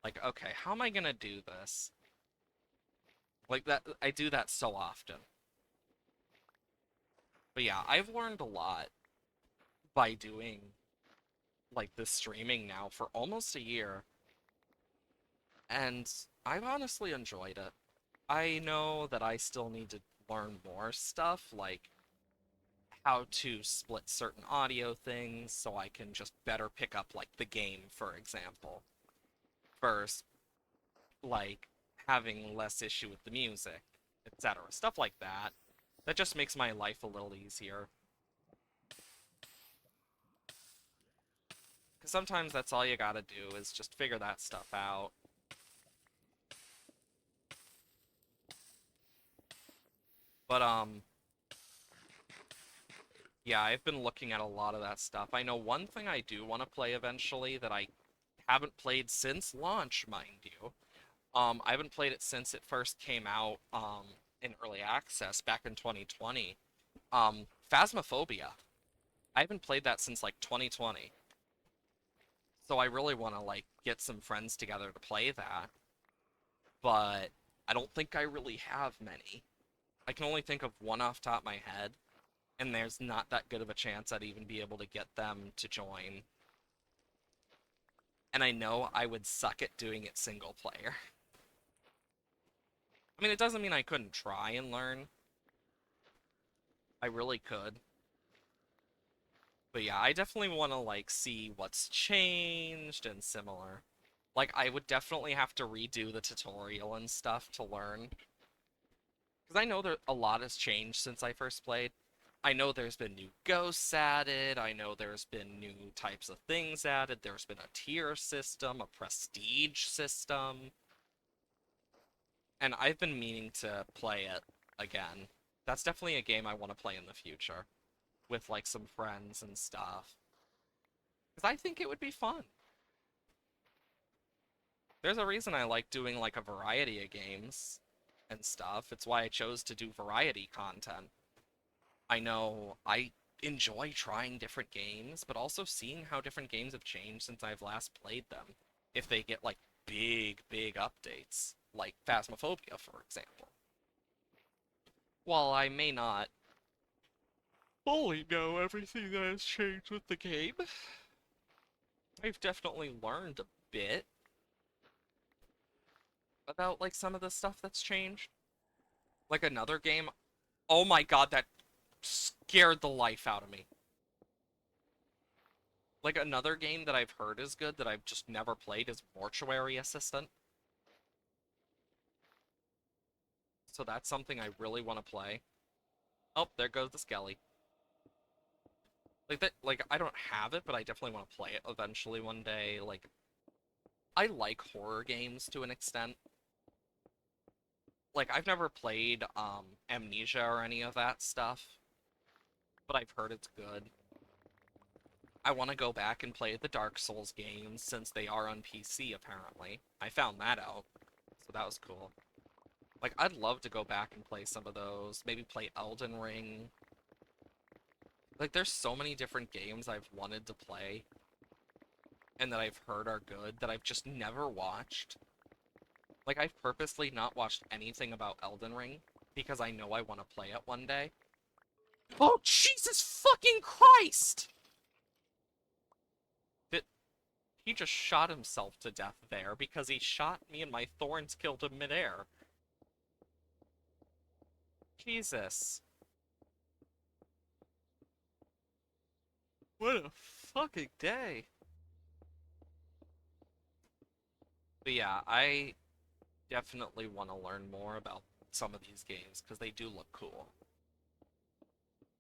Like, okay, how am I gonna do this? Like that, I do that so often. But yeah, I've learned a lot by doing like this streaming now for almost a year, and I've honestly enjoyed it. I know that I still need to learn more stuff, like how to split certain audio things so I can just better pick up like the game, for example. First, like having less issue with the music, etc. Stuff like that. That just makes my life a little easier. Because sometimes that's all you gotta do is just figure that stuff out. But, yeah, I've been looking at a lot of that stuff. I know one thing I do want to play eventually that I haven't played since launch, mind you. I haven't played it since it first came out, in early access back in 2020. Phasmophobia. I haven't played that since, like, 2020. So I really want to, like, get some friends together to play that. But I don't think I really have many. I can only think of one off top of my head, and there's not that good of a chance I'd even be able to get them to join. And I know I would suck at doing it single player. I mean, it doesn't mean I couldn't try and learn. I really could. But yeah, I definitely want to, like, see what's changed and similar. Like, I would definitely have to redo the tutorial and stuff to learn. Because I know that a lot has changed since I first played. I know there's been new ghosts added, I know there's been new types of things added, there's been a tier system, a prestige system, and I've been meaning to play it again. That's definitely a game I want to play in the future, with like some friends and stuff. Because I think it would be fun. There's a reason I like doing like a variety of games and stuff. It's why I chose to do variety content. I know I enjoy trying different games, but also seeing how different games have changed since I've last played them. If they get like big updates, like Phasmophobia, for example. While I may not fully know everything that has changed with the game, I've definitely learned a bit about like some of the stuff that's changed. Like another game, oh my god, that scared the life out of me. Like another game that I've heard is good that I've just never played is Mortuary Assistant. So that's something I really want to play. Oh, there goes the Skelly. Like that, like I don't have it, but I definitely want to play it eventually one day. Like I like horror games to an extent. like I've never played Amnesia or any of that stuff, but I've heard it's good. I want to go back and play the Dark Souls games since they are on PC apparently. I found that out, so that was cool. Like I'd love to go back and play some of those, maybe play Elden Ring. Like there's so many different games I've wanted to play and that I've heard are good that I've just never watched. Like I've purposely not watched anything about Elden Ring because I know I want to play it one day. Oh, Jesus fucking Christ! Did he just shot himself to death there because he shot me and my thorns killed him midair. Jesus. What a fucking day. But yeah, I definitely want to learn more about some of these games because they do look cool.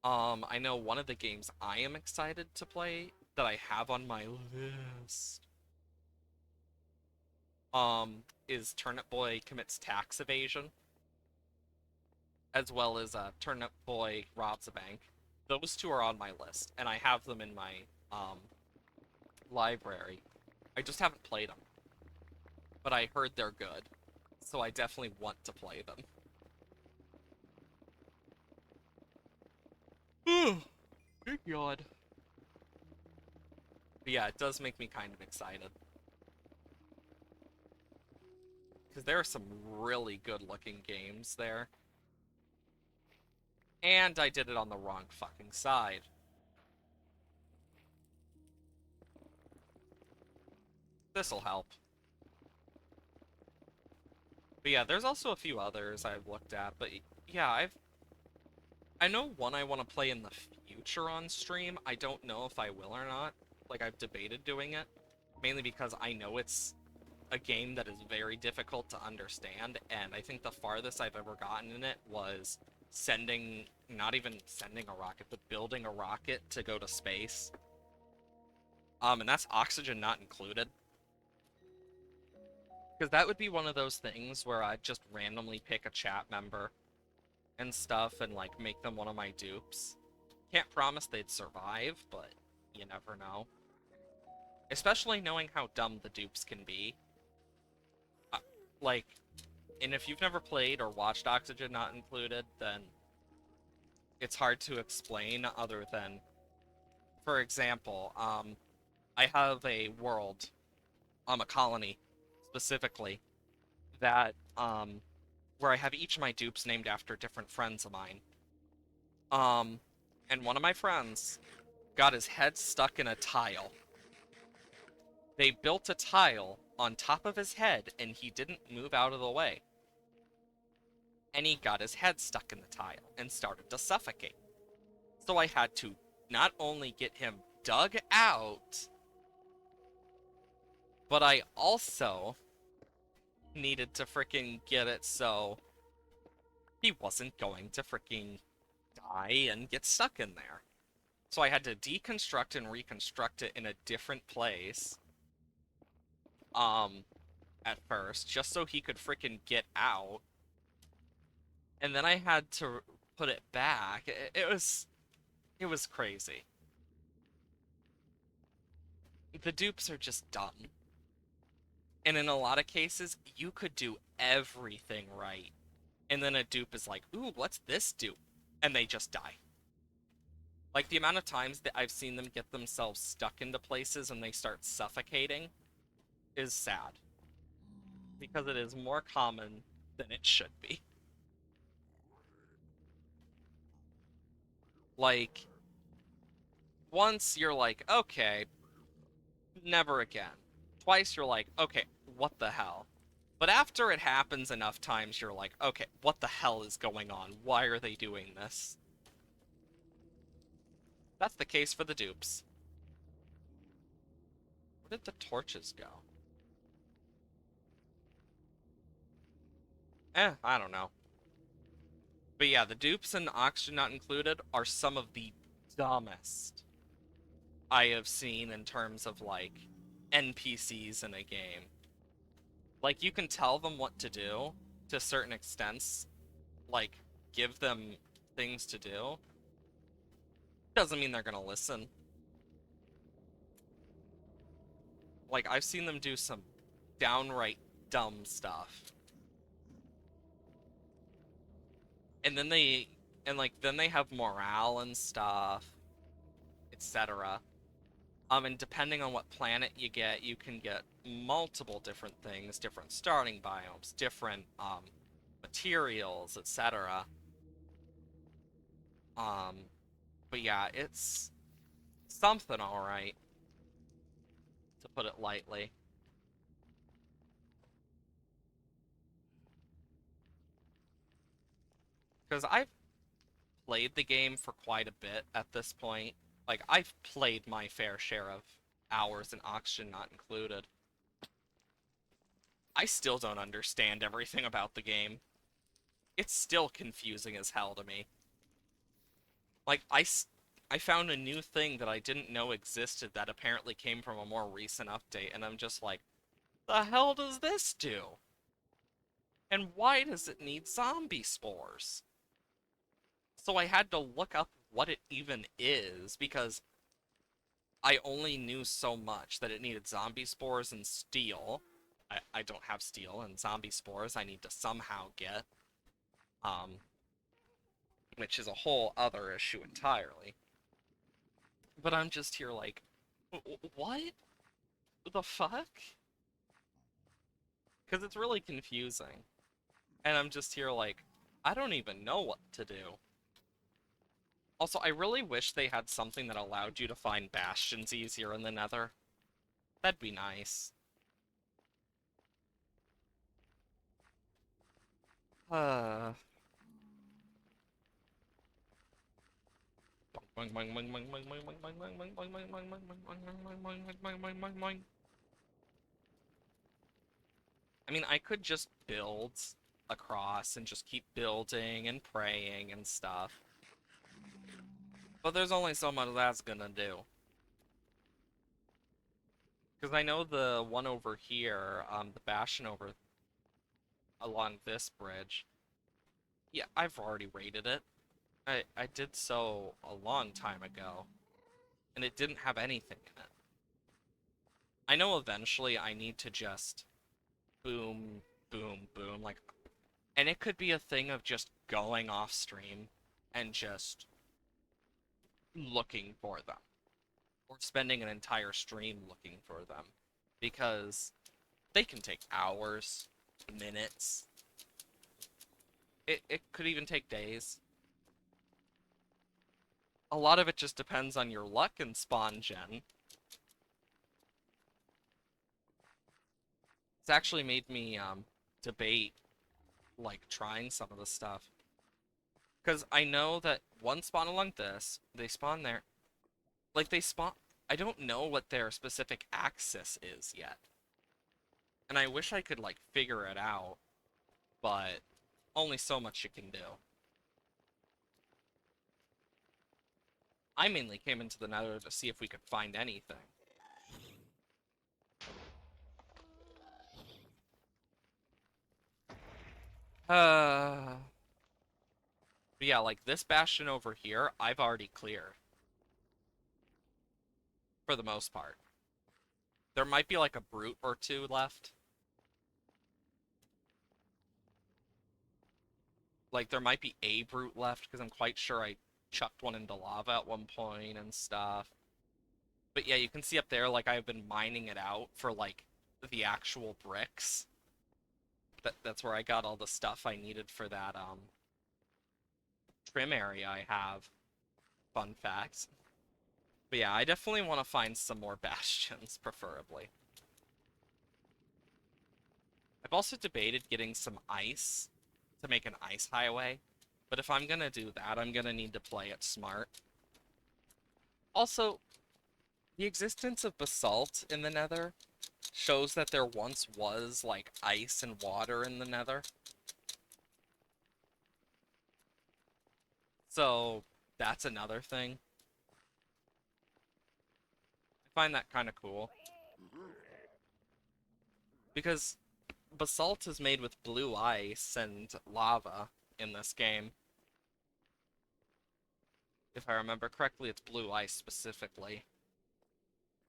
I know one of the games I am excited to play that I have on my list, is Turnip Boy Commits Tax Evasion, as well as Turnip Boy Robs a Bank. Those two are on my list, and I have them in my library. I just haven't played them, but I heard they're good, so I definitely want to play them. Good God. But yeah, it does make me kind of excited. Because there are some really good looking games there. And I did it on the wrong fucking side. This'll help. But yeah, there's also a few others I've looked at, but yeah, I know one I want to play in the future on stream. I don't know if I will or not. Like, I've debated doing it, mainly because I know it's a game that is very difficult to understand, and I think the farthest I've ever gotten in it was not even sending a rocket, but building a rocket to go to space. And that's oxygen not included. Because that would be one of those things where I'd just randomly pick a chat member and stuff and, like, make them one of my dupes. Can't promise they'd survive, but you never know. Especially knowing how dumb the dupes can be. Like, and if you've never played or watched Oxygen Not Included, then it's hard to explain other than, for example, I have a world, a colony, specifically, that, where I have each of my dupes named after different friends of mine. And one of my friends got his head stuck in a tile. They built a tile on top of his head, and he didn't move out of the way. And he got his head stuck in the tile and started to suffocate. So I had to not only get him dug out, but I also needed to freaking get it so he wasn't going to freaking die and get stuck in there. So I had to deconstruct and reconstruct it in a different place, at first, just so he could freaking get out. And then I had to put it back. It was crazy. The dupes are just dumb. And in a lot of cases, you could do everything right. And then a dupe is like, ooh, what's this dupe? And they just die. Like, the amount of times that I've seen them get themselves stuck into places and they start suffocating is sad. Because it is more common than it should be. Like, once you're like, okay, never again. Twice you're like, okay, what the hell? But after it happens enough times, you're like, okay, what the hell is going on? Why are they doing this? That's the case for the dupes. Where did the torches go? I don't know. But yeah, the dupes and Oxygen Not Included are some of the dumbest I have seen in terms of, like, NPCs in a game. Like, you can tell them what to do, to certain extents, like, give them things to do, doesn't mean they're gonna listen. Like, I've seen them do some downright dumb stuff. And then then they have morale and stuff, etc. And depending on what planet you get, you can get multiple different things, different starting biomes, different materials, etc. Um, but yeah, it's something alright, to put it lightly. Because I've played the game for quite a bit at this point. Like, I've played my fair share of hours and oxygen not included. I still don't understand everything about the game. It's still confusing as hell to me. Like, I found a new thing that I didn't know existed that apparently came from a more recent update, and I'm just like, the hell does this do? And why does it need zombie spores? So I had to look up what it even is, because I only knew so much that it needed zombie spores and steel. I don't have steel, and zombie spores I need to somehow get. Um, which is a whole other issue entirely. But I'm just here like, what the fuck? Because it's really confusing. And I'm just here like, I don't even know what to do. Also, I really wish they had something that allowed you to find bastions easier in the Nether. That'd be nice. Uh... I mean, I could just build across and just keep building and praying and stuff. But there's only so much that's gonna do. Because I know the one over here, the bastion over along this bridge, yeah, I've already raided it. I did so a long time ago, and it didn't have anything in it. I know eventually I need to just boom, boom, boom, like, and it could be a thing of just going off stream and just looking for them, or spending an entire stream looking for them, because they can take hours, minutes. It could even take days. A lot of it just depends on your luck and spawn gen. It's actually made me debate like trying some of the stuff. Because I know that one spawn along this, they spawn there. Like they spawn I don't know what their specific axis is yet. And I wish I could like figure it out, but only so much you can do. I mainly came into the Nether to see if we could find anything. Uh But yeah, like this bastion over here, I've already cleared. For the most part. There might be like a brute or two left. Like there might be a brute left, because I'm quite sure I chucked one into lava at one point and stuff. But yeah, you can see up there, like I've been mining it out for like the actual bricks. That's where I got all the stuff I needed for that trim area I have. Fun facts. But yeah, I definitely want to find some more bastions, preferably. I've also debated getting some ice to make an ice highway, but if I'm gonna do that, I'm gonna need to play it smart. Also, the existence of basalt in the Nether shows that there once was, like, ice and water in the Nether. So, that's another thing. I find that kind of cool. Because basalt is made with blue ice and lava in this game. If I remember correctly, it's blue ice specifically.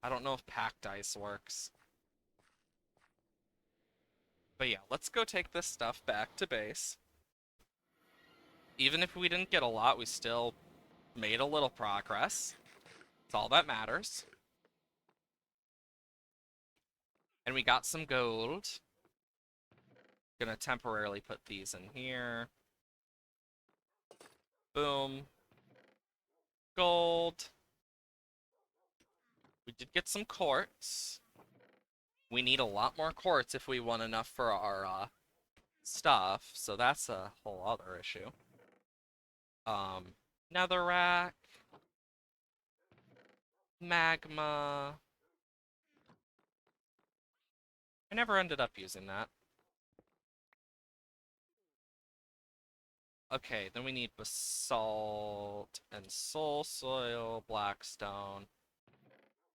I don't know if packed ice works. But yeah, let's go take this stuff back to base. Even if we didn't get a lot, we still made a little progress. It's all that matters. And we got some gold. Gonna temporarily put these in here. Boom. Gold. We did get some quartz. We need a lot more quartz if we want enough for our stuff, so that's a whole other issue. Netherrack. Magma. I never ended up using that. Okay, then we need basalt and soul soil, blackstone.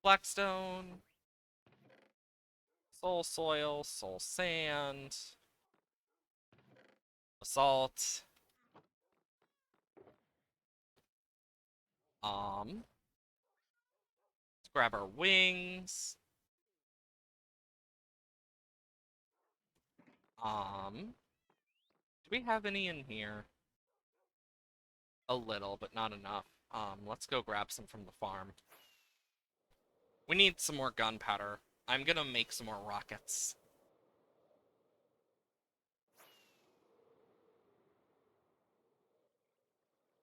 Blackstone. Soul soil, soul sand. Basalt. Let's grab our wings. Do we have any in here? A little, but not enough. Let's go grab some from the farm. We need some more gunpowder. I'm gonna make some more rockets.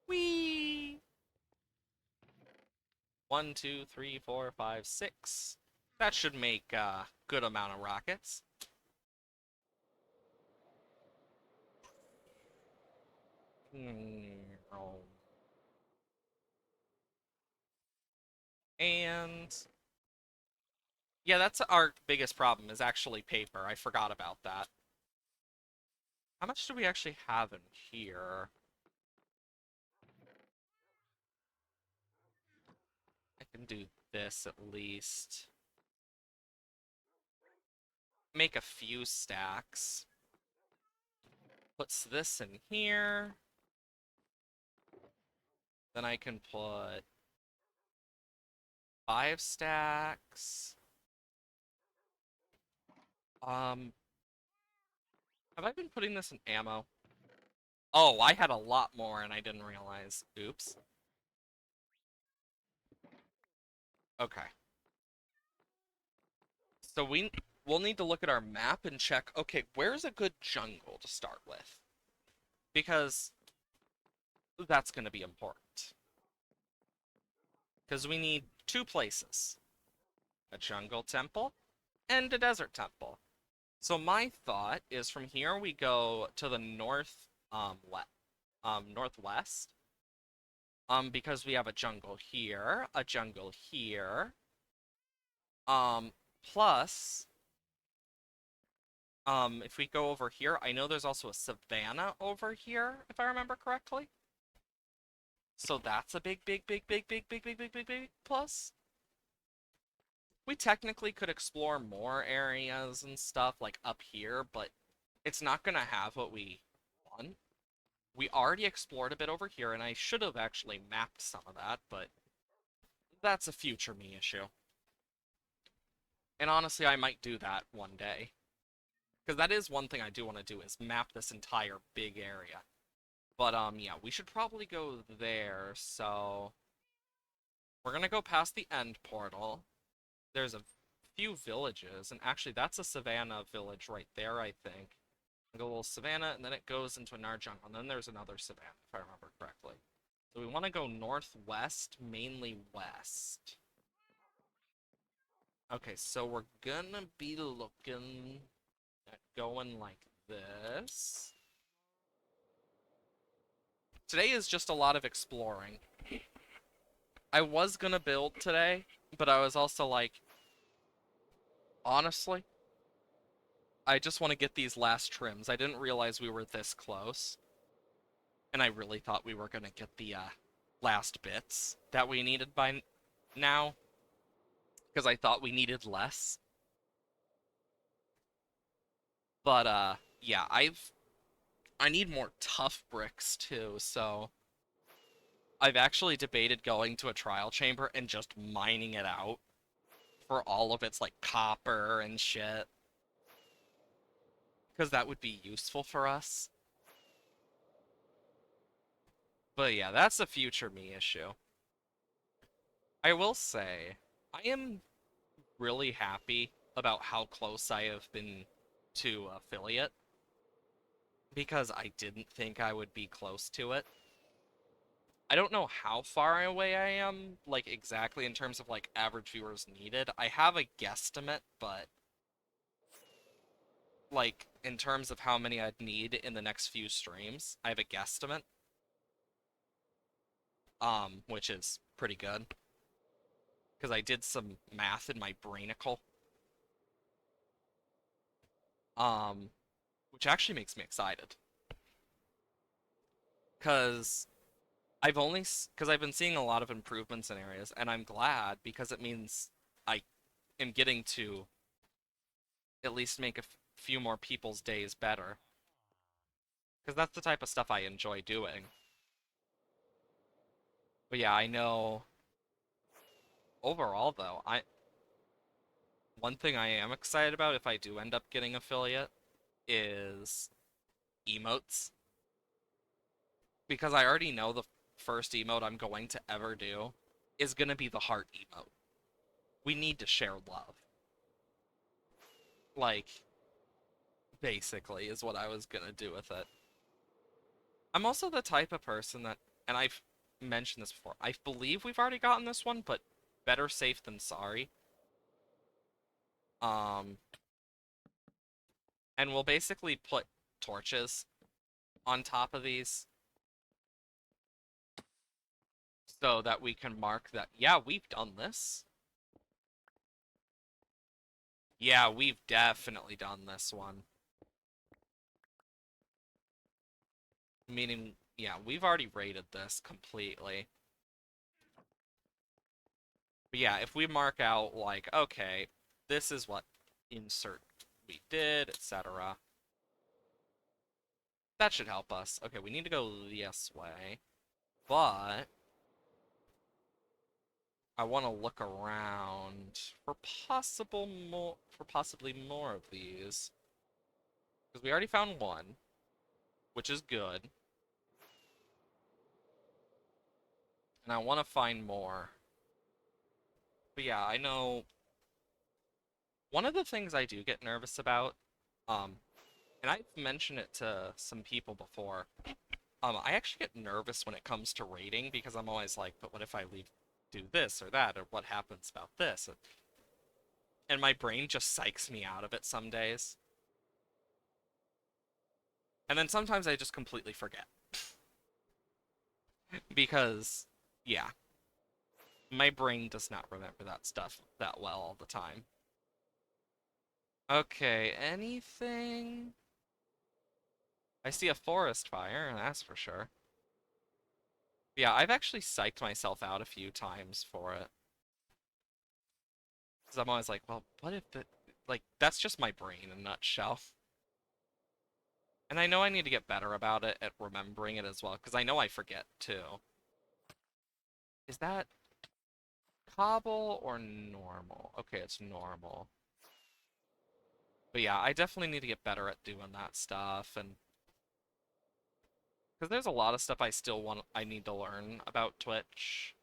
Whee! 1, 2, 3, 4, 5, 6. That should make a good amount of rockets. And yeah, that's our biggest problem is actually paper. I forgot about that. How much do we actually have in here? I can do this at least. Make a few stacks. Puts this in here. Then I can put 5 stacks. Have I been putting this in ammo? Oh, I had a lot more and I didn't realize. Oops. Okay. So we'll need to look at our map and check, okay, where's a good jungle to start with? Because that's going to be important. Because we need 2 places. A jungle temple and a desert temple. So my thought is from here we go to the northwest. Because we have a jungle here, a jungle here. Plus, if we go over here, I know there's also a savanna over here, if I remember correctly. So that's a big plus. We technically could explore more areas and stuff like up here, but it's not gonna have what we want. We already explored a bit over here, and I should have actually mapped some of that, but that's a future me issue. And honestly, I might do that one day. Because that is one thing I do want to do, is map this entire big area. But, yeah, we should probably go there, so... We're gonna go past the end portal. There's a few villages, and actually that's a savannah village right there, I think. Like a little savannah, and then it goes into another jungle, and then there's another savannah, if I remember correctly. So we want to go northwest, mainly west. Okay, so we're gonna be looking at going like this. Today is just a lot of exploring. I was gonna build today, but I was also like, honestly, I just want to get these last trims. I didn't realize we were this close. And I really thought we were gonna get the last bits that we needed by now. Because I thought we needed less. But yeah, I need more tough bricks too, so I've actually debated going to a trial chamber and just mining it out for all of its like copper and shit, because that would be useful for us. But yeah, that's a future me issue. I will say, I am really happy about how close I have been to affiliate because I didn't think I would be close to it. I don't know how far away I am, like exactly in terms of like average viewers needed. I have a guesstimate, but like in terms of how many I'd need in the next few streams, I have a guesstimate, which is pretty good because I did some math in my brainicle, um, which actually makes me excited because because I've been seeing a lot of improvements in areas, and I'm glad because it means I am getting to at least make a few more people's days better because that's the type of stuff I enjoy doing. But yeah, I know overall though, I one thing I am excited about if I do end up getting affiliate is emotes because I already know the first emote I'm going to ever do is going to be the heart emote. We need to share love. Like basically is what I was going to do with it. I'm also the type of person that and I've mentioned this before. I believe we've already gotten this one, but better safe than sorry. Um and we'll basically put torches on top of these so that we can mark that, yeah, we've done this. Yeah, we've definitely done this one. Meaning, yeah, we've already rated this completely. But yeah, if we mark out, like, okay, this is what insert we did, etc. That should help us. Okay, we need to go this way. But I want to look around for possibly more of these. Because we already found one, which is good. And I want to find more. But yeah, I know one of the things I do get nervous about, um, and I've mentioned it to some people before, I actually get nervous when it comes to rating because I'm always like, but what if I leave, do this or that, or what happens about this? And my brain just psychs me out of it some days. And then sometimes I just completely forget. Because, yeah, my brain does not remember that stuff that well all the time. Okay, anything? I see a forest fire, and that's for sure. Yeah, I've actually psyched myself out a few times for it. Because I'm always like, well, what if the... Like, that's just my brain in a nutshell. And I know I need to get better about it at remembering it as well, because I know I forget, too. Is that cobble or normal? Okay, it's normal. But yeah, I definitely need to get better at doing that stuff, and... Because there's a lot of stuff I need to learn about Twitch.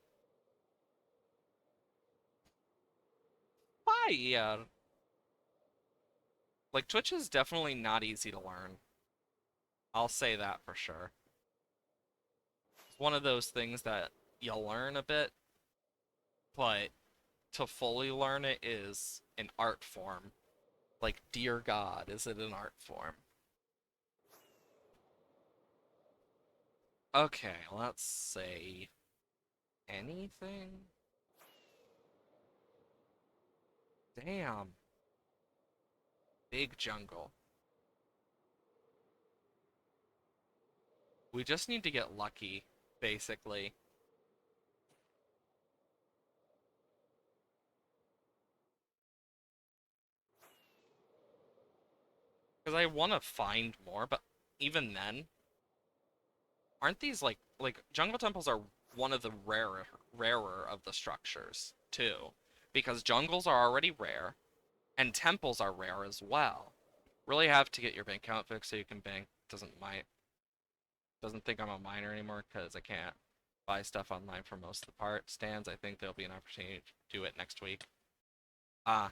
Fire! Like, Twitch is definitely not easy to learn. I'll say that for sure. It's one of those things that you'll learn a bit, but to fully learn it is an art form. Like, dear God, is it an art form? Okay, let's say anything? Damn. Big jungle. We just need to get lucky, basically. Because I want to find more, but even then, aren't these like jungle temples are one of the rarer of the structures too, because jungles are already rare and temples are rare as well. Really have to get your bank account fixed so you can bank. Doesn't think I'm a miner anymore because I can't buy stuff online for most of the part stands. I think there'll be an opportunity to do it next week. Ah,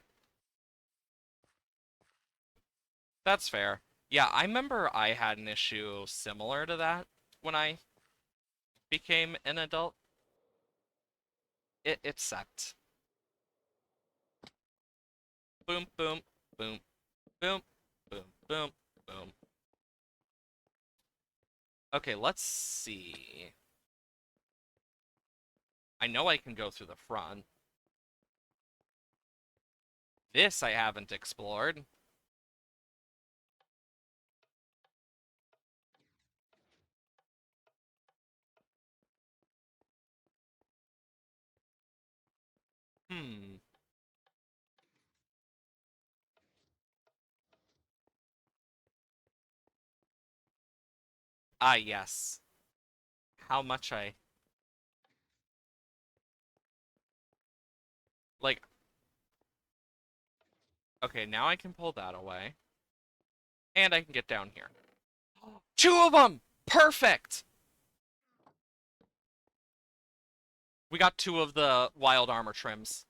that's fair. Yeah, I remember I had an issue similar to that when I became an adult. It sucked. Boom, boom, boom, boom, boom, boom, boom. Okay, let's see. I know I can go through the front. This I haven't explored. Hmm. Ah, yes. How much I... Like, okay, now I can pull that away. And I can get down here. Two of them! Perfect! We got two of the wild armor trims.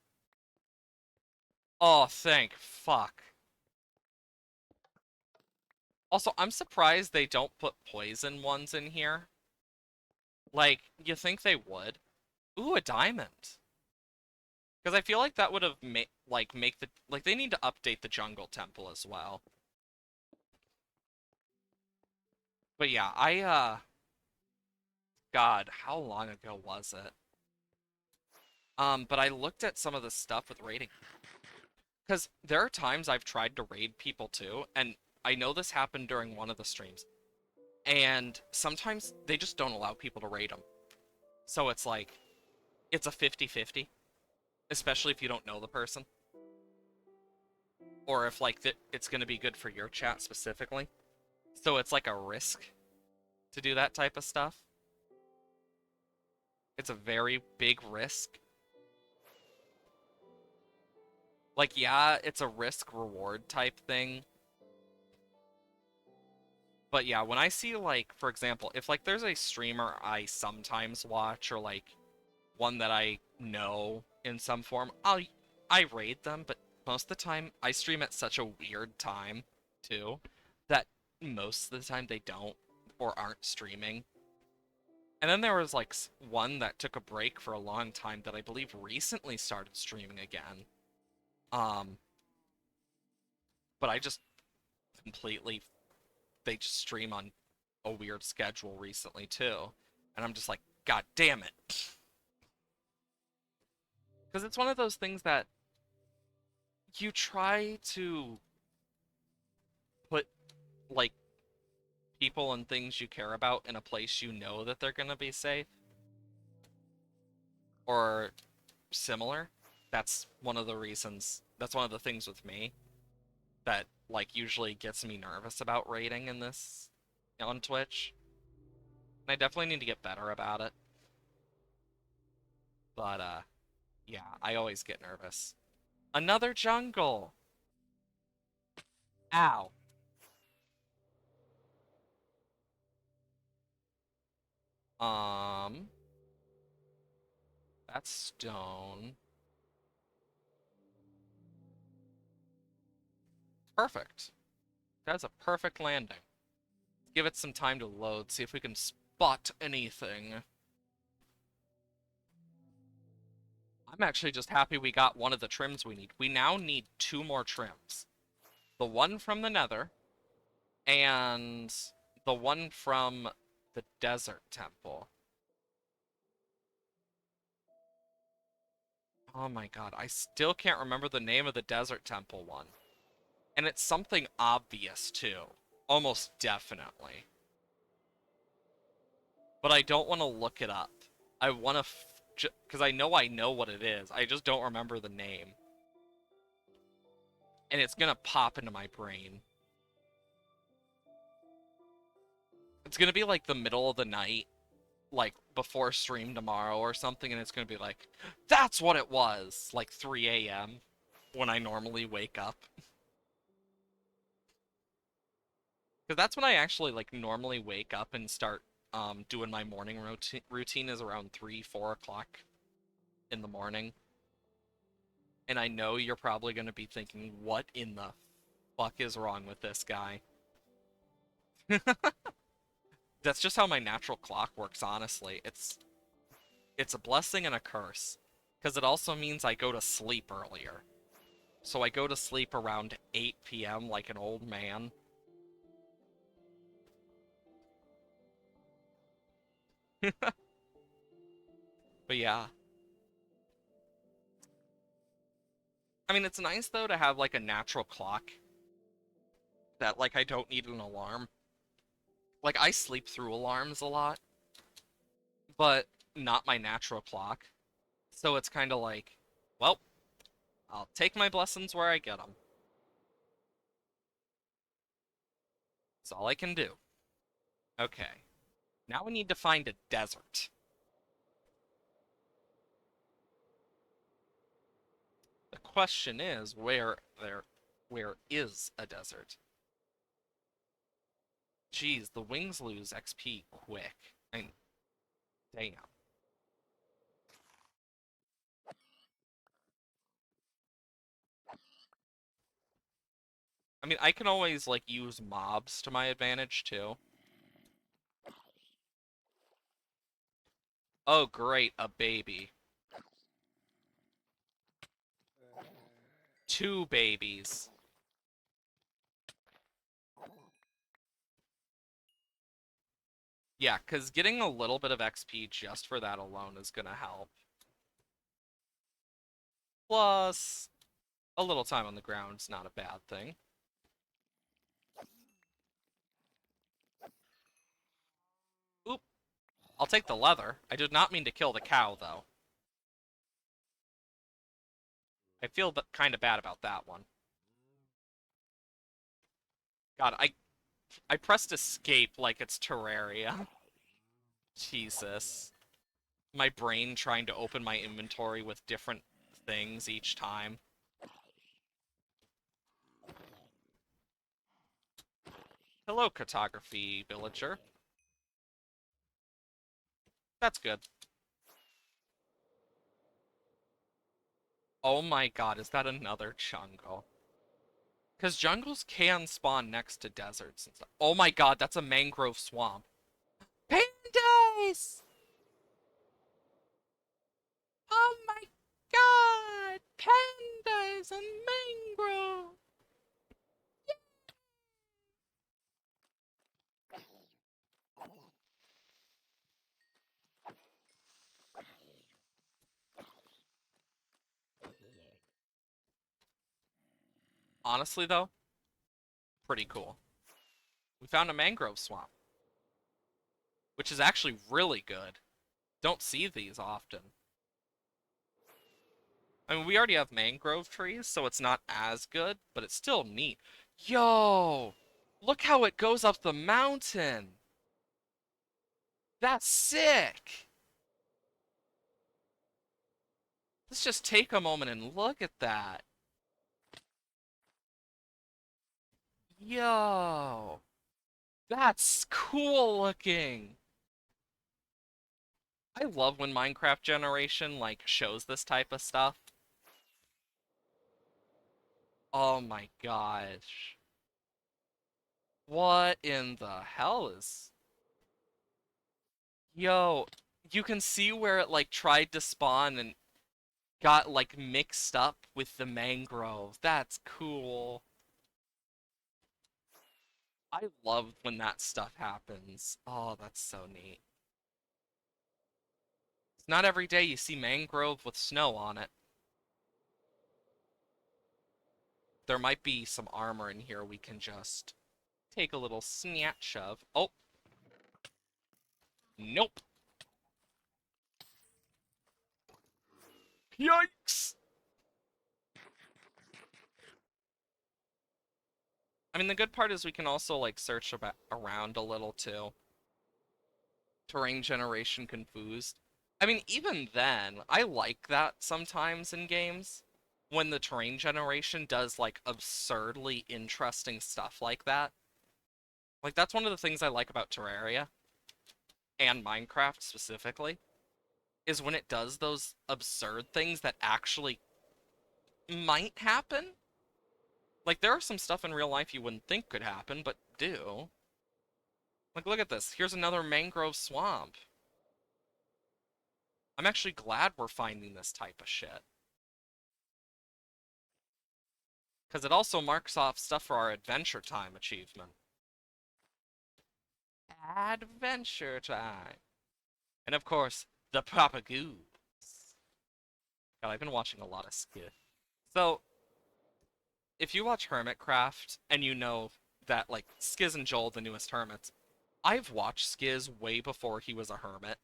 Oh, thank fuck. Also, I'm surprised they don't put poison ones in here. Like, you think they would? Ooh, a diamond. Because I feel like that would have made, like, make the, like, they need to update the jungle temple as well. But yeah, God, how long ago was it? But I looked at some of the stuff with raiding. Because there are times I've tried to raid people too, and I know this happened during one of the streams. And sometimes they just don't allow people to raid them. So it's like, it's a 50-50, especially if you don't know the person. Or if, like, it's going to be good for your chat specifically. So it's like a risk to do that type of stuff. It's a very big risk. Like, yeah, it's a risk-reward type thing. But yeah, when I see, like, for example, if, like, there's a streamer I sometimes watch, or, like, one that I know in some form, I raid them, but most of the time, I stream at such a weird time, too, that most of the time they don't, or aren't streaming. And then there was, like, one that took a break for a long time that I believe recently started streaming again. Um, but I just completely they just stream on a weird schedule recently too. And I'm just like, God damn it. Because it's one of those things that you try to put, like, people and things you care about in a place you know that they're going to be safe or similar. That's one of the things with me that, like, usually gets me nervous about raiding in this on Twitch. And I definitely need to get better about it. But, yeah, I always get nervous. Another jungle! Ow. Um, that's stone. Perfect. That's a perfect landing. Give it some time to load, see if we can spot anything. I'm actually just happy we got one of the trims we need. We now need two more trims. The one from the Nether, and the one from the Desert Temple. Oh my god, I still can't remember the name of the Desert Temple one. And it's something obvious, too. Almost definitely. But I don't want to look it up. I want to, because I know what it is. I just don't remember the name. And it's gonna pop into my brain. It's gonna be like the middle of the night, like before stream tomorrow or something, and it's gonna be like, that's what it was, like 3 a.m. when I normally wake up. Because that's when I actually like normally wake up and start doing my morning routine is around 3, 4 o'clock in the morning. And I know you're probably gonna be thinking, what in the fuck is wrong with this guy? That's just how my natural clock works, honestly. It's a blessing and a curse. Because it also means I go to sleep earlier. So I go to sleep around 8 p.m. like an old man. But yeah. I mean, it's nice though to have like a natural clock that like I don't need an alarm. Like I sleep through alarms a lot, but not my natural clock. So it's kind of like, well, I'll take my blessings where I get them. That's all I can do. Okay. Now we need to find a desert. The question is, where is a desert? Geez, the wings lose XP quick. I mean, damn. I mean, I can always, like, use mobs to my advantage, too. Oh, great, a baby. 2 babies. Yeah, because getting a little bit of XP just for that alone is gonna help. Plus, a little time on the ground's not a bad thing. Oop, I'll take the leather. I did not mean to kill the cow, though. I feel kind of bad about that one. God, I pressed escape like it's Terraria. Jesus. My brain trying to open my inventory with different things each time. Hello, cartography villager. That's good. Oh my god, is that another jungle? Because jungles can spawn next to deserts and stuff. Oh my god, that's a mangrove swamp. Pandas! Oh my god! Pandas and mangrove! Honestly, though, pretty cool. We found a mangrove swamp, which is actually really good. Don't see these often. I mean, we already have mangrove trees, so it's not as good, but it's still neat. Yo! Look how it goes up the mountain! That's sick! Let's just take a moment and look at that. Yo! That's cool looking! I love when Minecraft Generation, like, shows this type of stuff. Oh my gosh. What in the hell is... Yo, you can see where it, like, tried to spawn and got, like, mixed up with the mangrove. That's cool. I love when that stuff happens. Oh, that's so neat. It's not every day you see mangrove with snow on it. There might be some armor in here we can just take a little snatch of. Oh, nope. Yikes! I mean, the good part is we can also, like, search about around a little, too. terrain generation confused. I mean, even then, I like that sometimes in games when the terrain generation does like absurdly interesting stuff like that. Like that's one of the things I like about Terraria and Minecraft specifically is when it does those absurd things that actually might happen. Like there are some stuff in real life you wouldn't think could happen, but do. Like look at this. Here's another mangrove swamp. I'm actually glad we're finding this type of shit. Because it also marks off stuff for our Adventure Time achievement. Adventure Time. And of course, the Propagoons. God, I've been watching a lot of Skid. So, if you watch Hermitcraft and you know that, like, Skiz and Joel, the newest hermits, I've watched Skiz way before he was a hermit.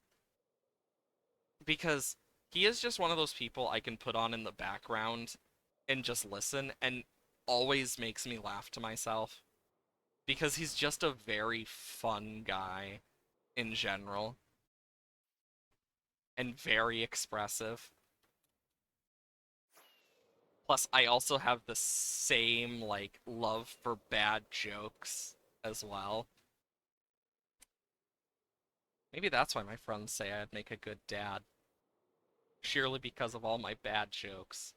Because he is just one of those people I can put on in the background and just listen and always makes me laugh to myself. Because he's just a very fun guy in general and very expressive. Plus, I also have the same, like, love for bad jokes as well. Maybe that's why my friends say I'd make a good dad. Sheerly because of all my bad jokes.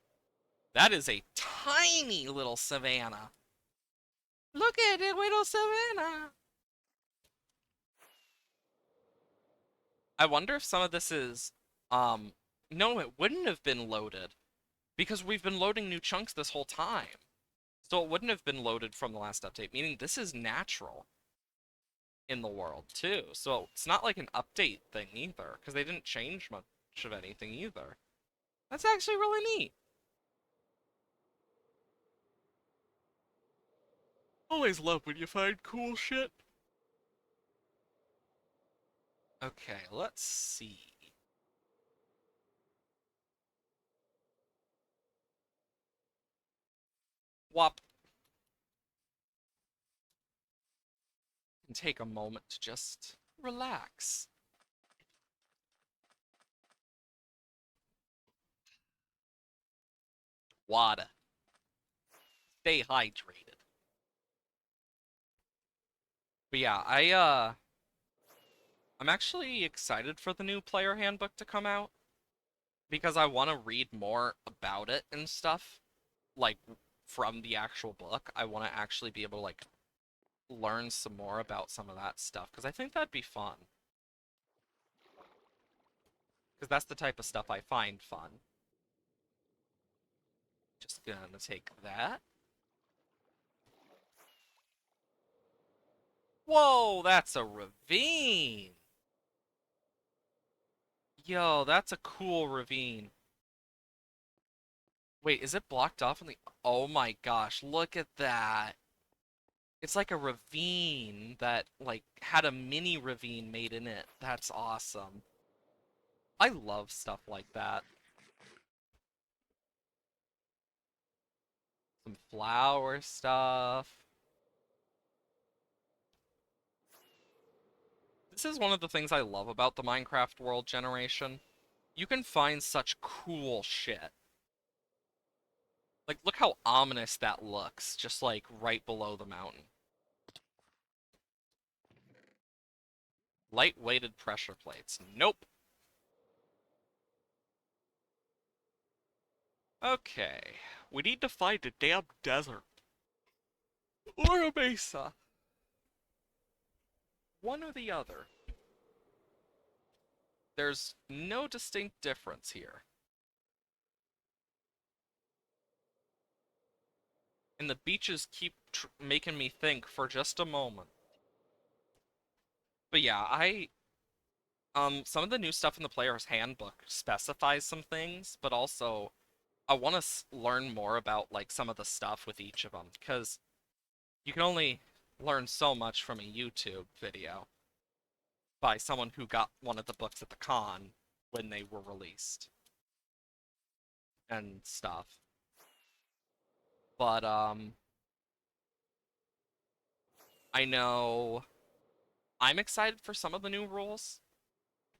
That is a tiny little savannah. Look at it, little savannah. I wonder if some of this is, um, no, it wouldn't have been loaded. Because we've been loading new chunks this whole time. So it wouldn't have been loaded from the last update, meaning this is natural in the world too. So it's not like an update thing either, because they didn't change much of anything either. That's actually really neat. Always love when you find cool shit. Okay, let's see. Wop. And take a moment to just relax. Water. Stay hydrated. But yeah, I'm actually excited for the new player handbook to come out because I want to read more about it and stuff, like from the actual book. I want to actually be able to like learn some more about some of that stuff because I think that'd be fun. Because that's the type of stuff I find fun. Just gonna take that. Whoa, that's a ravine! Yo, that's a cool ravine. Wait, is it blocked off in the... Oh my gosh, look at that! It's like a ravine that, like, had a mini ravine made in it. That's awesome. I love stuff like that. Some flower stuff. This is one of the things I love about the Minecraft world generation. You can find such cool shit. Like, look how ominous that looks, just like right below the mountain. Light-weighted pressure plates. Nope. Okay. We need to find a damn desert. Or a mesa. One or the other. There's no distinct difference here. And the beaches keep making me think for just a moment. But yeah, some of the new stuff in the player's handbook specifies some things, but also I want to learn more about like some of the stuff with each of them because you can only learn so much from a YouTube video by someone who got one of the books at the con when they were released and stuff. But I know I'm excited for some of the new rules.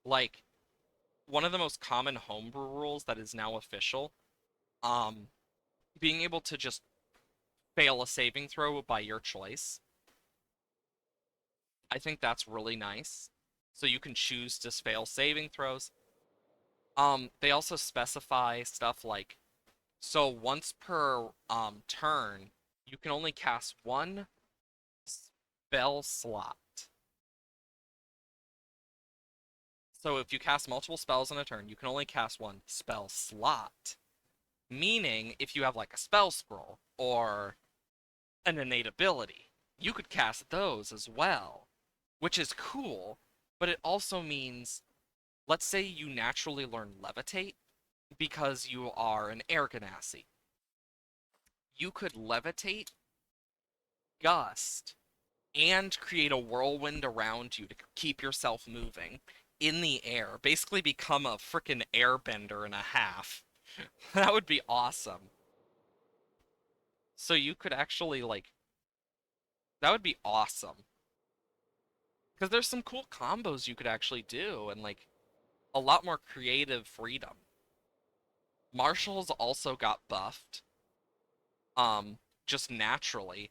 Like, one of the most common homebrew rules that is now official, um, being able to just fail a saving throw by your choice. I think that's really nice. So you can choose to fail saving throws. They also specify stuff like, so once per turn, you can only cast one spell slot. So if you cast multiple spells in a turn, you can only cast one spell slot. Meaning, if you have like a spell scroll or an innate ability, you could cast those as well, which is cool, but it also means, let's say you naturally learn Levitate because you are an Air Genasi. You could Levitate, Gust, and create a whirlwind around you to keep yourself moving in the air. Basically become a freaking airbender and a half. That would be awesome. So you could actually, like, that would be awesome. Because there's some cool combos you could actually do, and, like, a lot more creative freedom. Marshals also got buffed, um, just naturally,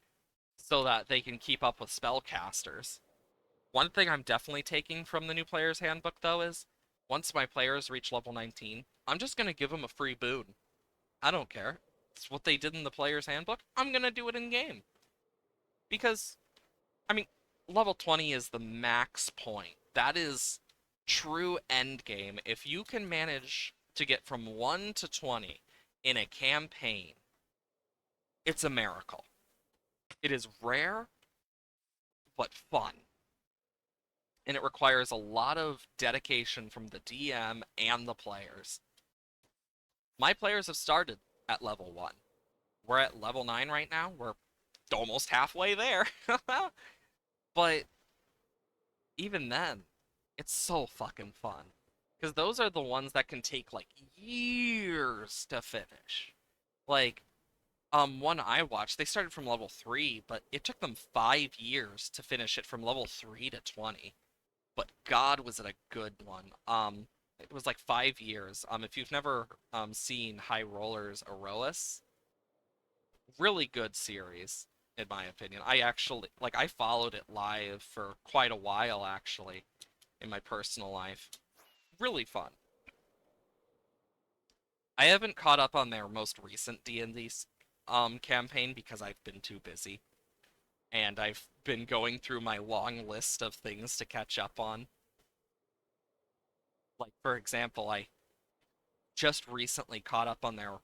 so that they can keep up with spellcasters. One thing I'm definitely taking from the new player's handbook, though, is once my players reach level 19, I'm just going to give them a free boon. I don't care. It's what they did in the player's handbook. I'm going to do it in game. Because, I mean, level 20 is the max point. That is true end game. If you can manage to get from 1 to 20 in a campaign, it's a miracle. It is rare, but fun. And it requires a lot of dedication from the DM and the players. My players have started at level 1. We're at level 9 right now. We're almost halfway there. But even then, it's so fucking fun. Because those are the ones that can take, like, years to finish. Like, one I watched, they started from level 3, but it took them 5 years to finish it from level 3 to 20. But God, was it a good one. It was like 5 years. If you've never seen High Rollers Erois, really good series, in my opinion. I actually, like, I followed it live for quite a while, actually, in my personal life. Really fun. I haven't caught up on their most recent D&D campaign because I've been too busy. And I've been going through my long list of things to catch up on. Like, for example, I just recently caught up on their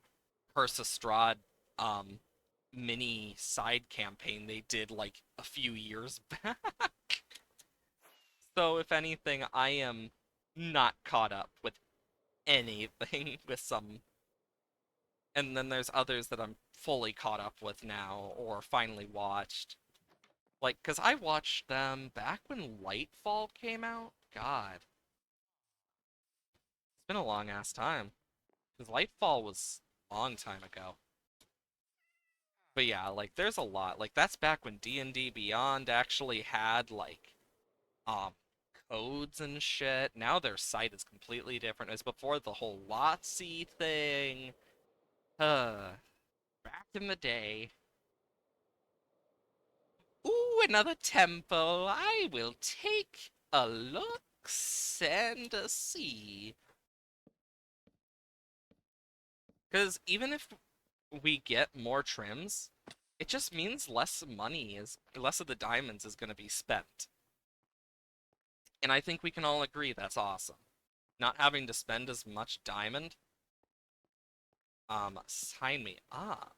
Persistrad um, mini side campaign they did like a few years back. So if anything, I am not caught up with anything with some, and then there's others that I'm fully caught up with now or finally watched. Like, cause I watched them back when Lightfall came out. God, it's been a long ass time. Cause Lightfall was a long time ago. But yeah, like there's a lot. Like that's back when D&D Beyond actually had like um codes and shit. Now their site is completely different. It's before the whole Lotsy thing. Back in the day. Ooh, another temple. I will take a look and see. Because even if we get more trims, it just means less of the diamonds is going to be spent. And I think we can all agree that's awesome. Not having to spend as much diamond. Sign me up.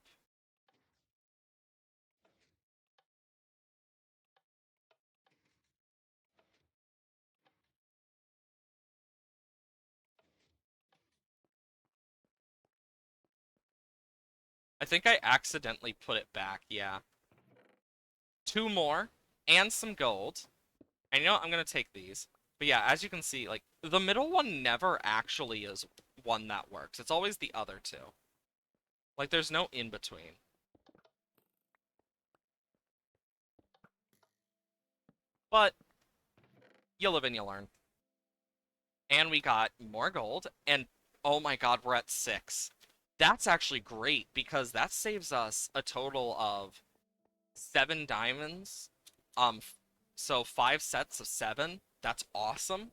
I think I accidentally put it back, yeah. Two more, and some gold. And you know what? I'm gonna take these. But yeah, as you can see, like, the middle one never actually is one that works. It's always the other two. Like, there's no in-between. But, you live and you learn. And we got more gold, and oh my god, we're at 6. That's actually great, because that saves us a total of 7 diamonds. So 5 sets of 7. That's awesome.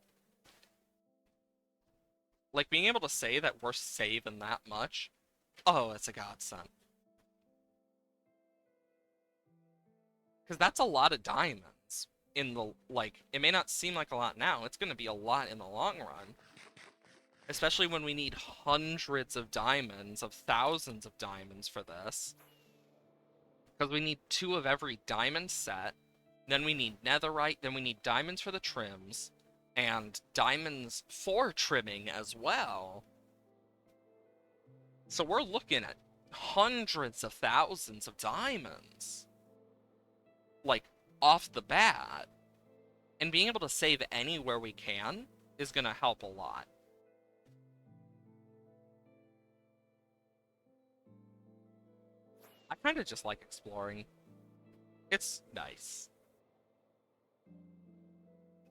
Like, being able to say that we're saving that much, oh, it's a godsend. Because that's a lot of diamonds in the, like, it may not seem like a lot now, it's going to be a lot in the long run. Especially when we need hundreds of diamonds, of thousands of diamonds for this. Because we need 2 of every diamond set. Then we need netherite, then we need diamonds for the trims. And diamonds for trimming as well. So we're looking at hundreds of thousands of diamonds. Like, off the bat. And being able to save anywhere we can is going to help a lot. I kind of just like exploring. It's nice.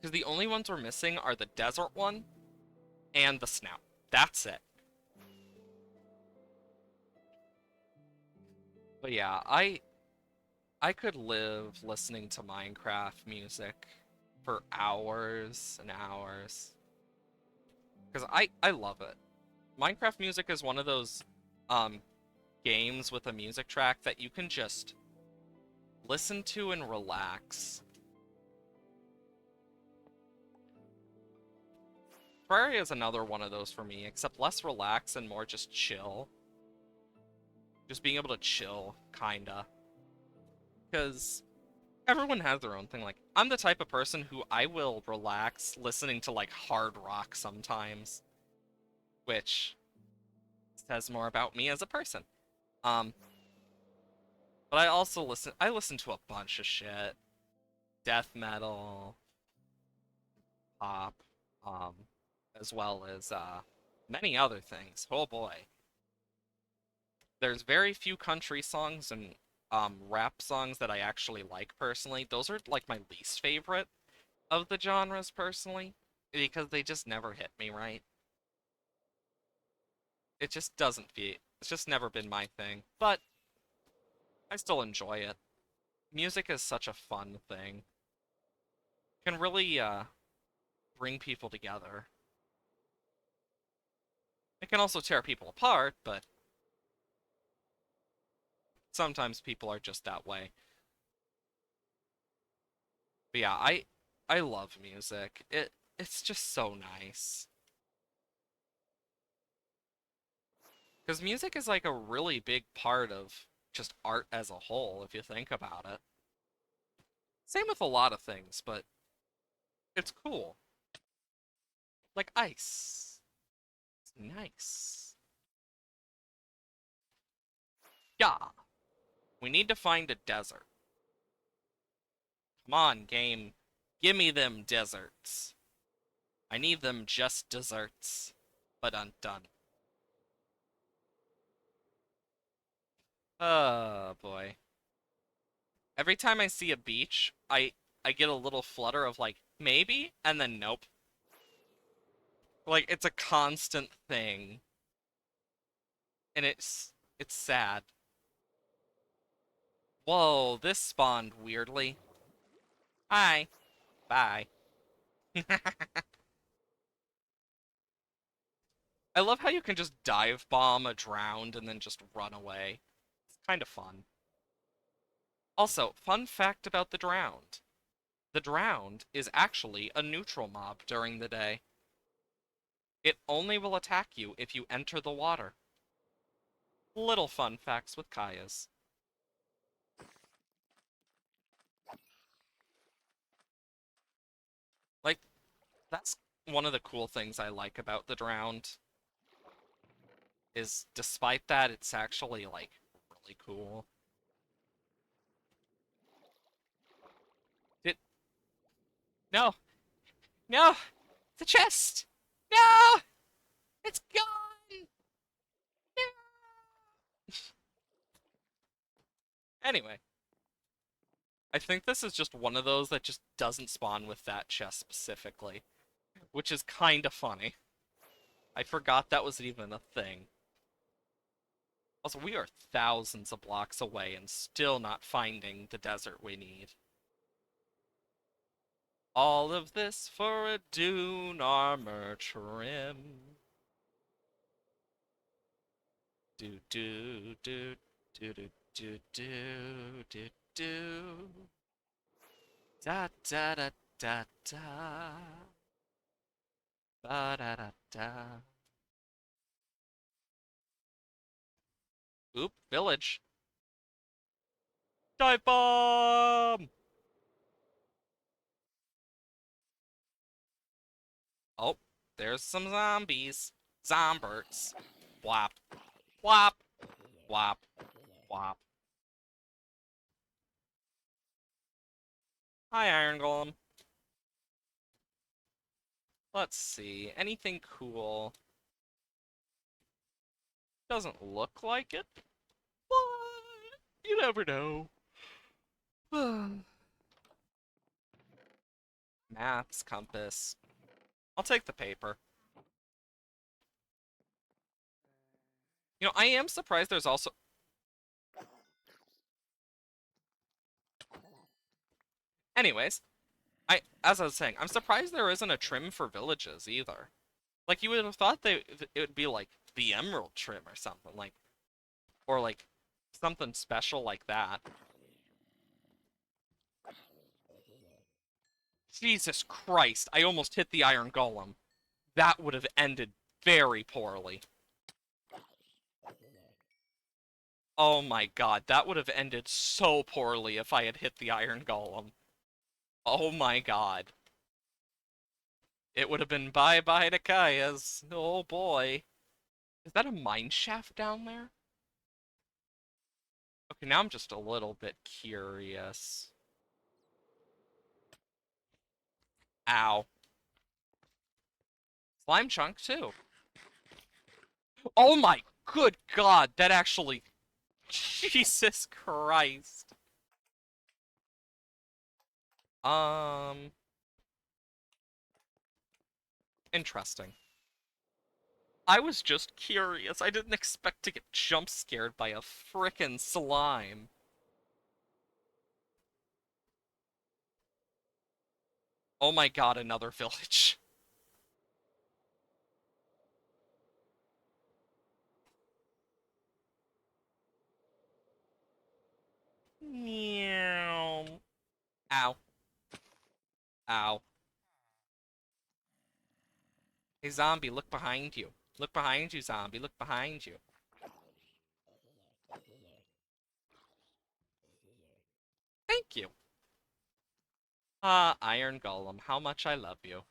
Because the only ones we're missing are the desert one and the snout. That's it. But yeah, I could live listening to Minecraft music for hours and hours. Because I love it. Minecraft music is one of those um games with a music track that you can just listen to and relax. Terraria is another one of those for me, except less relax and more just chill. Just being able to chill, kinda. Because everyone has their own thing. Like, I'm the type of person who I will relax listening to, like, hard rock sometimes. Which says more about me as a person. Um, but I listen to a bunch of shit. Death metal, pop, um, as well as, many other things. Oh boy. There's very few country songs and rap songs that I actually like personally. Those are like my least favorite of the genres personally because they just never hit me right. It just doesn't feel it's just never been my thing, but I still enjoy it. Music is such a fun thing. Can really bring people together. It can also tear people apart, but sometimes people are just that way. But yeah, I love music. It's just so nice. Because music is like a really big part of just art as a whole, if you think about it. Same with a lot of things, but it's cool. Like ice. It's nice. Yeah. We need to find a desert. Come on, game. Give me them deserts. I need them just desserts. But undone. Oh boy. Every time I see a beach, I get a little flutter of like, maybe? And then nope. Like, it's a constant thing. And it's sad. Whoa, this spawned weirdly. Hi. Bye. I love how you can just dive bomb a drowned and then just run away. It's kind of fun. Also, fun fact about the drowned. The drowned is actually a neutral mob during the day. It only will attack you if you enter the water. Little fun facts with Kayas. Like, that's one of the cool things I like about the drowned. Is despite that, it's actually, like, really cool. Did No! No! The chest! No! It's gone! No! Anyway, I think this is just one of those that just doesn't spawn with that chest specifically. which is kind of funny. I forgot that was even a thing. Also, we are thousands of blocks away and still not finding the desert we need. All of this for a dune armor trim. Do do do do do do do do do. Da da da da da. Ba da da da. Oop, village. Dive bomb! Oh, there's some zombies. Zomberts. Whop, whop, whop, whop. Hi, Iron Golem. Let's see. Anything cool? Doesn't look like it, but you never know. Maps, compass. I'll take the paper. You know, I am surprised there's also... Anyways, as I was saying, I'm surprised there isn't a trim for villages either. Like, you would have thought it would be like the emerald trim or something, like, or like something special like that. Jesus Christ, I almost hit the iron golem. That would have ended very poorly. Oh my god, that would have ended so poorly if I had hit the iron golem. Oh my god. It would have been bye-bye to Kaya's. Oh boy. Is that a mine shaft down there? Okay, now I'm just a little bit curious. Ow. Slime chunk, too. Oh my good god, that actually... Jesus Christ. Um... Interesting. I was just curious. I didn't expect to get jump scared by a frickin' slime. Oh my god, another village. Meow. Ow. Ow. Hey, zombie, look behind you. Look behind you, zombie. Look behind you. Thank you. Ah, Iron Golem, how much I love you.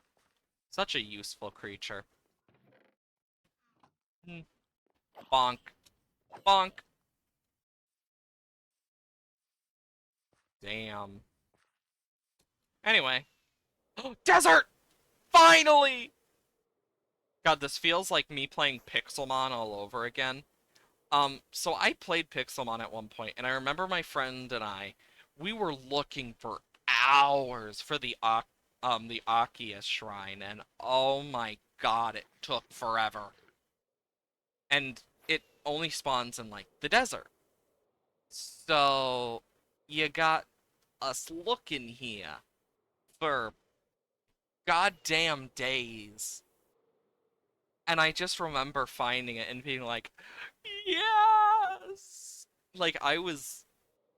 Such a useful creature. Hmm. Bonk. Bonk. Damn. Anyway. Desert! Finally! God, this feels like me playing Pixelmon all over again. So I played Pixelmon at one point, and I remember my friend and we were looking for hours for the Akia shrine, and oh my god, it took forever. And it only spawns in, like, the desert. So, you got us looking here for goddamn days. And I just remember finding it and being like, yes! Like, I was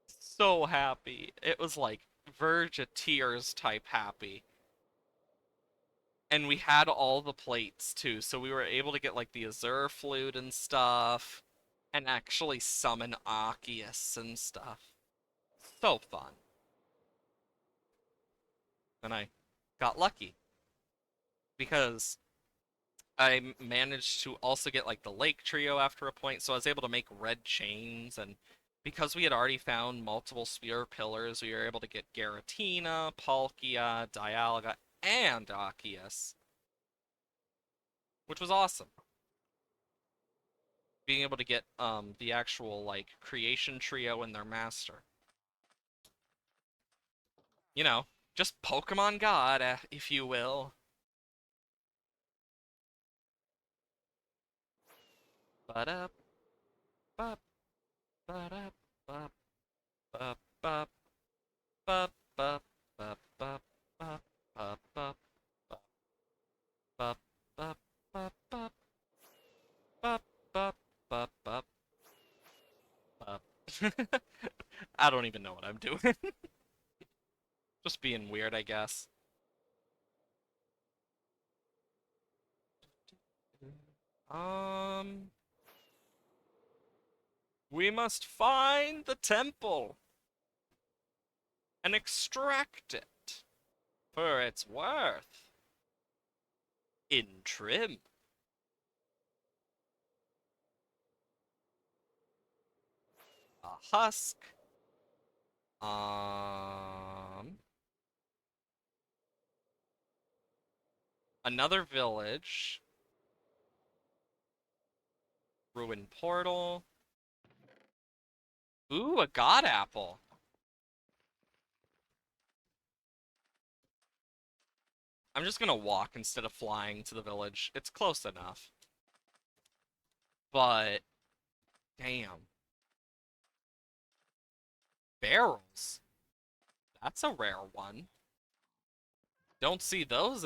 so happy. It was like verge of tears type happy. And we had all the plates too, so we were able to get like the Azure flute and stuff, and actually summon Arceus and stuff. So fun. And I got lucky because I managed to also get like the Lake Trio after a point, so I was able to make red chains, and because we had already found multiple Sphere Pillars, we were able to get Garatina, Palkia, Dialga, and Arceus, which was awesome. Being able to get the actual like creation trio and their master. You know, just Pokemon God, if you will. Ba-da, ba, ba-da, ba, ba, ba, ba, ba, ba, ba, ba, ba, ba, ba, ba, ba, ba, ba, ba, ba, ba, ba. I don't even know what I'm doing. Just being weird, I guess. Um, we must find the temple and extract it for its worth in trim. A husk. Um, another village. Ruined portal. Ooh, a god apple. I'm just gonna walk instead of flying to the village. It's close enough. But, damn. Barrels. That's a rare one. Don't see those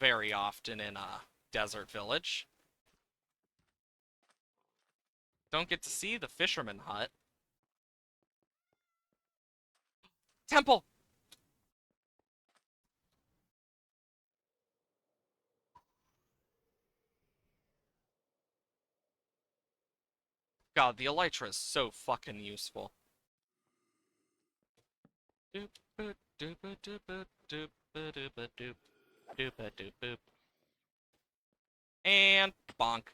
very often in a desert village. Don't get to see the fisherman hut. Temple! God, the elytra is so fucking useful. Doop boop doop boop doop boop doop boop doop boop doop doop boop doop boop. And bonk.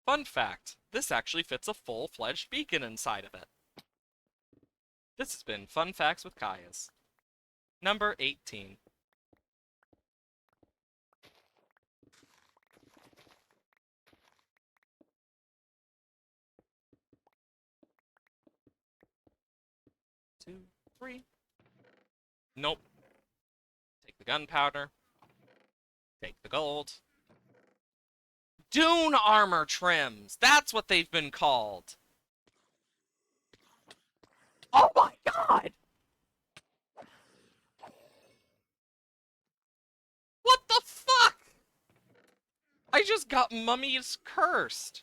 Fun fact, this actually fits a full-fledged beacon inside of it. This has been Fun Facts with Kayas. Number 18. Two, three. Nope. Take the gunpowder. Take the gold. Dune armor trims! That's what they've been called! Oh my god! What the fuck? I just got mummies cursed.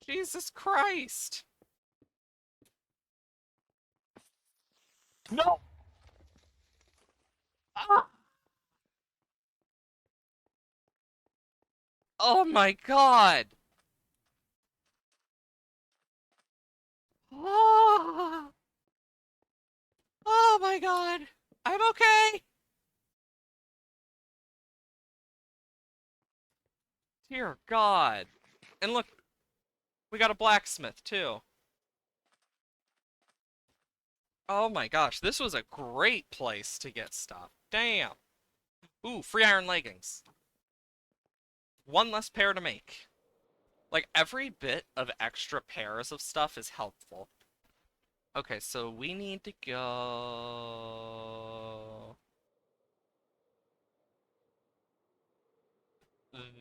Jesus Christ. No! Ah! Oh my god! Oh, oh my god! I'm okay! Dear god. And look, we got a blacksmith too. Oh my gosh, this was a great place to get stuff. Damn. Ooh, free iron leggings. One less pair to make. Like, every bit of extra pairs of stuff is helpful. Okay, so we need to go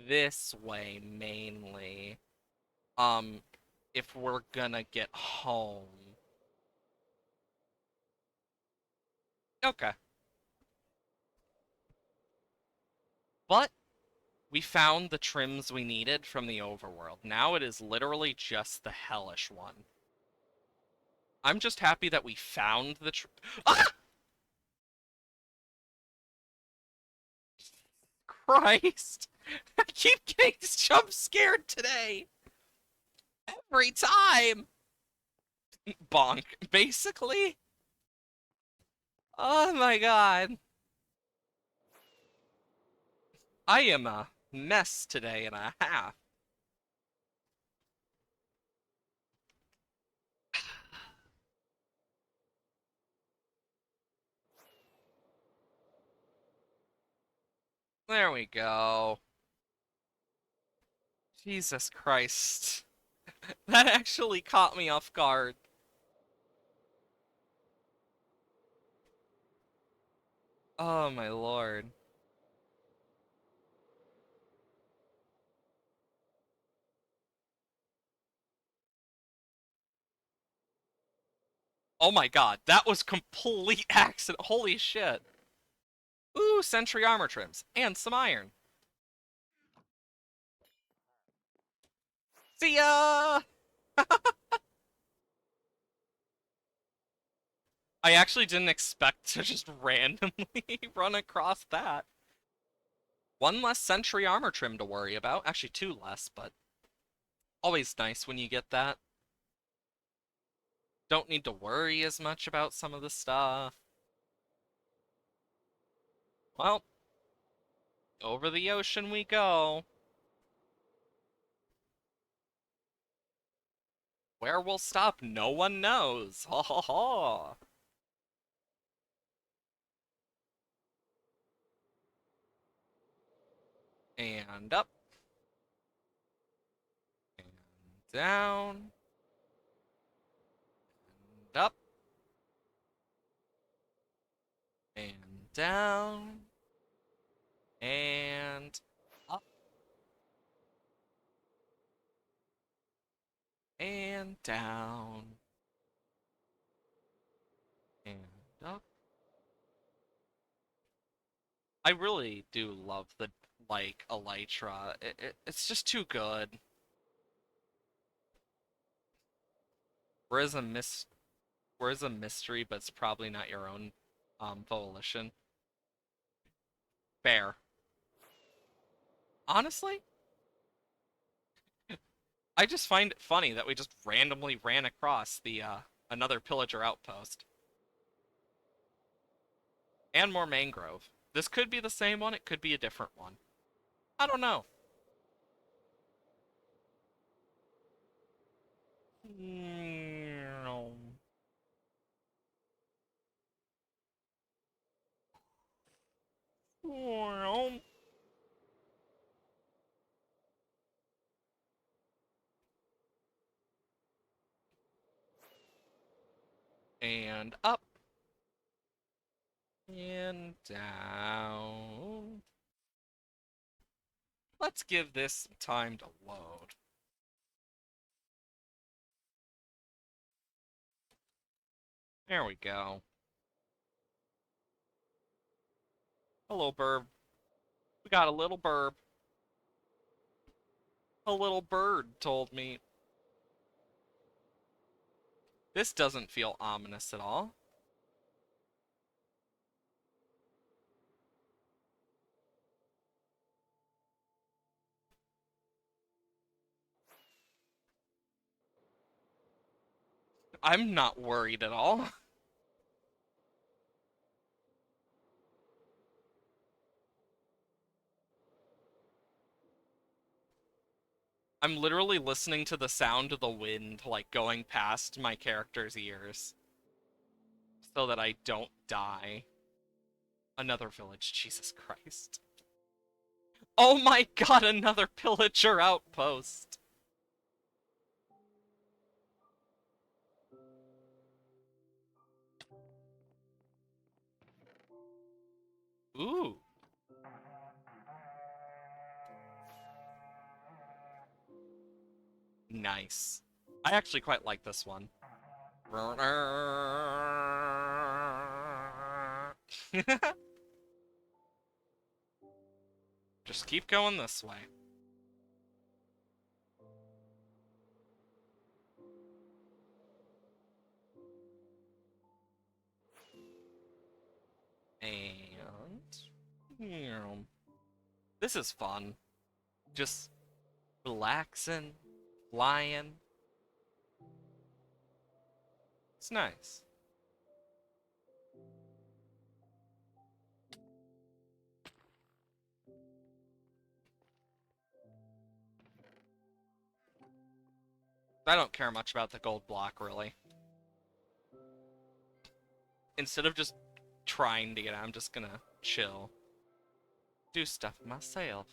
this way mainly. Um, if we're gonna get home. Okay. But we found the trims we needed from the overworld. Now it is literally just the hellish one. I'm just happy that we found the Ah! Christ! I keep getting jump scared today! Every time! Bonk. Basically? Oh my god. I am a mess today and a half. There we go. Jesus Christ. That actually caught me off guard. Oh my lord. Oh my god, that was complete accident. Holy shit. Ooh, Sentry armor trims. And some iron. See ya! I actually didn't expect to just randomly run across that. One less Sentry armor trim to worry about. Actually, two less, but always nice when you get that. Don't need to worry as much about some of the stuff. Well, over the ocean we go. Where we'll stop, no one knows. Ha ha ha. And up. And down. And up. And down. And up. And down. And up. I really do love the, like, Elytra. It's just too good. Whereas a mis whereas a mystery, but it's probably not your own volition. Fair. Honestly, I just find it funny that we just randomly ran across the another pillager outpost. And more mangrove. This could be the same one, it could be a different one. I don't know. And up. And down. Let's give this some time to load. There we go. Hello, burb. We got a little burb. A little bird told me. This doesn't feel ominous at all. I'm not worried at all. I'm literally listening to the sound of the wind, like, going past my character's ears. So that I don't die. Another village, Jesus Christ. Oh my god, another pillager outpost! Ooh. Nice. I actually quite like this one. Just keep going this way. And... This is fun. Just relaxing, flying. It's nice. I don't care much about the gold block, really. Instead of just trying to get it, I'm just gonna chill. Do stuff myself.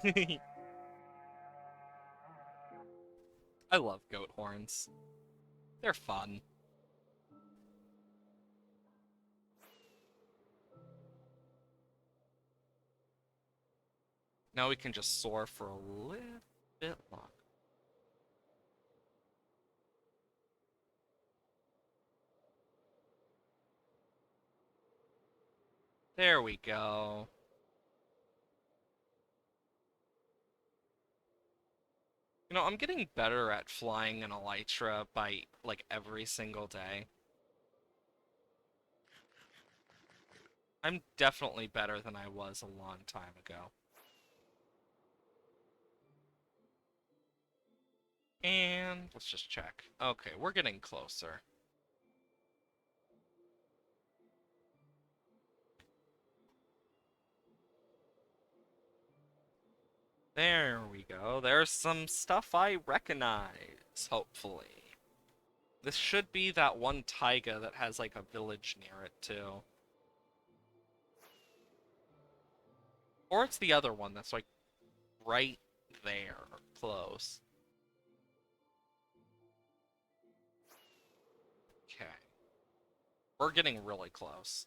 I love goat horns. They're fun. Now we can just soar for a little bit longer. There we go. You know, I'm getting better at flying an elytra by, like, every single day. I'm definitely better than I was a long time ago. And let's just check. Okay, we're getting closer. There we go. There's some stuff I recognize, hopefully. This should be that one taiga that has, like, a village near it, too. Or it's the other one that's, like, right there, close. Okay. We're getting really close.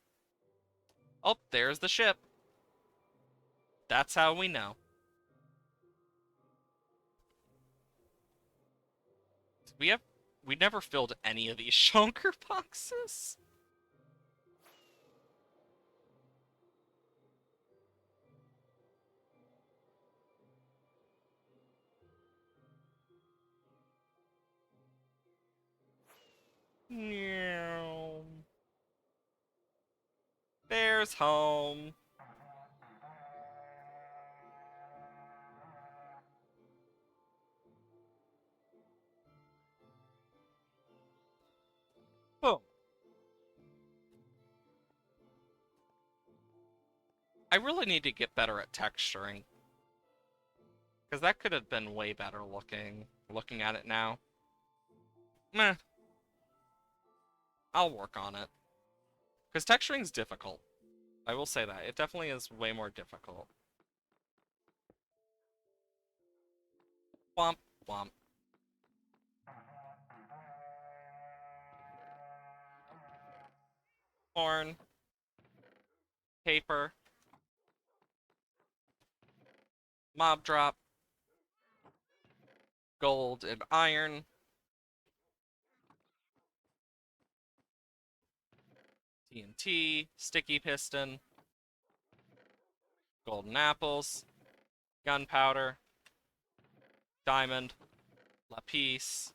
Oh, there's the ship. That's how we know. We have... We never filled any of these shulker boxes. There's home. Boom. I really need to get better at texturing. Because that could have been way better looking at it now. Meh. I'll work on it. Because texturing's difficult. I will say that. It definitely is way more difficult. Womp, womp. Horn. Paper. Mob drop. Gold and iron. TNT. Sticky piston. Golden apples. Gunpowder. Diamond. Lapis.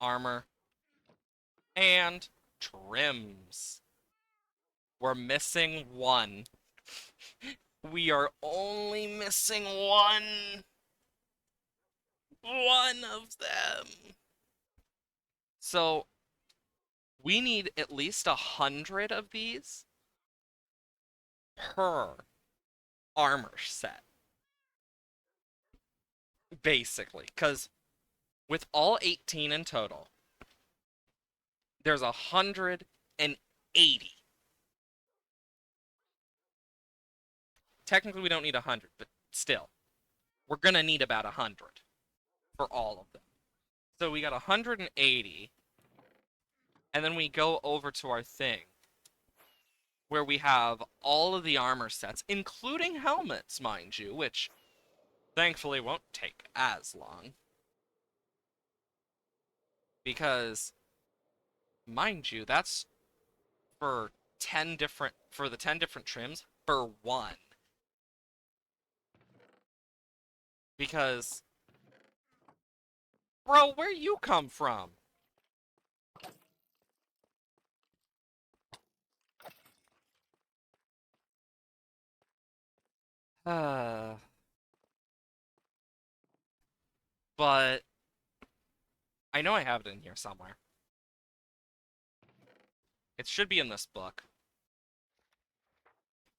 Armor. And trims. We're missing one. We are only missing one. One of them. So, we need at least 100 of these per armor set. Basically. Because with all 18 in total, there's 180. Technically, we don't need 100, but still. We're going to need about 100 for all of them. So we got 180. And then we go over to our thing, where we have all of the armor sets, including helmets, mind you, which thankfully won't take as long. Because, mind you, that's for the 10 different trims for one. Because, bro, where you come from? But I know I have it in here somewhere. It should be in this book.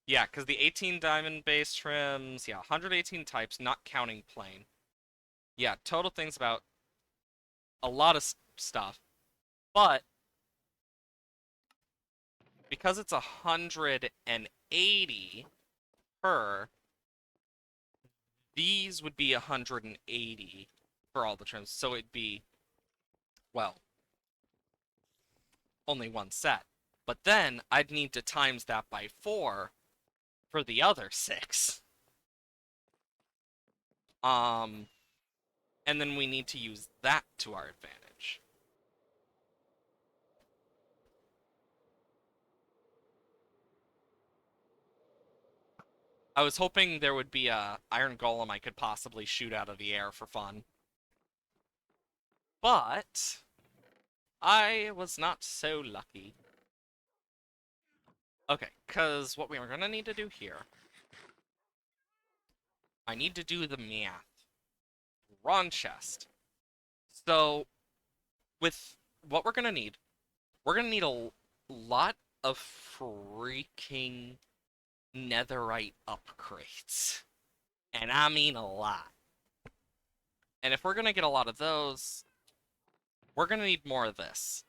Yeah, because the 18 diamond base trims, yeah, 118 types, not counting plain. Yeah, total thing's about a lot of stuff. But because it's 180 per, these would be 180 for all the trims. So it'd be, well, only one set. But then I'd need to times that by 4 for the other 6. And then we need to use that to our advantage. I was hoping there would be a iron golem I could possibly shoot out of the air for fun. But I was not so lucky. Okay, because what we are going to need to do here, I need to do the math. Wrong chest. So, with what we're going to need, we're going to need a lot of freaking netherite upgrades. And I mean a lot. And if we're going to get a lot of those, we're going to need more of this.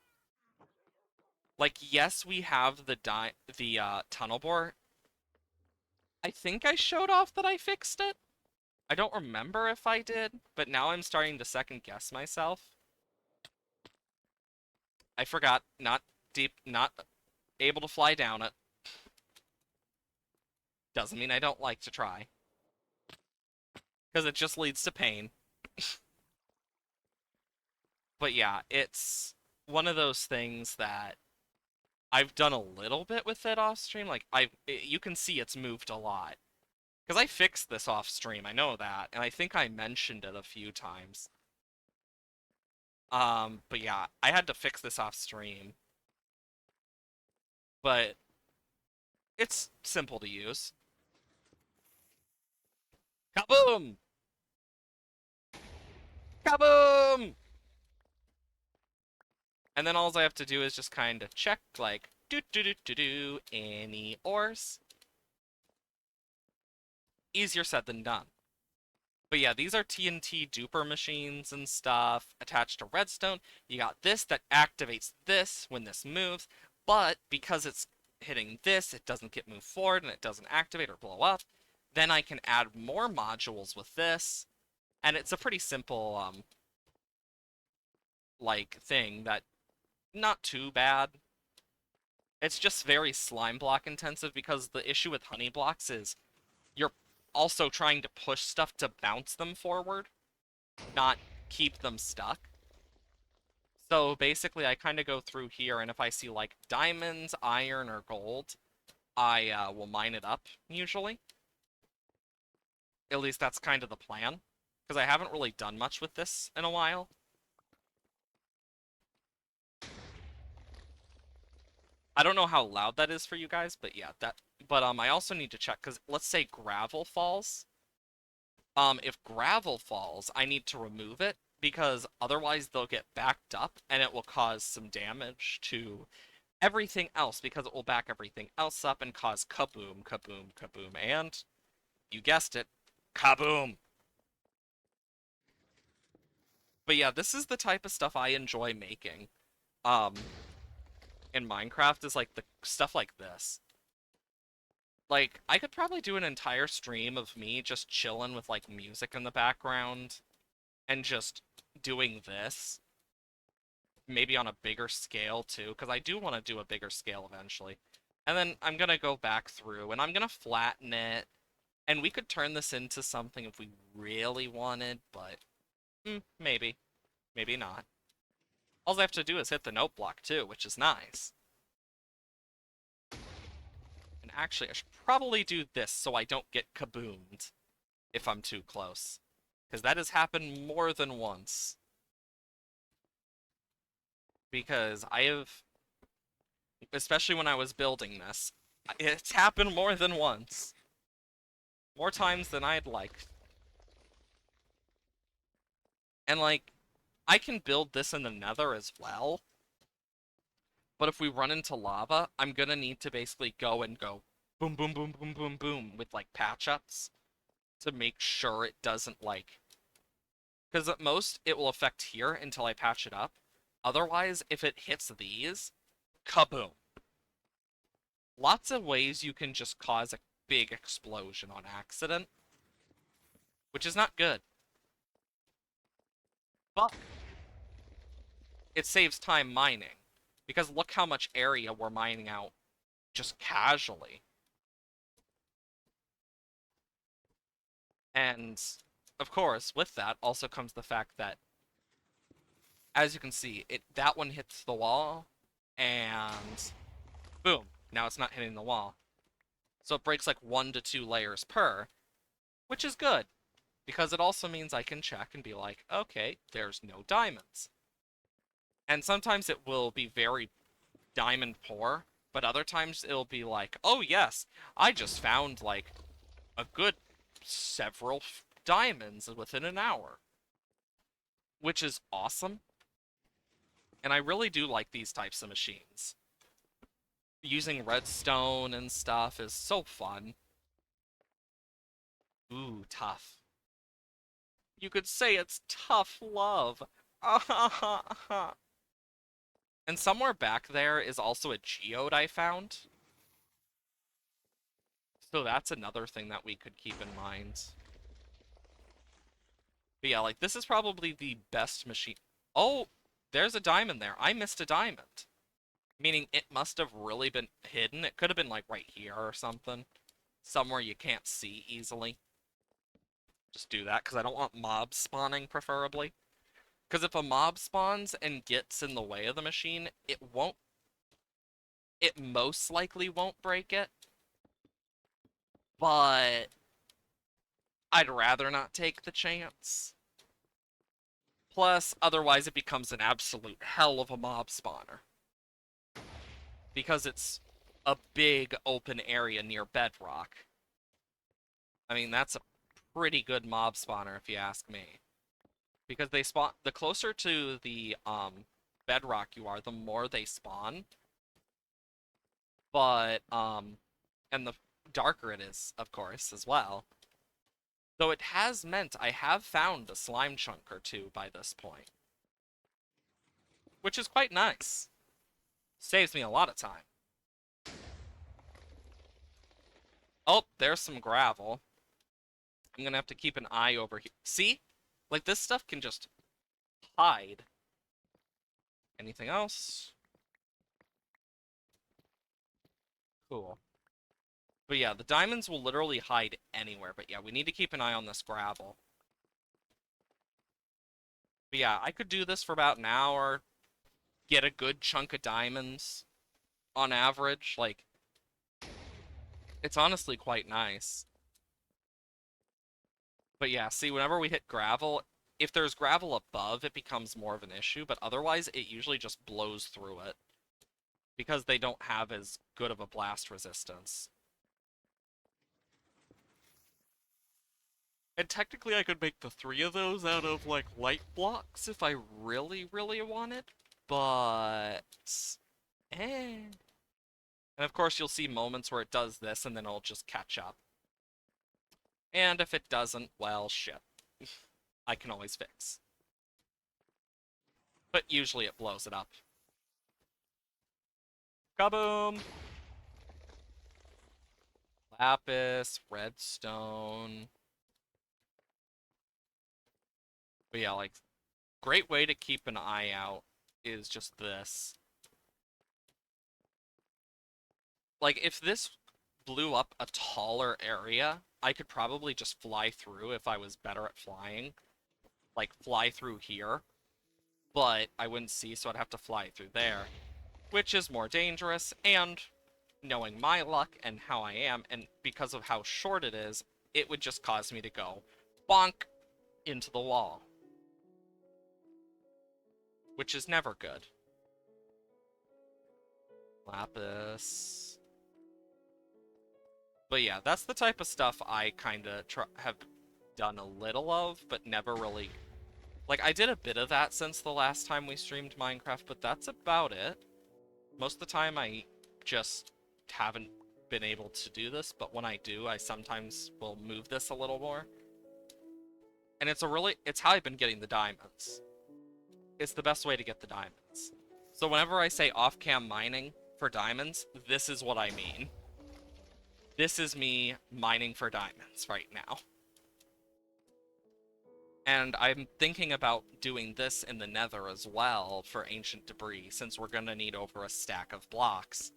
Like, yes, we have the tunnel bore. I think I showed off that I fixed it. I don't remember if I did, but now I'm starting to second guess myself. I forgot, not able to fly down it. Doesn't mean I don't like to try. Because it just leads to pain. But yeah, it's one of those things that I've done a little bit with it off stream. Like, you can see it's moved a lot. Because I fixed this off stream, I know that, and I think I mentioned it a few times. But yeah, I had to fix this off stream. But it's simple to use. Kaboom! Kaboom! And then all I have to do is just kind of check, like, any ores. Easier said than done. But yeah, these are TNT duper machines and stuff attached to redstone. You got this that activates this when this moves, but because it's hitting this, it doesn't get moved forward and it doesn't activate or blow up. Then I can add more modules with this, and it's a pretty simple, like, thing that, not too bad. It's just very slime block intensive because the issue with honey blocks is you're also trying to push stuff to bounce them forward, not keep them stuck. So basically I kind of go through here, and if I see like diamonds, iron, or gold, I will mine it up, usually. At least that's kind of the plan, because I haven't really done much with this in a while. I don't know how loud that is for you guys, but yeah, I also need to check, because let's say gravel falls. If gravel falls, I need to remove it, because otherwise they'll get backed up, and it will cause some damage to everything else, because it will back everything else up and cause kaboom, kaboom, kaboom, and, you guessed it, kaboom! But yeah, this is the type of stuff I enjoy making. Um, in Minecraft is like the stuff like this. Like, I could probably do an entire stream of me just chilling with like music in the background and just doing this. Maybe on a bigger scale too, because I do want to do a bigger scale eventually. And then I'm gonna go back through and I'm gonna flatten it. And we could turn this into something if we really wanted, but maybe. Maybe not. All I have to do is hit the note block too, which is nice. And actually, I should probably do this so I don't get kaboomed if I'm too close. Because that has happened more than once. Because I have, especially when I was building this, it's happened more than once. More times than I'd like. And like, I can build this in the nether as well. But if we run into lava, I'm gonna need to basically go boom, boom, boom, boom, boom, boom with like patch ups to make sure it doesn't like, because at most it will affect here until I patch it up. Otherwise, if it hits these, kaboom. Lots of ways you can just cause a big explosion on accident, which is not good. But it saves time mining, because look how much area we're mining out just casually. And, of course, with that also comes the fact that, as you can see, that one hits the wall, and boom, now it's not hitting the wall. So it breaks like 1 to 2 layers per, which is good, because it also means I can check and be like, okay, there's no diamonds. And sometimes it will be very diamond poor, but other times it'll be like, oh yes, I just found like a good several diamonds within an hour, which is awesome. And I really do like these types of machines. Using redstone and stuff is so fun. Ooh, tough. You could say it's tough love. And somewhere back there is also a geode I found. So that's another thing that we could keep in mind. But yeah, like, this is probably the best machine. Oh, there's a diamond there. I missed a diamond. Meaning it must have really been hidden. It could have been, like, right here or something. Somewhere you can't see easily. Just do that, because I don't want mobs spawning, preferably. Because if a mob spawns and gets in the way of the machine, it won't... It most likely won't break it. But I'd rather not take the chance. Plus, otherwise it becomes an absolute hell of a mob spawner. Because it's a big open area near bedrock. I mean, that's a pretty good mob spawner if you ask me. Because they spawn, the closer to the bedrock you are, the more they spawn. But and the darker it is, of course, as well. Though it has meant I have found a slime chunk or two by this point. Which is quite nice. Saves me a lot of time. Oh, there's some gravel. I'm gonna have to keep an eye over here. See? Like, this stuff can just hide. Anything else? Cool. But yeah, the diamonds will literally hide anywhere. But yeah, we need to keep an eye on this gravel. But yeah, I could do this for about an hour. Get a good chunk of diamonds on average. Like, it's honestly quite nice. But yeah, see, whenever we hit gravel, if there's gravel above, it becomes more of an issue. But otherwise, it usually just blows through it. Because they don't have as good of a blast resistance. And technically I could make the 3 of those out of, like, light blocks if I really, really wanted. But... eh. And of course you'll see moments where it does this and then it'll just catch up. And if it doesn't, well, shit. I can always fix. But usually it blows it up. Kaboom! Lapis, redstone... But yeah, like, great way to keep an eye out is just this. Like, if this blew up a taller area, I could probably just fly through if I was better at flying. Like, fly through here. But I wouldn't see, so I'd have to fly through there. Which is more dangerous, and knowing my luck and how I am, and because of how short it is, it would just cause me to go bonk into the wall. Which is never good. Lapis. But yeah, that's the type of stuff I kind of have done a little of, but never really... Like, I did a bit of that since the last time we streamed Minecraft, but that's about it. Most of the time I just haven't been able to do this, but when I do, I sometimes will move this a little more. And it's how I've been getting the diamonds. It's the best way to get the diamonds. So whenever I say off-cam mining for diamonds, this is what I mean. This is me mining for diamonds right now. And I'm thinking about doing this in the nether as well for ancient debris, since we're gonna need over a stack of blocks.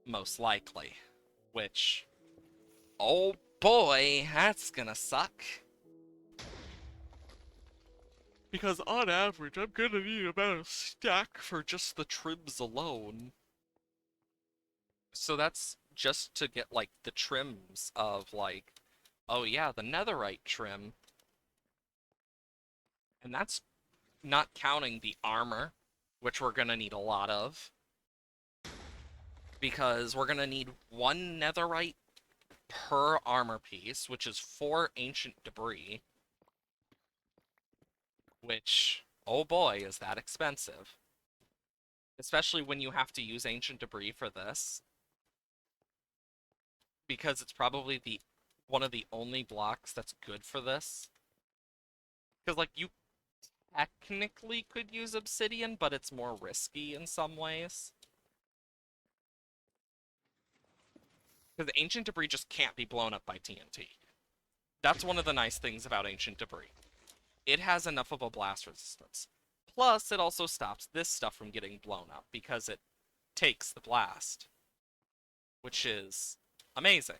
Most likely. Which... oh boy, that's gonna suck. Because on average, I'm gonna need about a stack for just the trims alone. So that's just to get, like, the trims of, like, oh yeah, the netherite trim. And that's not counting the armor, which we're gonna need a lot of. Because we're gonna need one netherite per armor piece, which is 4 ancient debris. Which, oh boy, is that expensive. Especially when you have to use ancient debris for this. Because it's probably one of the only blocks that's good for this. Because, like, you technically could use obsidian, but it's more risky in some ways. Because ancient debris just can't be blown up by TNT. That's one of the nice things about ancient debris. It has enough of a blast resistance. Plus, it also stops this stuff from getting blown up because it takes the blast, which is amazing.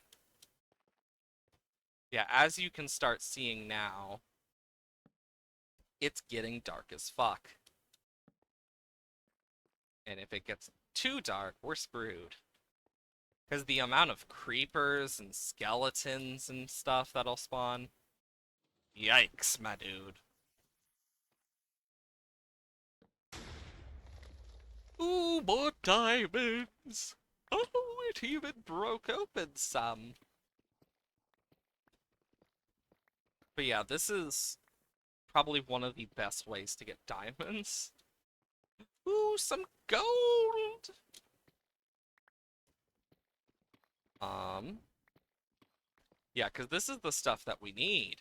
Yeah, as you can start seeing now, it's getting dark as fuck. And if it gets too dark, we're screwed. Because the amount of creepers and skeletons and stuff that'll spawn. Yikes, my dude. Ooh, more diamonds! Oh, it even broke open some. But yeah, this is probably one of the best ways to get diamonds. Ooh, some gold! Yeah, because this is the stuff that we need.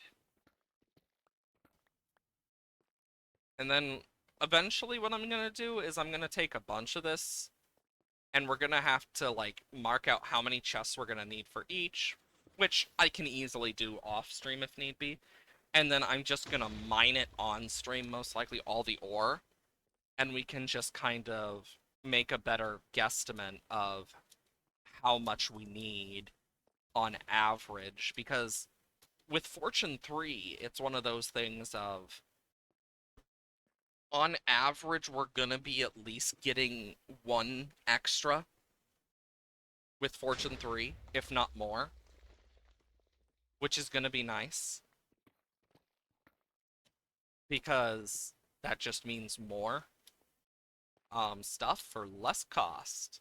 And then eventually what I'm gonna do is I'm gonna take a bunch of this and we're gonna have to, like, mark out how many chests we're gonna need for each, which I can easily do off stream if need be. And then I'm just gonna mine it on stream, most likely all the ore, and we can just kind of make a better guesstimate of how much we need on average, because with Fortune 3, it's one of those things of, on average, we're gonna be at least getting one extra with Fortune 3, if not more, which is gonna be nice, because that just means more stuff for less cost.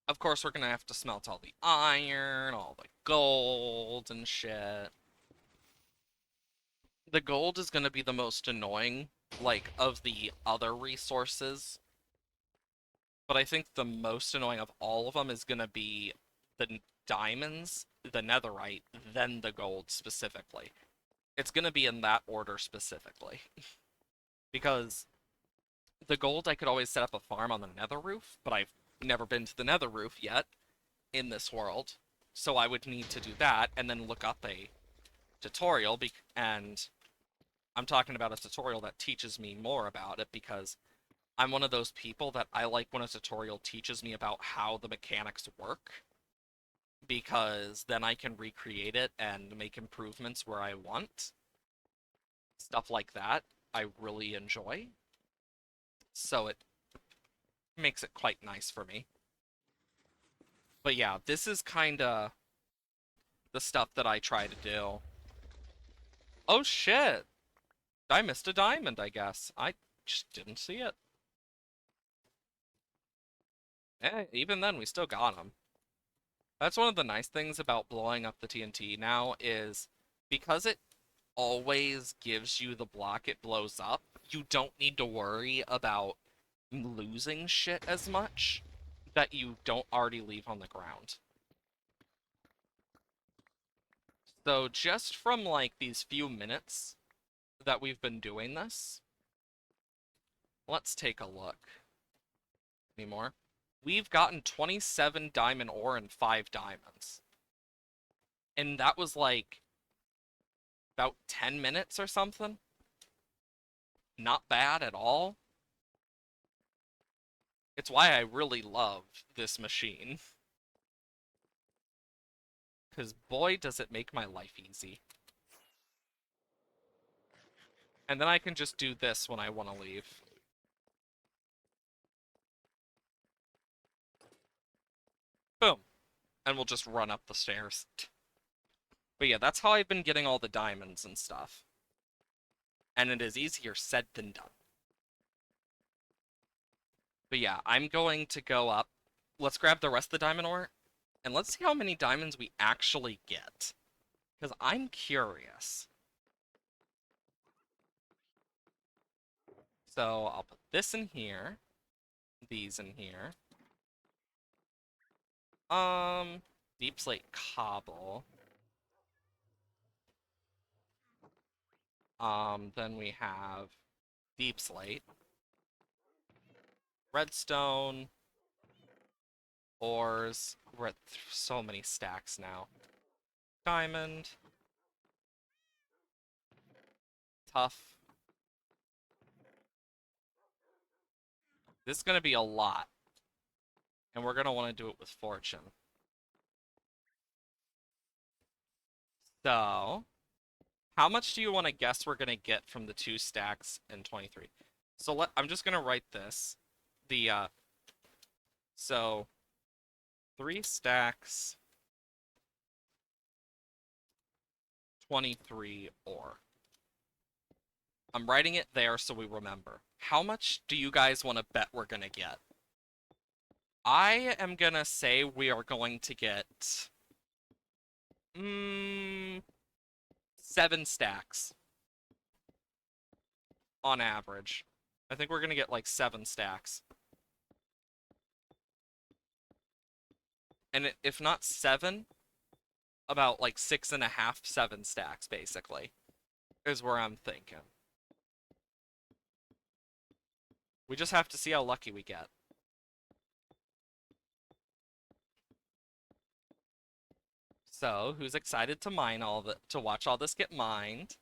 Of course, we're gonna have to smelt all the iron, all the gold and shit. The gold is gonna be the most annoying, like, of the other resources. But I think the most annoying of all of them is gonna be the diamonds, the netherite, then the gold specifically. It's gonna be in that order specifically. Because the gold, I could always set up a farm on the nether roof, but I've never been to the nether roof yet in this world. So I would need to do that and then look up a tutorial, and I'm talking about a tutorial that teaches me more about it, because I'm one of those people that I like when a tutorial teaches me about how the mechanics work, because then I can recreate it and make improvements where I want. Stuff like that I really enjoy. So it makes it quite nice for me. But yeah, this is kinda the stuff that I try to do. Oh shit! I missed a diamond, I guess. I just didn't see it. Even then, we still got them. That's one of the nice things about blowing up the TNT now, is because it always gives you the block it blows up, you don't need to worry about losing shit as much that you don't already leave on the ground. So just from, like, these few minutes that we've been doing this, let's take a look. Any more? We've gotten 27 diamond ore and 5 diamonds. And that was like about 10 minutes or something. Not bad at all. It's why I really love this machine. Because boy, does it make my life easy. And then I can just do this when I want to leave. Boom. And we'll just run up the stairs. But yeah, that's how I've been getting all the diamonds and stuff. And it is easier said than done. But yeah, I'm going to go up. Let's grab the rest of the diamond ore. And let's see how many diamonds we actually get. Because I'm curious. So I'll put this in here. These in here. Deep slate cobble. Then we have deep slate. Redstone. Ores. We're at so many stacks now. Diamond. Tough. This is going to be a lot. And we're going to want to do it with fortune. So, how much do you want to guess we're going to get from the 2 stacks and 23? So I'm just going to write this. So 3 stacks, 23 ore. I'm writing it there so we remember. How much do you guys want to bet we're going to get? I am going to say we are going to get 7 stacks on average. I think we're going to get like 7 stacks. And if not 7, about like 6.5, 7 stacks, basically, is where I'm thinking. We just have to see how lucky we get. So, who's excited to mine to watch all this get mined?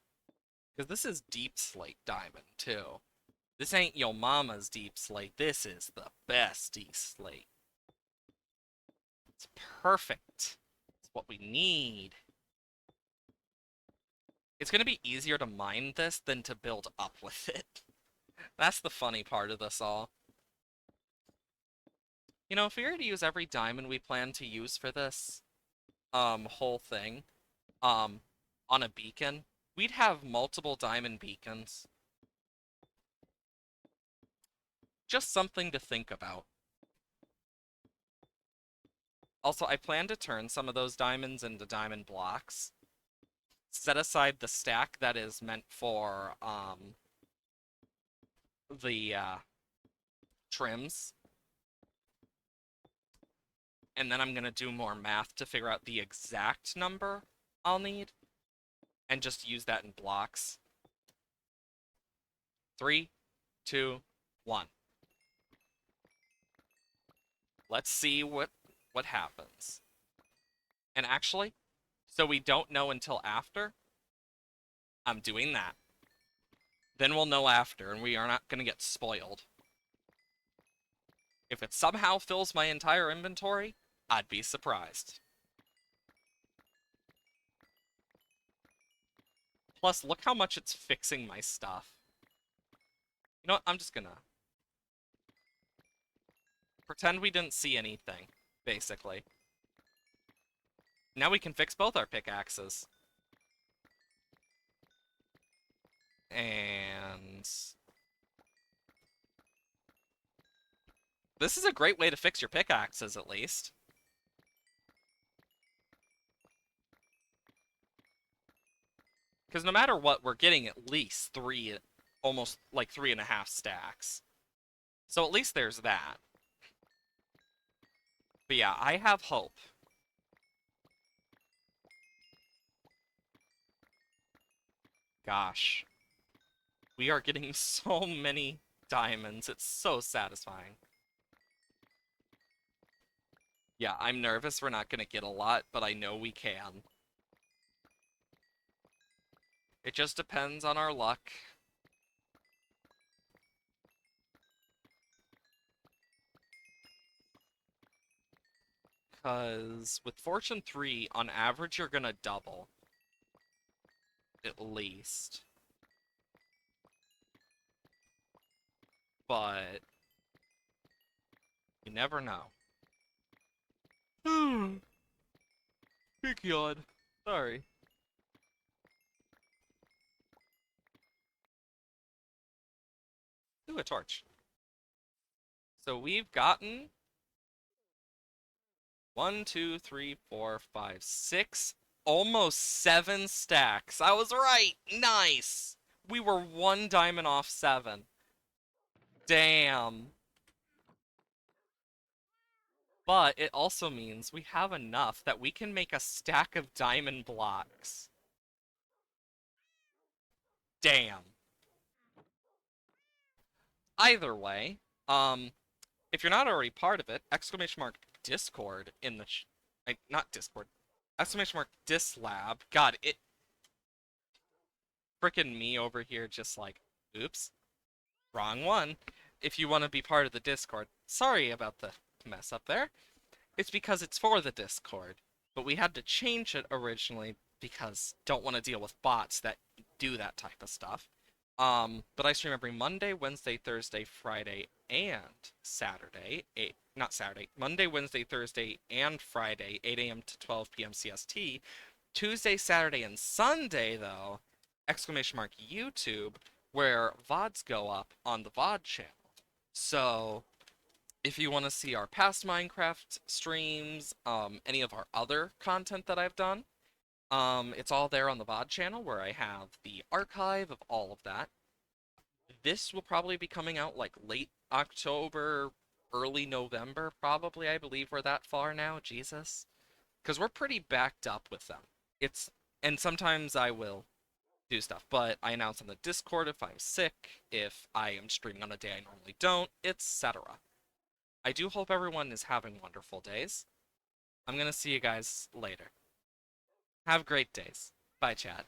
Because this is deep slate diamond, too. This ain't yo mama's deep slate. This is the best deep slate. It's perfect. It's what we need. It's going to be easier to mine this than to build up with it. That's the funny part of this all. You know, if we were to use every diamond we plan to use for this whole thing on a beacon, we'd have multiple diamond beacons. Just something to think about. Also, I plan to turn some of those diamonds into diamond blocks. Set aside the stack that is meant for the trims. And then I'm going to do more math to figure out the exact number I'll need. And just use that in blocks. 3, 2, 1. Let's see what happens. And actually, so we don't know until after, I'm doing that. Then we'll know after, and we are not going to get spoiled. If it somehow fills my entire inventory, I'd be surprised. Plus, look how much it's fixing my stuff. You know what? I'm just gonna pretend we didn't see anything, basically. Now we can fix both our pickaxes. And this is a great way to fix your pickaxes, at least. Because no matter what, we're getting at least 3, almost like 3.5 stacks. So at least there's that. But yeah, I have hope. Gosh. We are getting so many diamonds. It's so satisfying. Yeah, I'm nervous we're not going to get a lot, but I know we can. It just depends on our luck. Because with Fortune 3, on average, you're gonna double. At least. But you never know. Big yawn. Sorry. Ooh, a torch. So we've gotten 1, 2, 3, 4, 5, 6, almost 7 stacks. I was right. Nice. We were 1 diamond off 7. Damn. But it also means we have enough that we can make a stack of diamond blocks. Damn. Either way, if you're not already part of it, exclamation mark Discord in the not Discord, exclamation mark Dislab. God, it frickin' me over here just like, oops, wrong one. If you want to be part of the Discord, sorry about the mess up there. It's because it's for the Discord, but we had to change it originally because don't want to deal with bots that do that type of stuff. But I stream every Monday, Wednesday, Thursday, Friday, and Saturday. Not Saturday. Monday, Wednesday, Thursday, and Friday, 8 a.m. to 12 p.m. CST. Tuesday, Saturday, and Sunday, though, exclamation mark YouTube, where VODs go up on the VOD channel. So if you want to see our past Minecraft streams, any of our other content that I've done, it's all there on the VOD channel where I have the archive of all of that. This will probably be coming out like late October, early November, probably. I believe we're that far now. Jesus. Because we're pretty backed up with them. It's, and sometimes I will do stuff, but I announce on the Discord if I'm sick, if I am streaming on a day I normally don't, etc. I do hope everyone is having wonderful days. I'm gonna see you guys later. Have great days. Bye, chat.